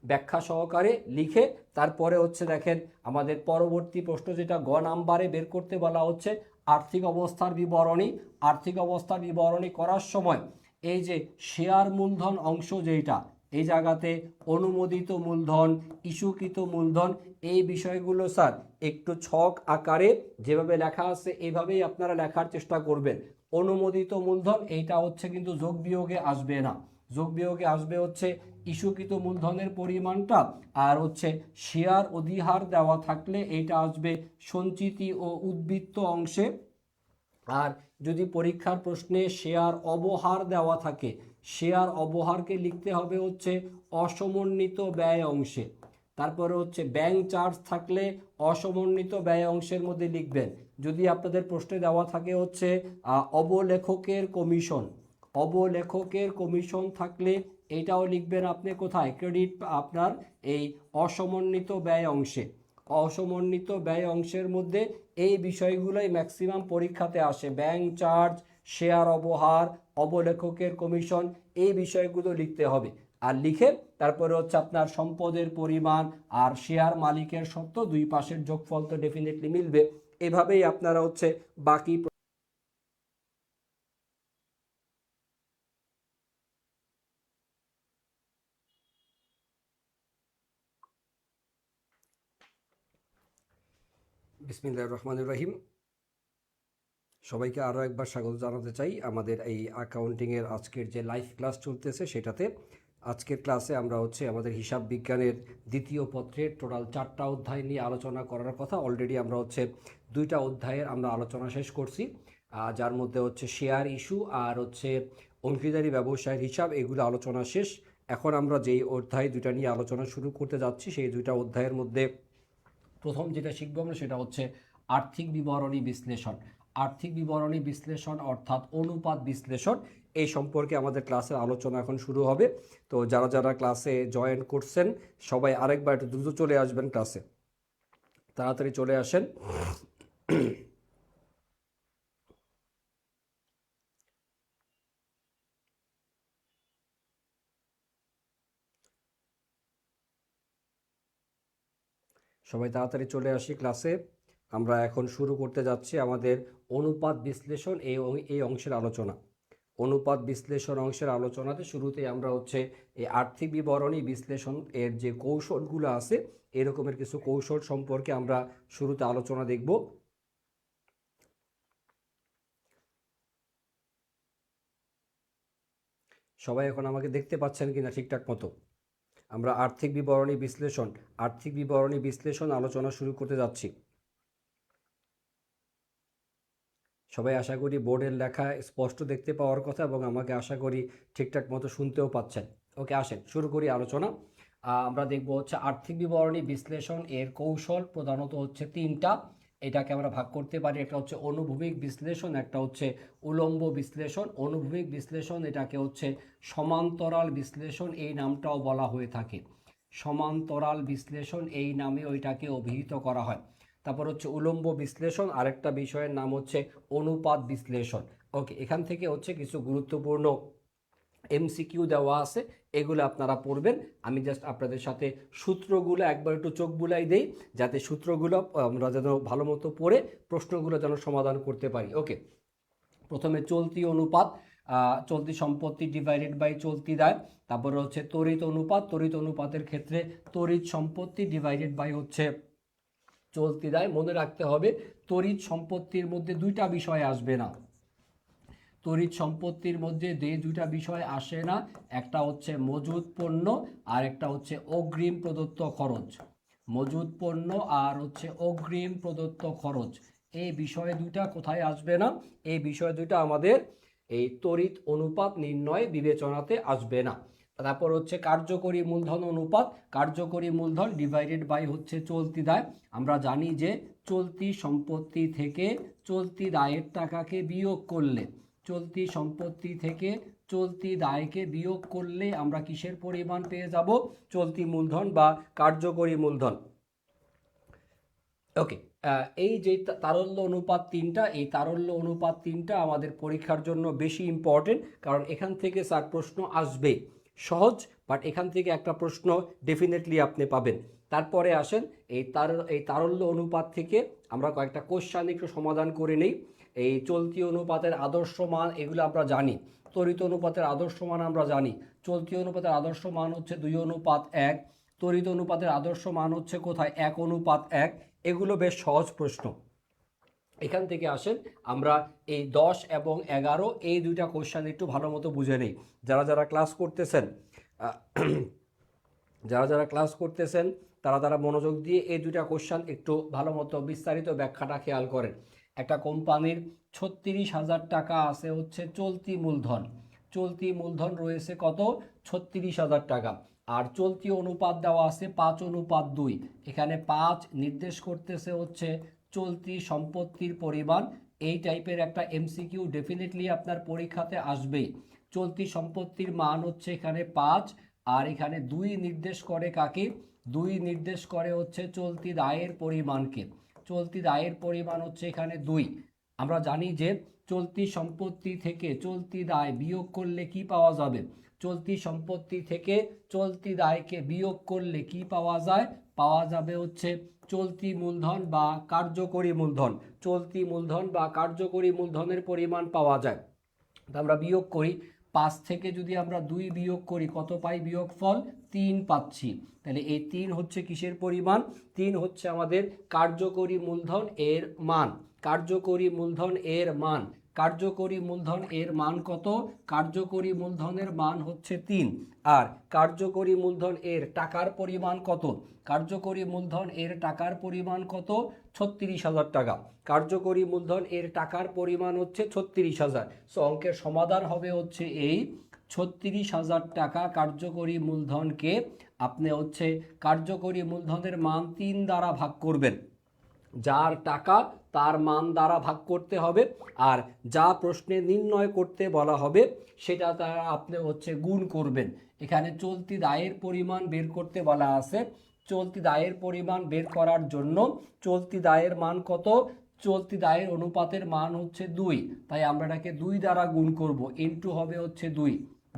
ব্যাখ্যা সহকারে লিখে তারপরে দেখেন আমাদের পরবর্তী প্রশ্ন যেটা গ নাম্বারে বের করতে বলা হচ্ছে আর্থিক অবস্থার বিবরণী। আর্থিক অবস্থার বিবরণী করার সময় এই যে শেয়ার মূলধন অংশ যেটা, এই জায়গাতে অনুমোদিত মূলধন, ইস্যুকৃত মূলধন, এই বিষয়গুলো স্যার একটু ছক আকারে যেভাবে লেখা আছে এইভাবেই আপনারা লেখার চেষ্টা করবেন। অনুমোদিত মূলধন এইটা হচ্ছে কিন্তু যোগ বিয়োগে আসবে না, যোগ বিয়োগে আসবে হচ্ছে ইস্যুকৃত মূলধনের পরিমাণটা, আর হচ্ছে শেয়ার অধিহার দেওয়া থাকলে এইটা আসবে সঞ্চিতি ও উদ্বৃত্ত অংশে। আর যদি পরীক্ষার প্রশ্নে শেয়ার অবহার দেওয়া থাকে, শেয়ার অবহারকে লিখতে হবে হচ্ছে অসমন্বিত ব্যয় অংশে। তারপরে হচ্ছে ব্যাংক চার্জ থাকলে অসমন্বিত ব্যয় অংশের মধ্যে লিখবেন। যদি আপনাদের প্রশ্নে দেওয়া থাকে হচ্ছে অবলেখকের কমিশন, অবলেখকের কমিশন থাকলে এইটাও লিখবেন আপনি কোথায়, ক্রেডিট আপনার এই অসমন্বিত ব্যয় অংশে। অসমন্বিত ব্যয় অংশের মধ্যে এই বিষয়গুলোই ম্যাক্সিমাম পরীক্ষাতে আসে, ব্যাংক চার্জ, শেয়ার অবহার, অবলেখকের কমিশন, এই বিষয়গুলো লিখতে হবে। আর লিখে তারপরে হচ্ছে আপনার সম্পদের পরিমাণ আর শেয়ার মালিকের শর্ত, দুই পাশের যোগফল তো ডেফিনেটলি মিলবে। এভাবেই আপনারা হচ্ছে বাকি বিসমিল্লাহির রহমানির রহিম। সবাইকে আরও একবার স্বাগত জানাতে চাই আমাদের এই অ্যাকাউন্টিংয়ের আজকের যে লাইভ ক্লাস চলতেছে সেটাতে। আজকের ক্লাসে আমরা হচ্ছে আমাদের হিসাব বিজ্ঞানের দ্বিতীয় পত্রের টোটাল 4টা অধ্যায় নিয়ে আলোচনা করার কথা। অলরেডি আমরা হচ্ছে 2টা অধ্যায়ের আমরা আলোচনা শেষ করছি, যার মধ্যে হচ্ছে শেয়ার ইস্যু আর হচ্ছে অংশীদারি ব্যবসায়ের হিসাব, এগুলো আলোচনা শেষ। এখন আমরা যেই অধ্যায় 2টা নিয়ে আলোচনা শুরু করতে যাচ্ছি সেই 2টা অধ্যায়ের মধ্যে প্রথম যেটা শিখবো আমরা সেটা হচ্ছে আর্থিক বিবরণী বিশ্লেষণ। আর্থিক বিবরণী বিশ্লেষণ অর্থাৎ অনুপাত বিশ্লেষণ, এই সম্পর্কে আমাদের ক্লাসের আলোচনা এখন শুরু হবে। তো যারা যারা ক্লাসে জয়েন করছেন সবাই আরেকবার একটু দ্রুত চলে আসবেন ক্লাসে, তাড়াতাড়ি চলে আসেন। সবাই তাড়াতাড়ি চলে আসি ক্লাসে। আমরা এখন শুরু করতে যাচ্ছি আমাদের অনুপাত বিশ্লেষণ এই অংশের আলোচনা। অনুপাত বিশ্লেষণ অংশের আলোচনাতে শুরুতেই আমরা হচ্ছে এই আর্থিক বিবরণী বিশ্লেষণ এর যে কৌশলগুলো আছে এরকমের কিছু কৌশল সম্পর্কে আমরা শুরুতে আলোচনা দেখব। সবাই এখন আমাকে দেখতে পাচ্ছেন কিনা ঠিকঠাক মতো? আমরা আর্থিক বিবরণী বিশ্লেষণ আলোচনা শুরু করতে যাচ্ছি। সবাই আশা করি বোর্ডের লেখা স্পষ্ট দেখতে পাওয়ার কথা এবং আমাকে আশা করি ঠিকঠাক মতো শুনতেও পাচ্ছেন। ওকে, আসেন শুরু করি আলোচনা। আমরা দেখব হচ্ছে আর্থিক বিবরণী বিশ্লেষণ এর কৌশল প্রধানত হচ্ছে 3টা। এটাকে আমরা ভাগ করতে পারি, একটা হচ্ছে অনুভূমিক বিশ্লেষণ, একটা হচ্ছে উলম্ব বিশ্লেষণ। অনুভূমিক বিশ্লেষণ এটাকে হচ্ছে সমান্তরাল বিশ্লেষণ এই নামটাও বলা হয়ে থাকে, সমান্তরাল বিশ্লেষণ এই নামে ওইটাকে অভিহিত করা হয়। তারপর হচ্ছে উলম্ব বিশ্লেষণ, আরেকটা বিষয়ের নাম হচ্ছে অনুপাত বিশ্লেষণ। ওকে, এখান থেকে হচ্ছে কিছু গুরুত্বপূর্ণ এমসিকিউ দেওয়া আছে, এগুলো আপনারা পড়বেন। আমি জাস্ট আপনাদের সাথে সূত্রগুলো একবার একটু চোখ বুলাই দেই, যাতে সূত্রগুলো আমরা যেন ভালো মতো পড়ে প্রশ্নগুলো যেন সমাধান করতে পারি। ওকে, প্রথমে চলতি অনুপাত, চলতি সম্পত্তি ডিভাইডেড বাই চলতি দায়। তারপরে হচ্ছে তড়িৎ অনুপাত, তড়িৎ অনুপাতের ক্ষেত্রে তড়িৎ সম্পত্তি ডিভাইডেড বাই হচ্ছে চলতি দায়। মনে রাখতে হবে তড়িৎ সম্পত্তির মধ্যে 2টা বিষয় আসবে না, তড়িৎ সম্পত্তির মধ্যে যে 2টা বিষয় আসে না, একটা হচ্ছে মজুদ পণ্য আর একটা হচ্ছে অগ্রিম প্রদত্ত খরচ। মজুদ পণ্য আর হচ্ছে অগ্রিম প্রদত্ত খরচ, এই বিষয় 2টা কোথায় আসবে না? এই বিষয় 2টা আমাদের এই তড়িৎ অনুপাত নির্ণয় বিবেচনাতে আসবে না। তারপর হচ্ছে কার্যকরী মূলধন অনুপাত, কার্যকরী মূলধন ডিভাইডেড বাই হচ্ছে চলতি দায়। আমরা জানি যে চলতি সম্পত্তি থেকে চলতি দায়ের টাকাকে বিয়োগ করলে, চলতি সম্পত্তি থেকে চলতি দায়কে বিয়োগ করলে আমরা কিসের পরিমাণ পেয়ে যাব? চলতি মূলধন বা কার্যকরী মূলধন। ওকে, এই যে তারল্য অনুপাত 3টা, এই তারল্য অনুপাত 3টা আমাদের পরীক্ষার জন্য বেশি ইম্পর্টেন্ট, কারণ এখান থেকে স্যার প্রশ্ন আসবে সহজ, বাট এখান থেকে একটা প্রশ্ন ডেফিনেটলি আপনি পাবেন। তারপরে আসেন এই তারল্য অনুপাত থেকে আমরা কয়েকটা কোশ্চেন একটু সমাধান করে নেই। এই চলতি অনুপাতের আদর্শ মান এগুলো আমরা জানি, তড়িৎ অনুপাতের আদর্শ মান আমরা জানি, চলতি অনুপাতের আদর্শ মান হচ্ছে 2:1, তড়িৎ অনুপাতের আদর্শ মান হচ্ছে কোথায় 1:1। এগুলো বেশ সহজ প্রশ্ন। এখান থেকে আসেন আমরা এই 10 এবং 11 এই দুইটা কোশ্চেন একটু ভালো মতো বুঝে নেই। যারা যারা ক্লাস করতেছেন তারা মনোযোগ দিয়ে এই দুইটা কোশ্চেন একটু ভালো মতো বিস্তারিত ব্যাখ্যাটা খেয়াল করেন। একটা কোম্পানির 36,000 টাকা আছে হচ্ছে চলতি মূলধন, চলতি মূলধন রয়েছে কত 36,000 টাকা, আর চলতি অনুপাত দেওয়া আছে 5:2। এখানে 5 নির্দেশ করতেছে হচ্ছে চলতি সম্পত্তির পরিমাণ। এই টাইপের একটা এমসিকিউ ডেফিনেটলি আপনার পরীক্ষাতে আসবেই। চলতি সম্পত্তির মান হচ্ছে এখানে 5, আর এখানে 2 নির্দেশ করে কাকে, 2 নির্দেশ করে হচ্ছে চলতি দায়ের পরিমাণকে। চলতি দায়ের পরিমাণ হচ্ছে এখানে 2। আমরা জানি যে চলতি সম্পত্তি থেকে চলতি দায় বিয়োগ করলে কি পাওয়া যাবে, চলতি সম্পত্তি থেকে চলতি দায়কে বিয়োগ করলে কি পাওয়া যায়, পাওয়া যাবে হচ্ছে চলতি মূলধন বা কার্যকরী মূলধন। চলতি মূলধন বা কার্যকরী মূলধনের পরিমাণ পাওয়া যায়। আমরা বিয়োগ করি, 5 থেকে যদি আমরা 2 বিয়োগ করি কত পাই, বিয়োগফল 3 পাচ্ছি। তাহলে এই 3 হচ্ছে কিসের পরিমাণ, 3 হচ্ছে আমাদের কার্যকরী মূলধন এর মান। কার্যকরী মূলধন এর মান, কার্যকরী মূলধন এর মান কত, কার্যকরী মূলধনের মান হচ্ছে 3। আর কার্যকরী মূলধন এর টাকার পরিমাণ কত, কার্যকরী মূলধন এর টাকার পরিমাণ কত 36,000 টাকা। কার্যকরী মূলধন এর টাকার পরিমাণ হচ্ছে 36,000। সো অঙ্কের সমাধান হবে হচ্ছে এই 36,000 টাকা কার্যকরী মূলধনকে আপনি হচ্ছে কার্যকরী মূলধনের মান 3 দ্বারা ভাগ করবেন। যার টাকা তার মান দ্বারা ভাগ করতে হবে, আর যা প্রশ্নে নির্ণয় করতে বলা হবে সেটা তারা আপনি হচ্ছে গুণ করবেন। এখানে চলতি দায়ের পরিমাণ বের করতে বলা আছে। চলতি দায়ের পরিমাণ বের করার জন্য চলতি দায়ের মান কত, চলতি দায়ের অনুপাতের মান হচ্ছে 2, তাই আমরা এটাকে 2 দ্বারা গুণ করব, ইনটু হবে হচ্ছে 2।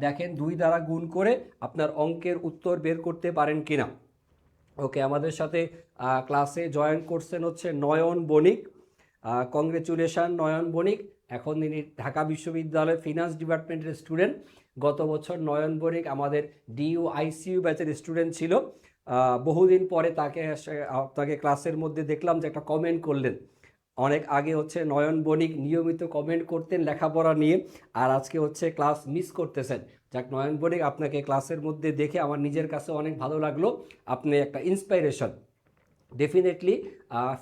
দেখেন 2 দ্বারা গুণ করে আপনার অঙ্কের উত্তর বের করতে পারেন কিনা। ওকে, আমাদের সাথে ক্লাসে জয়েন করছেন হচ্ছে নয়ন বণিক। কংগ্রেচুলেশন নয়ন বণিক। এখন তিনি ঢাকা বিশ্ববিদ্যালয়ের ফিনান্স ডিপার্টমেন্টের স্টুডেন্ট। গত বছর নয়ন বণিক আমাদের ডিইউ আইসিইউ ব্যাচের স্টুডেন্ট ছিল। বহুদিন পরে তাকে ক্লাসের মধ্যে দেখলাম যে একটা কমেন্ট করলেন। অনেক আগে হচ্ছে নয়ন বণিক নিয়মিত কমেন্ট করতেন লেখাপড়া নিয়ে, আর আজকে হচ্ছে ক্লাস মিস করতেছেন। যাক নয়ন বণিক, আপনাকে ক্লাসের মধ্যে দেখে আমার নিজের কাছে অনেক ভালো লাগলো। আপনি একটা ইন্সপাইরেশন। ডেফিনেটলি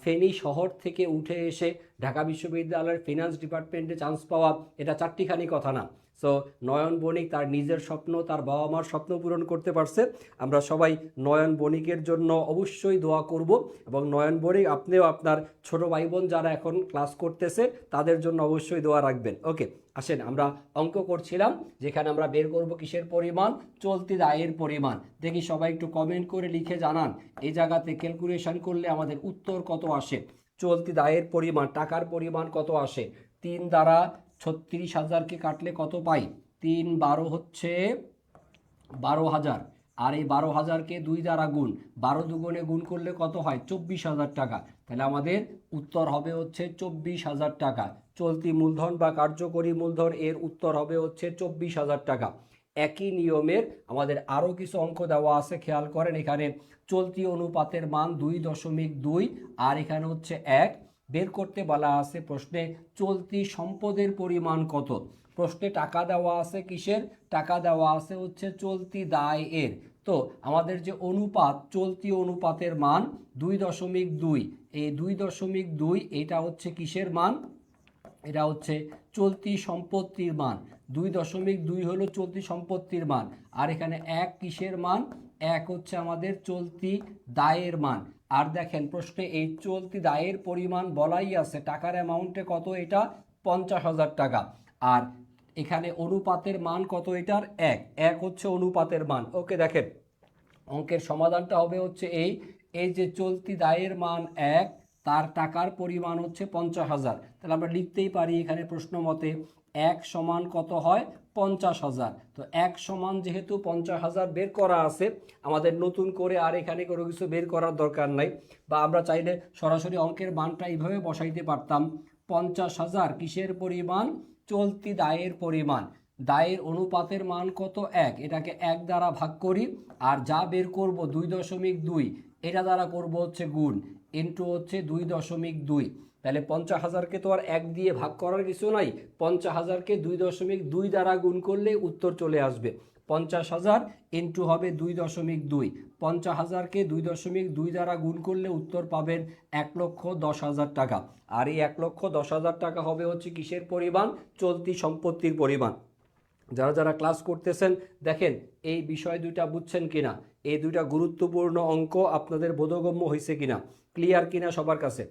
ফেনী শহর থেকে উঠে এসে ঢাকা বিশ্ববিদ্যালয়ের ফিনান্স ডিপার্টমেন্টে চান্স পাওয়া এটা চারটিখানি কথা না। সো নয়ন বণিক তার নিজের স্বপ্ন, তার বাবা মার স্বপ্ন পূরণ করতে পারছে। আমরা সবাই নয়ন বণিকের জন্য অবশ্যই দোয়া করব, এবং নয়ন বণিক আপনিও আপনার ছোট ভাই বোন যারা এখন ক্লাস করতেছে তাদের জন্য অবশ্যই দোয়া রাখবেন। ওকে, আসেন আমরা অঙ্ক করছিলাম, যেখানে আমরা বের করব কিসের পরিমাণ, চলতি দায়ের পরিমাণ। দেখি সবাই একটু কমেন্ট করে লিখে জানান এই জায়গাতে ক্যালকুলেশন করলে আমাদের উত্তর কত আসে। চলতি দায়ের পরিমাণ, টাকার পরিমাণ কত আসে, 3 দ্বারা 36,000কে কাটলে কত পাই, 3 12 হচ্ছে 12,000, আর এই 12,000কে 2 দ্বারা গুণ, 12 দুগুণে গুণ করলে কত হয় 24,000 টাকা। তাহলে আমাদের উত্তর হবে হচ্ছে 24,000 টাকা। চলতি মূলধন বা কার্যকরী মূলধন এর উত্তর হবে হচ্ছে 24,000 টাকা। একই নিয়মের আমাদের আরও কিছু অঙ্ক দেওয়া আছে, খেয়াল করেন। এখানে চলতি অনুপাতের মান 2.2, আর এখানে হচ্ছে 1 বের করতে বলা আছে। প্রশ্নে চলতি সম্পদের পরিমাণ কত, প্রশ্নে টাকা দেওয়া আছে কিসের, টাকা দেওয়া আছে হচ্ছে চলতি দায় এর। তো আমাদের যে অনুপাত, চলতি অনুপাতের মান 2.2, এই 2.2 এটা হচ্ছে কিসের মান, এটা হচ্ছে চলতি সম্পত্তির মান। 2.2 হলো চলতি সম্পত্তির মান, আর এখানে 1 কিসের মান, 1 হচ্ছে আমাদের চলতি দায়ের মান। আর দেখেন প্রশ্নে এই চলতি দায়ের পরিমাণ বলাই আছে, টাকার অ্যামাউন্টে কত, এটা 50,000 টাকা। আর এখানে অনুপাতের মান কত, এটার 1 হচ্ছে অনুপাতের মান। ওকে, দেখেন অঙ্কের সমাধানটা হবে হচ্ছে এই যে চলতি দায়ের মান 1, তার টাকার পরিমাণ হচ্ছে 50,000। তাহলে আমরা লিখতেই পারি এখানে প্রশ্ন মতে 1 সমান কত হয় 50,000। তো 1 সমান যেহেতু 50,000 বের করা আছে, আমাদের নতুন করে আর এখানে কোনো কিছু বের করার দরকার নাই, বা আমরা চাইলে সরাসরি অঙ্কের মানটা এইভাবে বসাইতে পারতাম। 50,000 কিসের পরিমাণ, চলতি দায়ের পরিমাণ। দায়ের অনুপাতের মান কত 1, এটাকে 1 দ্বারা ভাগ করি, আর যা বের করব 2.2 এটা দ্বারা করব হচ্ছে গুণ, ইন্টু হচ্ছে 2.2। তাহলে 50,000কে তো আর 1 দিয়ে ভাগ করার কিছু নাই, 50,000কে 2.2 দ্বারা গুণ করলে উত্তর চলে আসবে। 50,000 ইন্টু হবে 2.2, 50,000কে 2.2 দ্বারা গুণ করলে উত্তর পাবেন 1,10,000 টাকা। আর এই 1,10,000 টাকা হবে হচ্ছে কিসের পরিমাণ? চলতি সম্পত্তির পরিমাণ। যারা যারা ক্লাস করতেছেন দেখেন এই বিষয় দুইটা বুঝছেন কিনা, এই দুইটা গুরুত্বপূর্ণ অঙ্ক আপনাদের বোধগম্য হয়েছে কিনা, ক্লিয়ার কিনা সবার কাছে?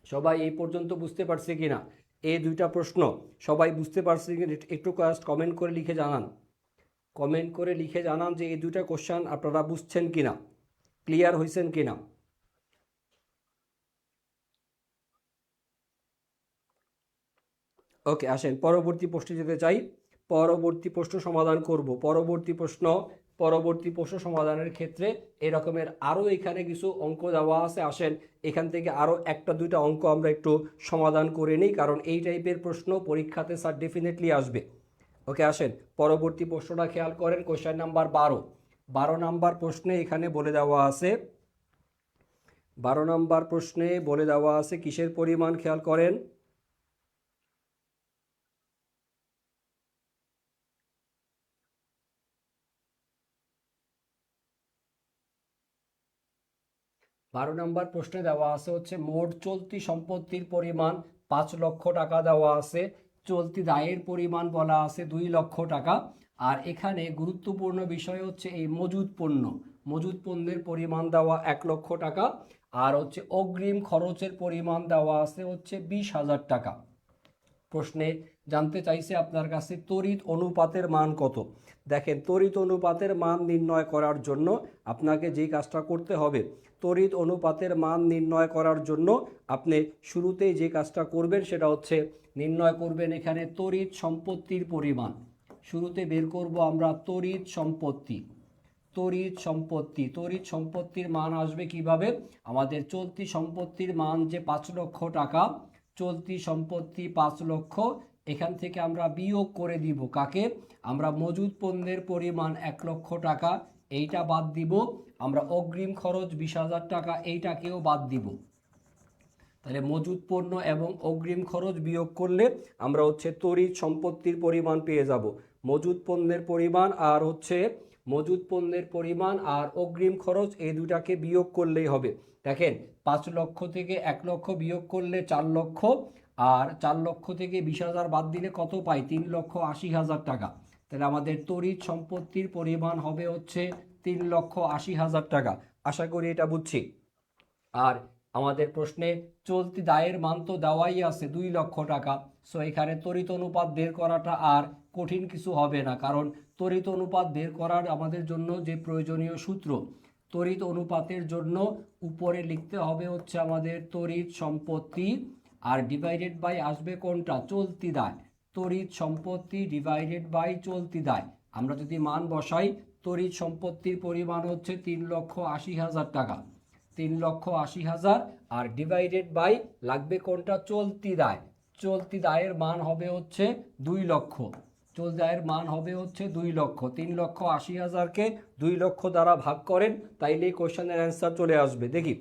সবাই এই পর্যন্ত বুঝতে পারছে কিনা? এই দুইটা প্রশ্ন সবাই বুঝতে পারছে কিনা? একটু কমেন্ট করে লিখে জানান, কমেন্ট করে লিখে জানান যে এই দুইটা কোশ্চেন আপনারা বুঝছেন কিনা, ক্লিয়ার হয়েছেন কিনা। ওকে, আসেন পরবর্তী প্রশ্নে যেতে চাই। পরবর্তী প্রশ্ন সমাধান করব। পরবর্তী প্রশ্ন সমাধানের ক্ষেত্রে এরকমের আরও এখানে কিছু অঙ্ক দেওয়া আছে। আসেন এখান থেকে আরও একটা দুইটা অঙ্ক আমরা একটু সমাধান করে নিই, কারণ এই টাইপের প্রশ্ন পরীক্ষাতে স্যার ডেফিনেটলি আসবে। ওকে, আসেন পরবর্তী প্রশ্নটা খেয়াল করেন। কোশ্চেন নাম্বার 12 নাম্বার প্রশ্নে এখানে বলে দেওয়া আছে, 12 নাম্বার প্রশ্নে বলে দেওয়া আছে কিসের পরিমাণ খেয়াল করেন। 12 নম্বর প্রশ্নে দেওয়া আছে হচ্ছে মোট চলতি সম্পত্তির পরিমাণ 5 লক্ষ টাকা দেওয়া আছে, চলতি দায়ের পরিমাণ বলা আছে 2 লক্ষ টাকা। আর এখানে গুরুত্বপূর্ণ বিষয় হচ্ছে এই মজুদ পণ্যের পরিমাণ দেওয়া 1 লক্ষ টাকা, আর হচ্ছে অগ্রিম খরচের পরিমাণ দেওয়া আছে হচ্ছে 20,000 টাকা। প্রশ্নে জানতে চাইছে আপনার কাছে তড়িৎ অনুপাতের মান কত। দেখেন তড়িৎ অনুপাতের মান নির্ণয় করার জন্য আপনাকে যেই কাজটা করতে হবে, তড়িৎ অনুপাতের মান নির্ণয় করার জন্য আপনি শুরুতেই যে কাজটা করবেন সেটা হচ্ছে নির্ণয় করবেন এখানে তড়িৎ সম্পত্তির পরিমাণ। শুরুতে বের করব আমরা তড়িৎ সম্পত্তির মান আসবে কিভাবে? আমাদের চলতি সম্পত্তির মান যে 5 লক্ষ টাকা, চলতি সম্পত্তি 5 লক্ষ, এখান থেকে আমরা বিয়োগ করে দিব কাকে? আমরা মজুদ পণ্যের পরিমাণ 1 লক্ষ টাকা, এইটা বাদ দিব। আমরা অগ্রিম খরচ 20,000 টাকা, এইটাকেও বাদ দিব। তাহলে মজুদ পণ্য এবং অগ্রিম খরচ বিয়োগ করলে আমরা হচ্ছে তড়িৎ সম্পত্তির পরিমাণ পেয়ে যাব। মজুদ পণ্যের পরিমাণ আর অগ্রিম খরচ এই দুটাকে বিয়োগ করলেই হবে। দেখেন 5 লক্ষ থেকে 1 লক্ষ বিয়োগ করলে 4 লক্ষ, আর 4 লক্ষ থেকে 20,000 বাদ দিলে কত পাই? 3,80,000 টাকা। তাহলে আমাদের তড়িৎ সম্পত্তির পরিমাণ হবে হচ্ছে 3,80,000 টাকা। আশা করি এটা বুঝছি। আর আমাদের প্রশ্নে চলতি দায়ের মান তো দেওয়াই আছে 2 লক্ষ টাকা। সো এখানে তড়িৎ অনুপাত বের করাটা আর কঠিন কিছু হবে না, কারণ তড়িৎ অনুপাত বের করার আমাদের জন্য যে প্রয়োজনীয় সূত্র, তড়িৎ অনুপাতের জন্য উপরে লিখতে হবে হচ্ছে আমাদের তড়িৎ সম্পত্তি, আর ডিভাইডেড বাই আসবে কোনটা? চলতি দায়। তড়িৎ সম্পত্তি ডিভাইডেড বাই চলতি দায়। আমরা যদি মান বসাই, তড়িৎ সম্পত্তির পরিমাণ হচ্ছে 3,80,000 টাকা, 3,80,000, আর ডিভাইডেড বাই লাগবে কোনটা? চলতি দায়। চলতি দায়ের মান হবে হচ্ছে 2 লক্ষ, চলতি দায়ের মান হবে হচ্ছে 2 লক্ষ। 3,80,000কে 2 লক্ষ দ্বারা ভাগ করেন, তাইলেই কোশ্চেনের অ্যান্সার চলে আসবে। দেখি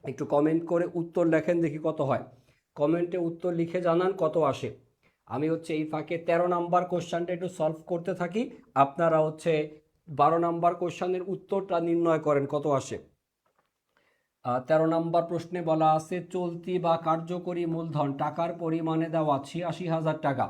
একটু কমেন্ট করে উত্তর লেখেন, দেখি কত হয়। কমেন্টে উত্তর লিখে জানান কত আসে। আমি হচ্ছে এই ফাঁকে 13 নাম্বার কোশ্চেনটা একটু সলভ করতে থাকি, আপনারা হচ্ছে 12 নাম্বার কোশ্চেনের উত্তরটা নির্ণয় করেন কত আসে। 13 নম্বর প্রশ্নে বলা আছে চলতি বা কার্যকরী মূলধন টাকার পরিমাণে দেওয়া 86,000 টাকা,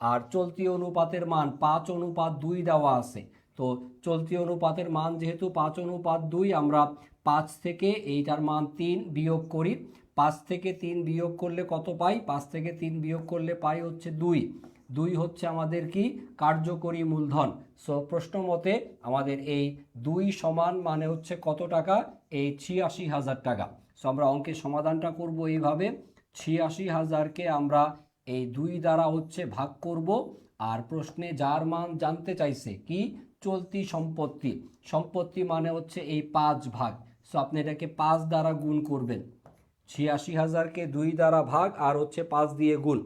আর চলতি অনুপাতের মান 5:2 দেওয়া আছে। তো চলতি অনুপাতের মান যেহেতু 5:2, আমরা 5 থেকে এইটার মান 3 বিয়োগ করি। 5 থেকে 3 বিয়োগ করলে কত পাই? 5 থেকে 3 বিয়োগ করলে পাই হচ্ছে 2 হচ্ছে আমাদের কি? কার্যকরী মূলধন। সো প্রশ্ন মতে আমাদের এই 2 সমান মানে হচ্ছে কত টাকা? এই 86,000 টাকা। সো আমরা অঙ্কের সমাধানটা করব এইভাবে, 86,000কে আমরা এই 2 দ্বারা হচ্ছে ভাগ করব, আর প্রশ্নে যার মান জানতে চাইছে কি? চলতি সম্পত্তি মানে হচ্ছে এই 5 ভাগ। সো আপনি এটাকে 5 দ্বারা গুণ করবেন, 86,000কে 2 দ্বারা ভাগ আর হচ্ছে 5 দিয়ে গুণ,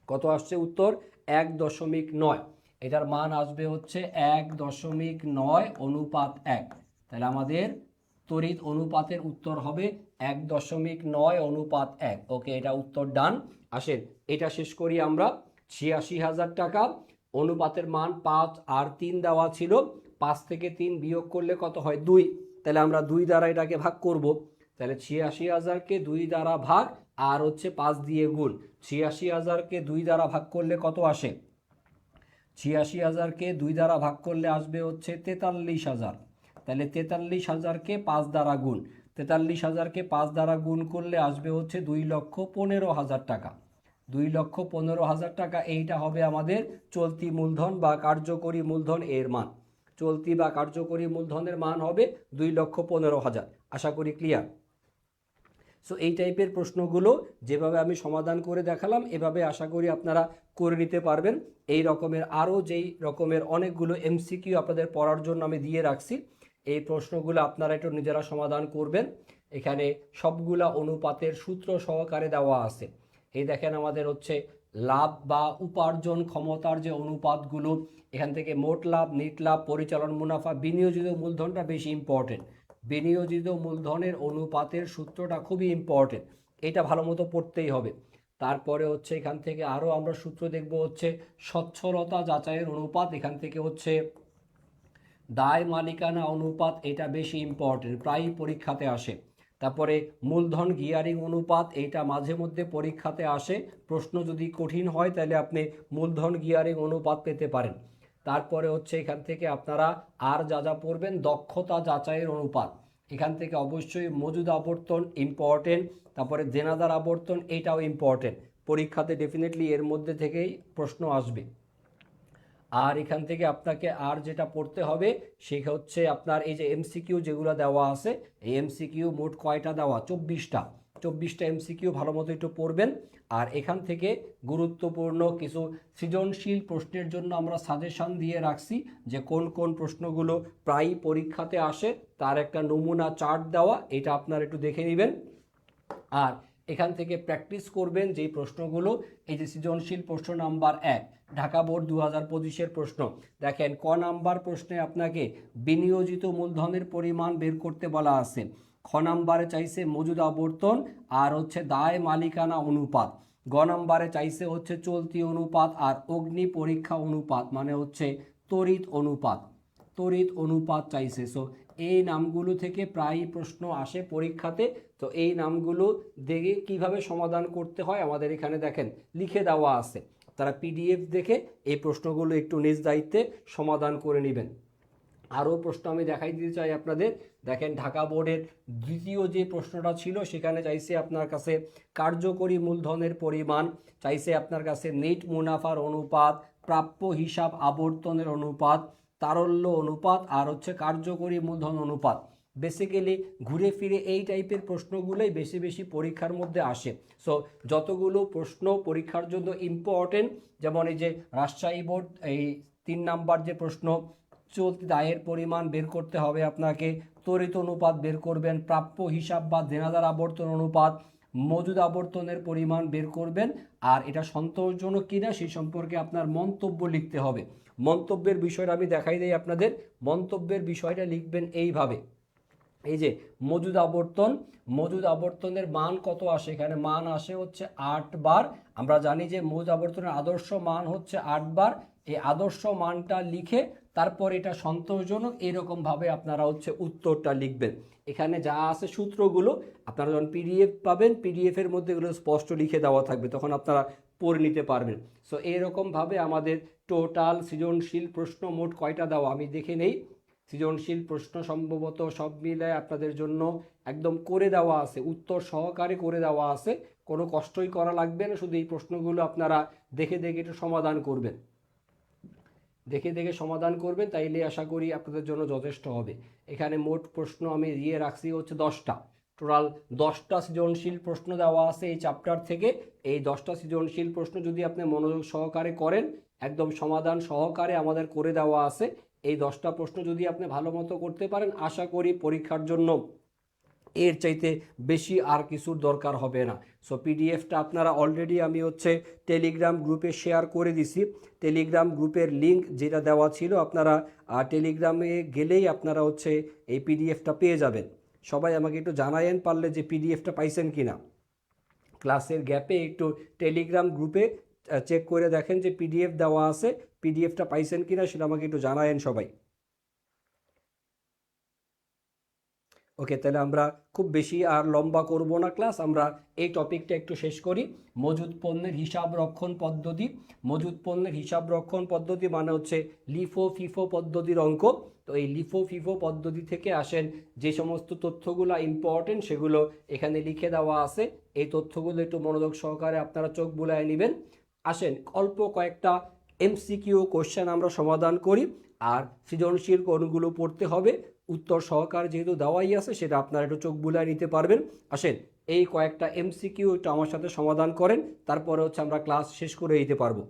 কত আসছে উত্তর? 1.9, এটার মান আসবে হচ্ছে 1.9:1। তাহলে আমাদের তড়িৎ অনুপাতের উত্তর হবে 1.9:1। ওকে, এটা উত্তর ডান। আসেন এটা শেষ করি আমরা। 86,000 টাকা, অনুপাতের মান 5 আর 3 দেওয়া ছিল, 5 থেকে 3 বিয়োগ করলে কত হয় 2, তাহলে আমরা 2 দ্বারা এটাকে ভাগ করব। তাহলে 86,000কে 2 দ্বারা ভাগ আর হচ্ছে 5 দিয়ে গুণ। 86,000কে 2 দ্বারা ভাগ করলে কত আসে? 86,000কে 2 দ্বারা ভাগ করলে আসবে হচ্ছে 43,000। তাহলে 43,000কে 5 দ্বারা গুণ, 43,000কে 5 দ্বারা গুণ করলে আসবে হচ্ছে 2,15,000 টাকা। 2,15,000 টাকা, এইটা হবে আমাদের চলতি মূলধন বা কার্যকরী মূলধন এর মান। চলতি বা কার্যকরী মূলধনের মান হবে 2,15,000। আশা করি ক্লিয়ার। সো এই টাইপের প্রশ্নগুলো যেভাবে আমি সমাধান করে দেখালাম, এভাবে আশা করি আপনারা করে নিতে পারবেন। এই রকমের আরও যেই রকমের অনেকগুলো এমসিকিউ আপনাদের পড়ার জন্য আমি দিয়ে রাখছি, এই প্রশ্নগুলো আপনারা একটু নিজেরা সমাধান করবেন। এখানে সবগুলা অনুপাতের সূত্র সহকারে দেওয়া আছে। এই দেখেন আমাদের হচ্ছে লাভ বা উপার্জন ক্ষমতার যে অনুপাতগুলো, এখান থেকে মোট লাভ, নেট লাভ, পরিচালন মুনাফা, বিনিয়োজিত মূলধনটা বেশি ইম্পর্টেন্ট। বিনিয়োজিত মূলধনের অনুপাতের সূত্রটা খুবই ইম্পর্টেন্ট, এটা ভালো মতো পড়তেই হবে। তারপরে হচ্ছে এখান থেকে আরও আমরা সূত্র দেখব হচ্ছে স্বচ্ছলতা যাচাইয়ের অনুপাত, এখান থেকে হচ্ছে দায় মালিকানা অনুপাত, এটা বেশি ইম্পর্টেন্ট, প্রায়ই পরীক্ষাতে আসে। তারপরে মূলধন গিয়ারিং অনুপাত, এইটা মাঝে মধ্যে পরীক্ষাতে আসে, প্রশ্ন যদি কঠিন হয় তাহলে আপনি মূলধন গিয়ারিং অনুপাত পেতে পারেন। তারপরে হচ্ছে এখান থেকে আপনারা আর যা যা পড়বেন, দক্ষতা যাচাইয়ের অনুপাত, এখান থেকে অবশ্যই মজুদ আবর্তন ইম্পর্টেন্ট, তারপরে দেনাদার আবর্তন, এইটাও ইম্পর্টেন্ট, পরীক্ষাতে ডেফিনেটলি এর মধ্যে থেকেই প্রশ্ন আসবে। আর এখান থেকে আপনাকে আর যেটা পড়তে হবে সেটা হচ্ছে আপনার এই যে এমসিকিউ যেগুলো দেওয়া আছে, এই এমসিকিউ মোট কয়টা দেওয়া? 24টা এমসিকিউ ভালো মতো একটু পড়বেন। আর এখান থেকে গুরুত্বপূর্ণ কিছু সৃজনশীল প্রশ্নের জন্য আমরা সাজেশন দিয়ে রাখছি, যে কোন কোন প্রশ্নগুলো প্রায়ই পরীক্ষাতে আসে তার একটা নমুনা চার্ট দেওয়া, এটা আপনারা একটু দেখে নেবেন। আর এখান থেকে প্র্যাকটিস করবেন যেই প্রশ্নগুলো, এই যে সৃজনশীল প্রশ্ন নাম্বার 1 ঢাকা বোর্ড 2025-এর প্রশ্ন, দেখেন ক নাম্বার প্রশ্নে আপনাকে বিনিয়োজিত মূলধনের পরিমাণ বের করতে বলা আছে। খ নাম্বারে চাইছে মজুদ আবর্তন আর হচ্ছে দায় মালিকানা অনুপাত। গ নাম্বারে চাইছে হচ্ছে চলতি অনুপাত আর অগ্নি পরীক্ষা অনুপাত, মানে হচ্ছে তড়িৎ অনুপাত। তড়িৎ অনুপাত চাইছে। সো এই নামগুলো থেকে প্রায়ই প্রশ্ন আসে পরীক্ষাতে। তো এই নামগুলো দেখে কিভাবে সমাধান করতে হয় আমাদের এখানে দেখেন লিখে দেওয়া আছে, তারা পিডিএফ দেখে এই প্রশ্নগুলো একটু নিজ দায়িত্বে সমাধান করে নেবেন। আরও প্রশ্ন আমি দেখাই দিতে চাই আপনাদের, দেখেন ঢাকা বোর্ডের দ্বিতীয় যে প্রশ্নটা ছিল সেখানে চাইছে আপনার কাছে কার্যকরী মূলধনের পরিমাণ, চাইছে আপনার কাছে নেট মুনাফার অনুপাত, প্রাপ্য হিসাব আবর্তনের অনুপাত, তারল্য অনুপাত আর হচ্ছে কার্যকরী মূলধন অনুপাত। বেসিক্যালি ঘুরে ফিরে এই টাইপের প্রশ্নগুলোই বেশি বেশি পরীক্ষার মধ্যে আসে। সো যতগুলো প্রশ্ন পরীক্ষার জন্য ইম্পর্টেন্ট, যেমন এই যে রাজশাহী বোর্ড এই 3 নাম্বার যে প্রশ্ন, চলতি দায়ের পরিমাণ বের করতে হবে আপনাকে, তড়িৎ অনুপাত বের করবেন, প্রাপ্য হিসাব বা দেনাদার আবর্তন অনুপাত, মজুদ আবর্তনের পরিমাণ বের করবেন, আর এটা সন্তোষজনক কিনা সেই সম্পর্কে আপনার মন্তব্য লিখতে হবে। মন্তব্যের বিষয়টা আমি দেখাই দিই আপনাদের। মন্তব্যের বিষয়টা লিখবেন এইভাবে, এই যে মজুদ আবর্তন, মজুদ আবর্তনের মান কত আসে, এখানে মান আসে হচ্ছে 8 বার। আমরা জানি যে মজুদ আবর্তনের আদর্শ মান হচ্ছে 8 বার। এই আদর্শ মানটা লিখে তারপর এটা সন্তোষজনক এরকমভাবে আপনারা হচ্ছে উত্তরটা লিখবেন। এখানে যা আছে সূত্রগুলো আপনারা যখন পিডিএফ পাবেন, পিডিএফের মধ্যে এগুলো স্পষ্ট লিখে দেওয়া থাকবে, তখন আপনারা পড়ে নিতে পারবেন। সো এরকমভাবে আমাদের টোটাল সৃজনশীল প্রশ্ন মোট কয়টা দেওয়া আমি দেখে নেই। সৃজনশীল প্রশ্ন সম্ভবত সব মিলে আপনাদের জন্য একদম করে দেওয়া আছে, উত্তর সহকারে করে দেওয়া আছে, কোনো কষ্টই করা লাগবে না, শুধু এই প্রশ্নগুলো আপনারা দেখে দেখে একটু সমাধান করবেন, দেখে দেখে সমাধান করবেন, তাইলে আশা করি আপনাদের জন্য যথেষ্ট হবে। এখানে মোট প্রশ্ন আমি দিয়ে রাখছি হচ্ছে 10টা, টোটাল 10টা সৃজনশীল প্রশ্ন দেওয়া আছে এই চ্যাপ্টার থেকে। এই 10টা সৃজনশীল প্রশ্ন যদি আপনি মনোযোগ সহকারে করেন, একদম সমাধান সহকারে আমাদের করে দেওয়া আছে, এই 10টা প্রশ্ন যদি আপনি ভালো মতো করতে পারেন, আশা করি পরীক্ষার জন্য এর চাইতে বেশি আর কিছুর দরকার হবে না। সো পিডিএফটা আপনারা অলরেডি আমি টেলিগ্রাম গ্রুপে শেয়ার করে দিছি। টেলিগ্রাম গ্রুপের লিঙ্ক যেটা দেওয়া ছিল, আপনারা টেলিগ্রামে গেলেই আপনারা এই পিডিএফটা পেয়ে যাবেন। সবাই আমাকে একটু জানায়েন পারলে যে পিডিএফটা পাইছেন কিনা। ক্লাসের গ্যাপে একটু টেলিগ্রাম গ্রুপে চেক করে দেখেন যে পিডিএফ দেওয়া আছে, পিডিএফটা পাইছেন কিনা সেটা আমাকে একটু জানায়েন সবাই। ওকে, তাহলে আমরা খুব বেশি আর লম্বা করব না ক্লাস, আমরা এই টপিকটা একটু শেষ করি। মজুদ পণ্যের হিসাব রক্ষণ পদ্ধতি। মজুদ পণ্যের হিসাব রক্ষণ পদ্ধতি মানে লিফো ফিফো পদ্ধতির অঙ্ক। তো এই লিফো ফিফো পদ্ধতি থেকে আসেন যে সমস্ত তথ্যগুলো ইম্পর্টেন্ট সেগুলো এখানে লিখে দেওয়া আছে। এই তথ্যগুলো একটু মনোযোগ সহকারে আপনারা চোখ বুলায় নেবেন। আসেন অল্প কয়েকটা এমসিকিউ কোশ্চেন আমরা সমাধান করি, আর সৃজনশীল কোণগুলো পড়তে হবে। উত্তর সহকার যেহেতু দেওয়াই আছে সেটা আপনারা একটু চোখ বুলায় নিতে পারবেন। আসেন এই কয়েকটা এমসিকিউ একটু আমার সাথে সমাধান করেন, তারপরে আমরা ক্লাস শেষ করে দিতে পারবো।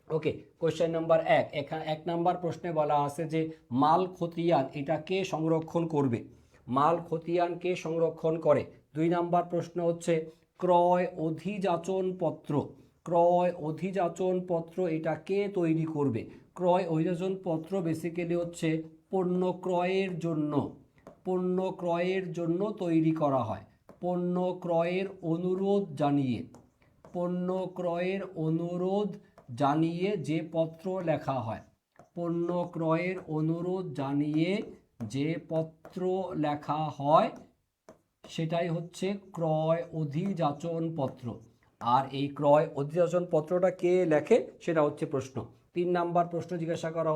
ওকে, কোশ্চেন নাম্বার 1। এখানে 1 নাম্বার প্রশ্নে বলা আছে যে মাল খতিয়ান এটা কে সংরক্ষণ করবে। মাল খতিয়ান কে সংরক্ষণ করে। 2 নাম্বার প্রশ্ন ক্রয় অধিযাচন পত্র। ক্রয় অধিযাচন পত্র এটা কে তৈরি করবে। ক্রয় অধিযাচন পত্র বেসিক্যালি পণ্য ক্রয়ের জন্য, পণ্য ক্রয়ের জন্য তৈরি করা হয়। পণ্য ক্রয়ের অনুরোধ জানিয়ে, পণ্য ক্রয়ের অনুরোধ জানিয়ে যে পত্র লেখা হয়। পণ্য ক্রয়ের অনুরোধ জানিয়ে যে পত্র লেখা হয় সেটাই ক্রয় অধিযাচন পত্র। আর এই ক্রয় অধিযাচন পত্রটা কে লেখে সেটা প্রশ্ন। 3 নাম্বার প্রশ্ন জিজ্ঞাসা করা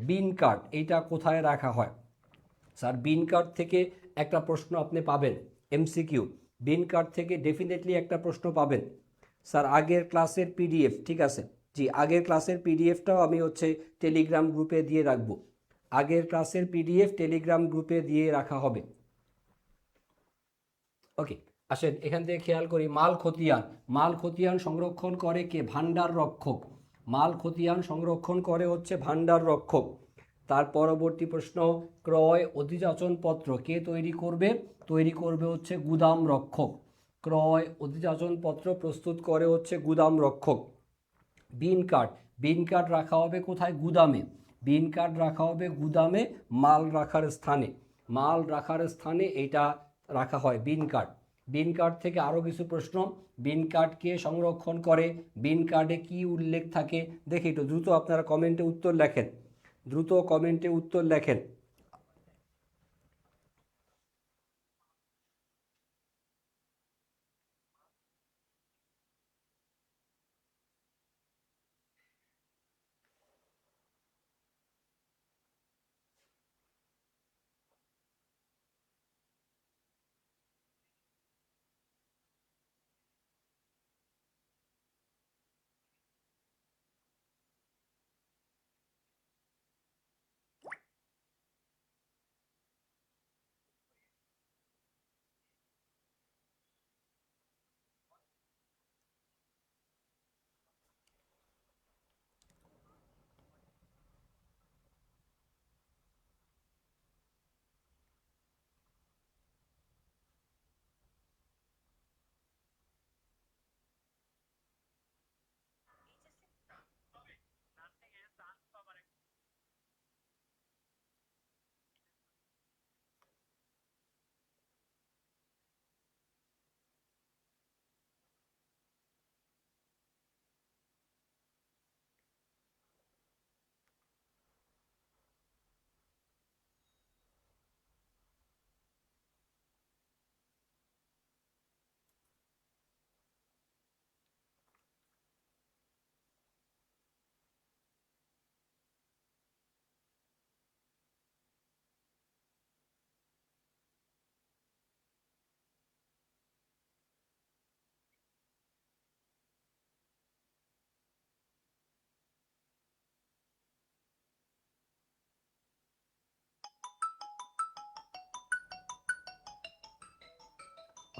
বিন কার্ড এইটা কোথায় রাখা হয়। স্যার বিন কার্ড থেকে একটা প্রশ্ন আপনি পাবেন, এমসিকিউ। বিন কার্ড থেকে ডেফিনেটলি একটা প্রশ্ন পাবেন। স্যার আগের ক্লাসের পিডিএফ, ঠিক আছে, জি আগের ক্লাসের পিডিএফটাও আমি টেলিগ্রাম গ্রুপে দিয়ে রাখবো। আগের ক্লাসের পিডিএফ টেলিগ্রাম গ্রুপে দিয়ে রাখা হবে। ওকে, আসেন এখান থেকে খেয়াল করি মাল খতিয়ান। মাল খতিয়ান সংরক্ষণ করে কে? ভান্ডার রক্ষক। মাল খতিয়ান সংরক্ষণ করে ভান্ডার রক্ষক। তার পরবর্তী প্রশ্ন, ক্রয় অধিযাচন পত্র কে তৈরি করবে? তৈরি করবে গুদাম রক্ষক। ক্রয় অধিযাচন পত্র প্রস্তুত করে গুদাম রক্ষক। বিন কার্ড, বিন কার্ড রাখা হবে কোথায়? গুদামে। বিন কার্ড রাখা হবে গুদামে, মাল রাখার স্থানে। মাল রাখার স্থানে এটা রাখা হয় বিন কার্ড। বিন কার্ড থেকে আরও কিছু প্রশ্ন। বিন কার্ড কে সংরক্ষণ করে? বিন কার্ডে কি উল্লেখ থাকে? দেখি একটু দ্রুত আপনারা কমেন্টে উত্তর লেখেন, দ্রুত কমেন্টে উত্তর লেখেন।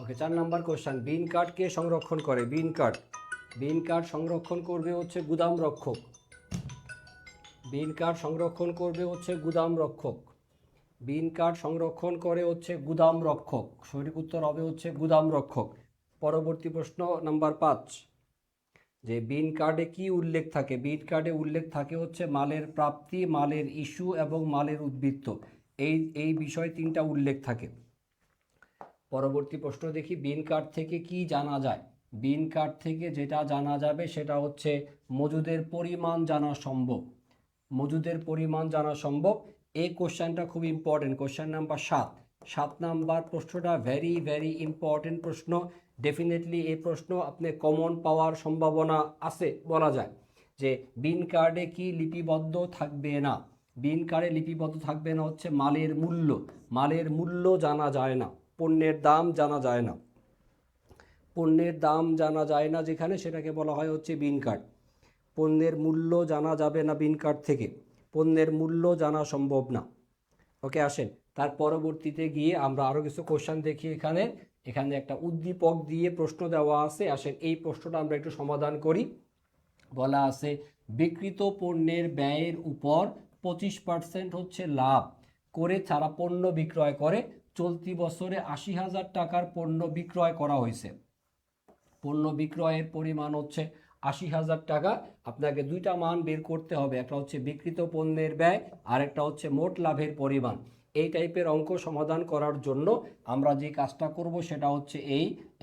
ওকে, 4 নাম্বার কোশ্চেন, বিন কার্ড কে সংরক্ষণ করে? বিন কার্ড, বিন কার্ড সংরক্ষণ করবে গুদাম রক্ষক। বিন কার্ড সংরক্ষণ করবে গুদাম রক্ষক। বিন কার্ড সংরক্ষণ করে হচ্ছে গুদাম রক্ষক, সঠিক উত্তর হবে হচ্ছে গুদাম রক্ষক। পরবর্তী প্রশ্ন নাম্বার 5, যে বিন কার্ডে কি উল্লেখ থাকে? বিন কার্ডে উল্লেখ থাকে হচ্ছে মালের প্রাপ্তি, মালের ইস্যু এবং মালের উদ্বৃত্ত, এই বিষয় তিনটা উল্লেখ থাকে। পরবর্তী প্রশ্ন দেখি, বিন কার্ড থেকে কি জানা যায়? বিন কার্ড থেকে যেটা জানা যাবে সেটা হচ্ছে মজুদের পরিমাণ জানা সম্ভব। মজুদের পরিমাণ জানা সম্ভব। এই কোশ্চেনটা খুব ইম্পর্টেন্ট, কোশ্চেন নাম্বার 7 নাম্বার প্রশ্নটা ভেরি ভেরি ইম্পর্টেন্ট প্রশ্ন। ডেফিনেটলি এই প্রশ্ন আপনি কমন পাওয়ার সম্ভাবনা আছে বলা যায়। যে বিন কার্ডে কি লিপিবদ্ধ থাকবে না? বিন কার্ডে লিপিবদ্ধ থাকবে না হচ্ছে মালের মূল্য। মালের মূল্য জানা যায় না, পণ্যের দাম জানা যায় না। পণ্যের দাম জানা যায় না যেখানে, সেটাকে বলা হয় হচ্ছে বিন কার্ড। পণ্যের মূল্য জানা যাবে না বিন কার্ড থেকে, পণ্যের মূল্য জানা সম্ভব না। ওকে, আসেন তার পরবর্তীতে গিয়ে আমরা আরও কিছু কোশ্চেন দেখি। এখানে একটা উদ্দীপক দিয়ে প্রশ্ন দেওয়া আছে, আসেন এই প্রশ্নটা আমরা একটু সমাধান করি। বলা আছে বিক্রিত পণ্যের ব্যয়ের উপর 25% হচ্ছে লাভ করে ছাড়া পণ্য বিক্রয় করে। চলতি বছরে 80,000 টাকার পণ্য বিক্রয় করা হয়েছে। পণ্য বিক্রয়ের পরিমাণ হচ্ছে 80,000 টাকা। আপনাকে দুইটা মান বের করতে হবে, একটা হচ্ছে বিক্রিত পণ্যের ব্যয় আর একটা হচ্ছে মোট লাভের পরিমাণ। এই টাইপের অঙ্ক সমাধান করার জন্য আমরা যে কাজটা করব সেটা হচ্ছে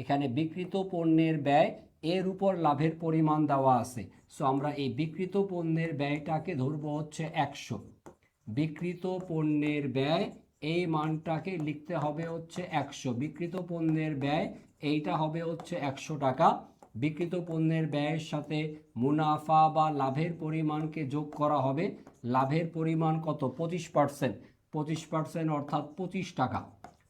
এখানে বিক্রিত পণ্যের ব্যয় এর উপর লাভের পরিমাণ দেওয়া আছে। সো আমরা এই বিক্রিত পণ্যের ব্যয়টাকে ধরবো হচ্ছে 100। বিক্রিত পণ্যের ব্যয় এই মানটাকে লিখতে হবে হচ্ছে 100। বিক্রিত পণ্যের ব্যয় এইটা হবে হচ্ছে 100 টাকা। বিক্রিত পণ্যের ব্যয়ের সাথে মুনাফা বা লাভের পরিমাণকে যোগ করা হবে। লাভের পরিমাণ কত? 25%। 25% অর্থাৎ 25 টাকা।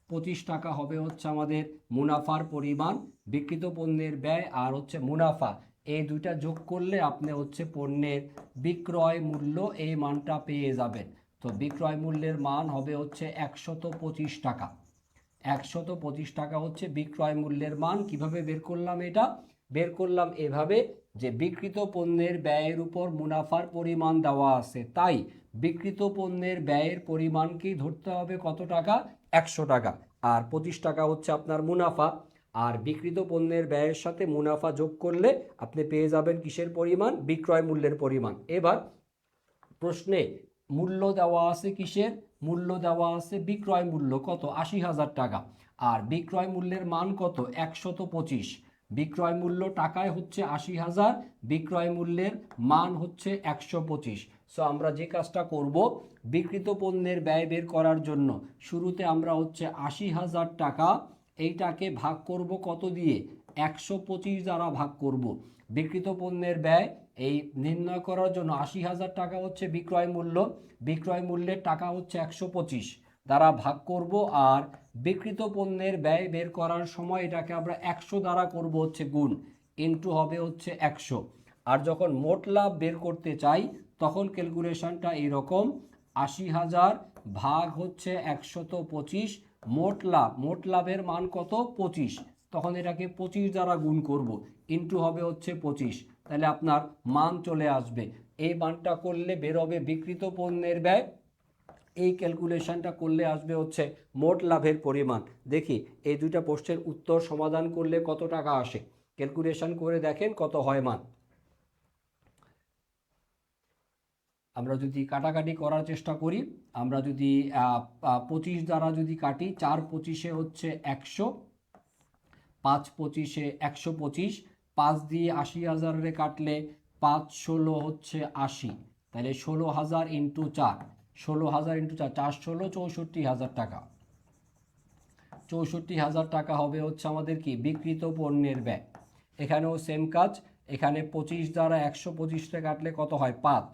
25 টাকা হবে হচ্ছে আমাদের মুনাফার পরিমাণ। বিক্রিত পণ্যের ব্যয় আর হচ্ছে মুনাফা, এই দুইটা যোগ করলে আপনি হচ্ছে পণ্যের বিক্রয় মূল্য এই মানটা পেয়ে যাবেন। তো বিক্রয় মূল্যের মান হবে হচ্ছে 125 টাকা। 125 টাকা হচ্ছে বিক্রয় মূল্যের মান। কিভাবে বের করলাম? এটা বের করলাম এভাবে যে বিক্রিত পণ্যের ব্যয়ের উপর মুনাফার পরিমাণ দেওয়া আছে, তাই বিক্রিত পণ্যের ব্যয়ের পরিমাণকেই ধরতে হবে কত টাকা? 100 টাকা। আর 25 টাকা হচ্ছে আপনার মুনাফা। আর বিক্রিত পণ্যের ব্যয়ের সাথে মুনাফা যোগ করলে আপনি পেয়ে যাবেন কিসের পরিমাণ? বিক্রয় মূল্যের পরিমাণ। এবার প্রশ্নে মূল্য দেওয়া আছে কিসের? মূল্য দেওয়া আছে বিক্রয় মূল্য কত? 80,000 টাকা। আর বিক্রয় মূল্যের মান কত? 125। বিক্রয় মূল্য টাকায় হচ্ছে 80,000, বিক্রয় মূল্যের মান হচ্ছে 125। সো আমরা যে কাজটা করব, বিক্রিত পণ্যের ব্যয় বের করার জন্য শুরুতে আমরা হচ্ছে 80,000 টাকা এইটাকে ভাগ করব কত দিয়ে? 125 দ্বারা ভাগ করব। বিক্রিত পণ্যের ব্যয় এই নির্ণয় করার জন্য 80,000 টাকা হচ্ছে বিক্রয় মূল্য, বিক্রয় মূল্যের টাকা হচ্ছে 125 দ্বারা ভাগ করব। আর বিক্রিত পণ্যের ব্যয় বের করার সময় এটাকে আমরা 100 দ্বারা করব হচ্ছে গুণ, ইনটু হবে হচ্ছে 100। আর যখন মোট লাভ বের করতে চাই তখন ক্যালকুলেশনটা এইরকম, 80,000 ভাগ হচ্ছে 125, মোট লাভ, মোট লাভের মান কত? 25। তখন এটাকে 25 দ্বারা গুণ করব, ইনটু হবে হচ্ছে 25। তাহলে আপনার মান চলে আসবে। এই মানটা করলে বের হবে বিক্রিত পণ্যের ব্যয়, এই ক্যালকুলেশনটা করলে আসবে হচ্ছে মোট লাভের পরিমাণ। দেখি এই দুইটা প্রশ্নের উত্তর সমাধান করলে কত টাকা আসে, ক্যালকুলেশন করে দেখেন কত হয় মান। আমরা যদি কাটাকাটি করার চেষ্টা করি, আমরা যদি 25 দ্বারা যদি কাটি, 4 25-এ হচ্ছে 100, 5 25-এ 125, 5 দিয়ে 80,000-এ কাটলে 5 16 হচ্ছে 80, তাহলে 16,000 ইন্টু 4, 16,000 ইন্টু 4, 4 16 64,000 টাকা। 64,000 টাকা হবে হচ্ছে আমাদের কি? বিক্রিত পণ্যের ব্যয়। এখানেও সেম কাজ, এখানে 25 দ্বারা 125-রে কাটলে কত হয়? 5।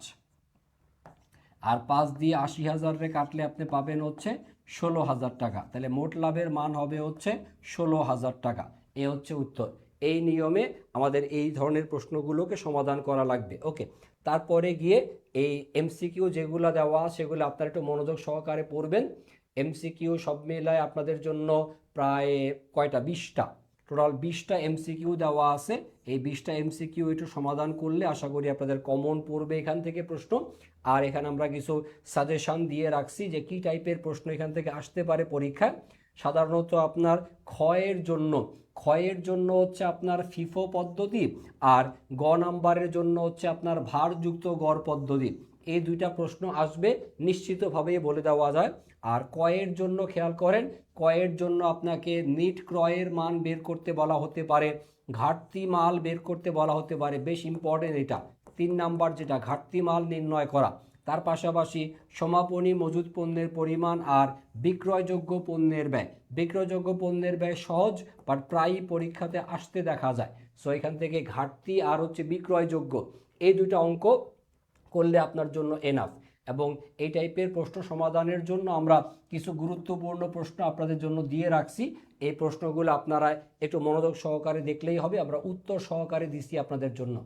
আর 5 দিয়ে 80,000-রে কাটলে আপনি পাবেন হচ্ছে 16,000 টাকা। তাহলে মোট লাভের মান হবে হচ্ছে 16,000 টাকা। এ হচ্ছে উত্তর। এই নিয়মে আমাদের এই ধরনের প্রশ্নগুলোকে সমাধান করা লাগবে। ওকে, তারপরে গিয়ে এই এমসিকিউ যেগুলো দেওয়া সেগুলো আপনারা একটু মনোযোগ সহকারে পড়বেন। এমসিকিউ সব মিলায় আপনাদের জন্য প্রায় কয়টা? 20টা। টোটাল 20টা এমসিকিউ দেওয়া আছে। এই 20টা এমসিকিউ একটু সমাধান করলে আশা করি আপনাদের কমন পড়বে এখান থেকে প্রশ্ন। আর এখানে আমরা কিছু সাজেশন দিয়ে রাখছি যে কি টাইপের প্রশ্ন এখান থেকে আসতে পারে পরীক্ষায়। সাধারণত আপনার ক্ষয়ের জন্য হচ্ছে আপনার ফিফো পদ্ধতি, আর নাম্বারের জন্য হচ্ছে আপনার ভারযুক্ত গড় পদ্ধতি। এই দুইটা প্রশ্ন আসবে নিশ্চিতভাবেই বলে দেওয়া যায়। আর কয়ের জন্য খেয়াল করেন, কয়ের জন্য আপনাকে নিট ক্রয়ের মান বের করতে বলা হতে পারে, ঘাটতি মাল বের করতে বলা হতে পারে। বেশ ইম্পর্টেন্ট এটা, 3 নাম্বার যেটা ঘাটতি মাল নির্ণয় করা। তার পাশাপাশি সমাপনী মজুদ পণ্যের পরিমাণ আর বিক্রয়যোগ্য পণ্যের ব্যয়। বিক্রয়যোগ্য পণ্যের ব্যয় সহজ বাট প্রায়ই পরীক্ষাতে আসতে দেখা যায়। সো এখান থেকে ঘাটতি আর হচ্ছে বিক্রয়যোগ্য, এই দুইটা অঙ্ক করলে আপনার জন্য এনাফ। এবং এই টাইপের প্রশ্ন সমাধানের জন্য আমরা কিছু গুরুত্বপূর্ণ প্রশ্ন আপনাদের জন্য দিয়ে রাখছি। এই প্রশ্নগুলো আপনারা একটু মনোযোগ সহকারে দেখলেই হবে, আমরা উত্তর সহকারে দিচ্ছি আপনাদের জন্য।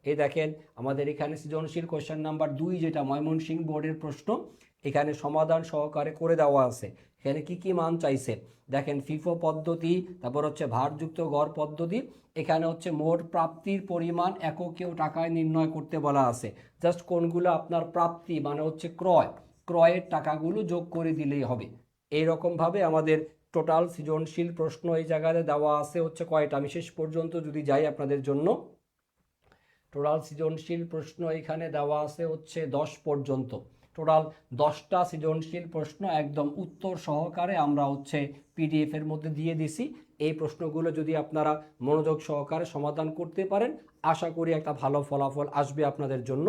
এই দেখেন আমাদের এখানে সৃজনশীল কোশ্চেন নাম্বার 2 যেটা ময়মনসিংহ বোর্ডের প্রশ্ন, এখানে সমাধান সহকারে করে দেওয়া আছে। এখানে কি কি মান চাইছে দেখেন, ফিফো পদ্ধতি, তারপর হচ্ছে ভারযুক্ত গড় পদ্ধতি। এখানে হচ্ছে মোট প্রাপ্তির পরিমাণ এককেও টাকায় নির্ণয় করতে বলা আছে। জাস্ট কোনগুলো আপনার প্রাপ্তি মানে হচ্ছে ক্রয়ের টাকাগুলো যোগ করে দিলেই হবে। এইরকমভাবে আমাদের টোটাল সৃজনশীল প্রশ্ন এই জায়গাতে দেওয়া আছে হচ্ছে কয়টা, আমি শেষ পর্যন্ত যদি যাই আপনাদের জন্য। টোটাল সৃজনশীল প্রশ্ন এখানে দেওয়া আছে হচ্ছে 10 পর্যন্ত। টোটাল 10টা সৃজনশীল প্রশ্ন একদম উত্তর সহকারে আমরা হচ্ছে পিডিএফ এর মধ্যে দিয়ে দিছি। এই প্রশ্নগুলো যদি আপনারা মনোযোগ সহকারে সমাধান করতে পারেন, আশা করি একটা ভালো ফলাফল আসবে আপনাদের জন্য।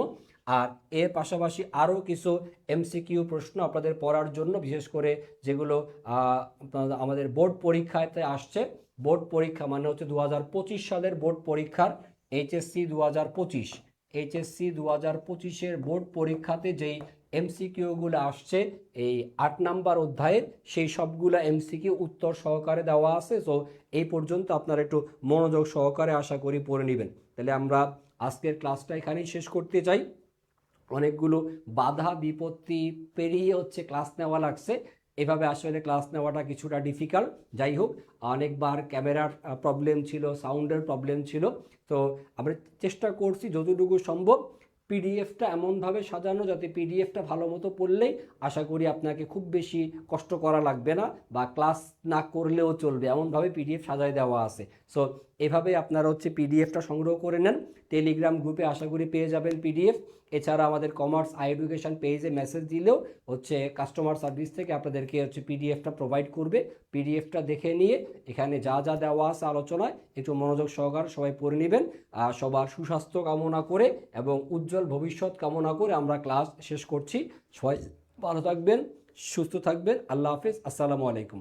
আর এর পাশাপাশি আরও কিছু এমসিকিউ প্রশ্ন আপনাদের পড়ার জন্য, বিশেষ করে যেগুলো আমাদের বোর্ড পরীক্ষাতে আসছে। বোর্ড পরীক্ষা মানে হচ্ছে 2025 সালের বোর্ড পরীক্ষার এইচএসসি 2025, এইচএসসি 2025-এর বোর্ড পরীক্ষাতে যেই এমসিকিউগুলো আসছে এই 8 নাম্বার অধ্যায়ের, সেই সবগুলো এমসিকিউ উত্তর সহকারে দেওয়া আছে। সো এই পর্যন্ত আপনারা একটু মনোযোগ সহকারে আশা করি পড়ে নেবেন। তাহলে আমরা আজকের ক্লাসটা এখানেই শেষ করতে চাই। অনেকগুলো বাধা বিপত্তি পেরিয়ে হচ্ছে ক্লাস নেওয়া লাগছে। এভাবে আসলে ক্লাস নেওয়াটা কিছুটা ডিফিকাল্ট। যাই হোক, অনেকবার ক্যামেরার প্রবলেম ছিল, সাউন্ডের প্রবলেম ছিল। তো আমরা চেষ্টা করছি যতটুকু সম্ভব পিডিএফটা এমনভাবে সাজানো যাতে পিডিএফটা ভালো মতো পড়লেই আশা করি আপনাকে খুব বেশি কষ্ট করা লাগবে না, বা ক্লাস না করলেও চলবে, এমনভাবে পিডিএফ সাজায় দেওয়া আছে। সো এভাবে আপনারা হচ্ছে পিডিএফটা সংগ্রহ করে নেন। টেলিগ্রাম গ্রুপে আশা করি পেয়ে যাবেন পিডিএফ। এছাড়া আমাদের কমার্স আই এডুকেশন পেজে মেসেজ দিলেও হচ্ছে কাস্টমার সার্ভিস থেকে আপনাদেরকে হচ্ছে পিডিএফটা প্রোভাইড করবে। পিডিএফটা দেখে নিয়ে এখানে যা যা দেওয়া আছে আলোচনায় একটু মনোযোগ সহকারে সবাই পড়ে নেবেন। আর সবার সুস্বাস্থ্য কামনা করে এবং উজ্জ্বল ভবিষ্যৎ কামনা করে আমরা ক্লাস শেষ করছি। সবাই ভালো থাকবেন, সুস্থ থাকবেন। আল্লাহ হাফেজ, আসসালামু আলাইকুম।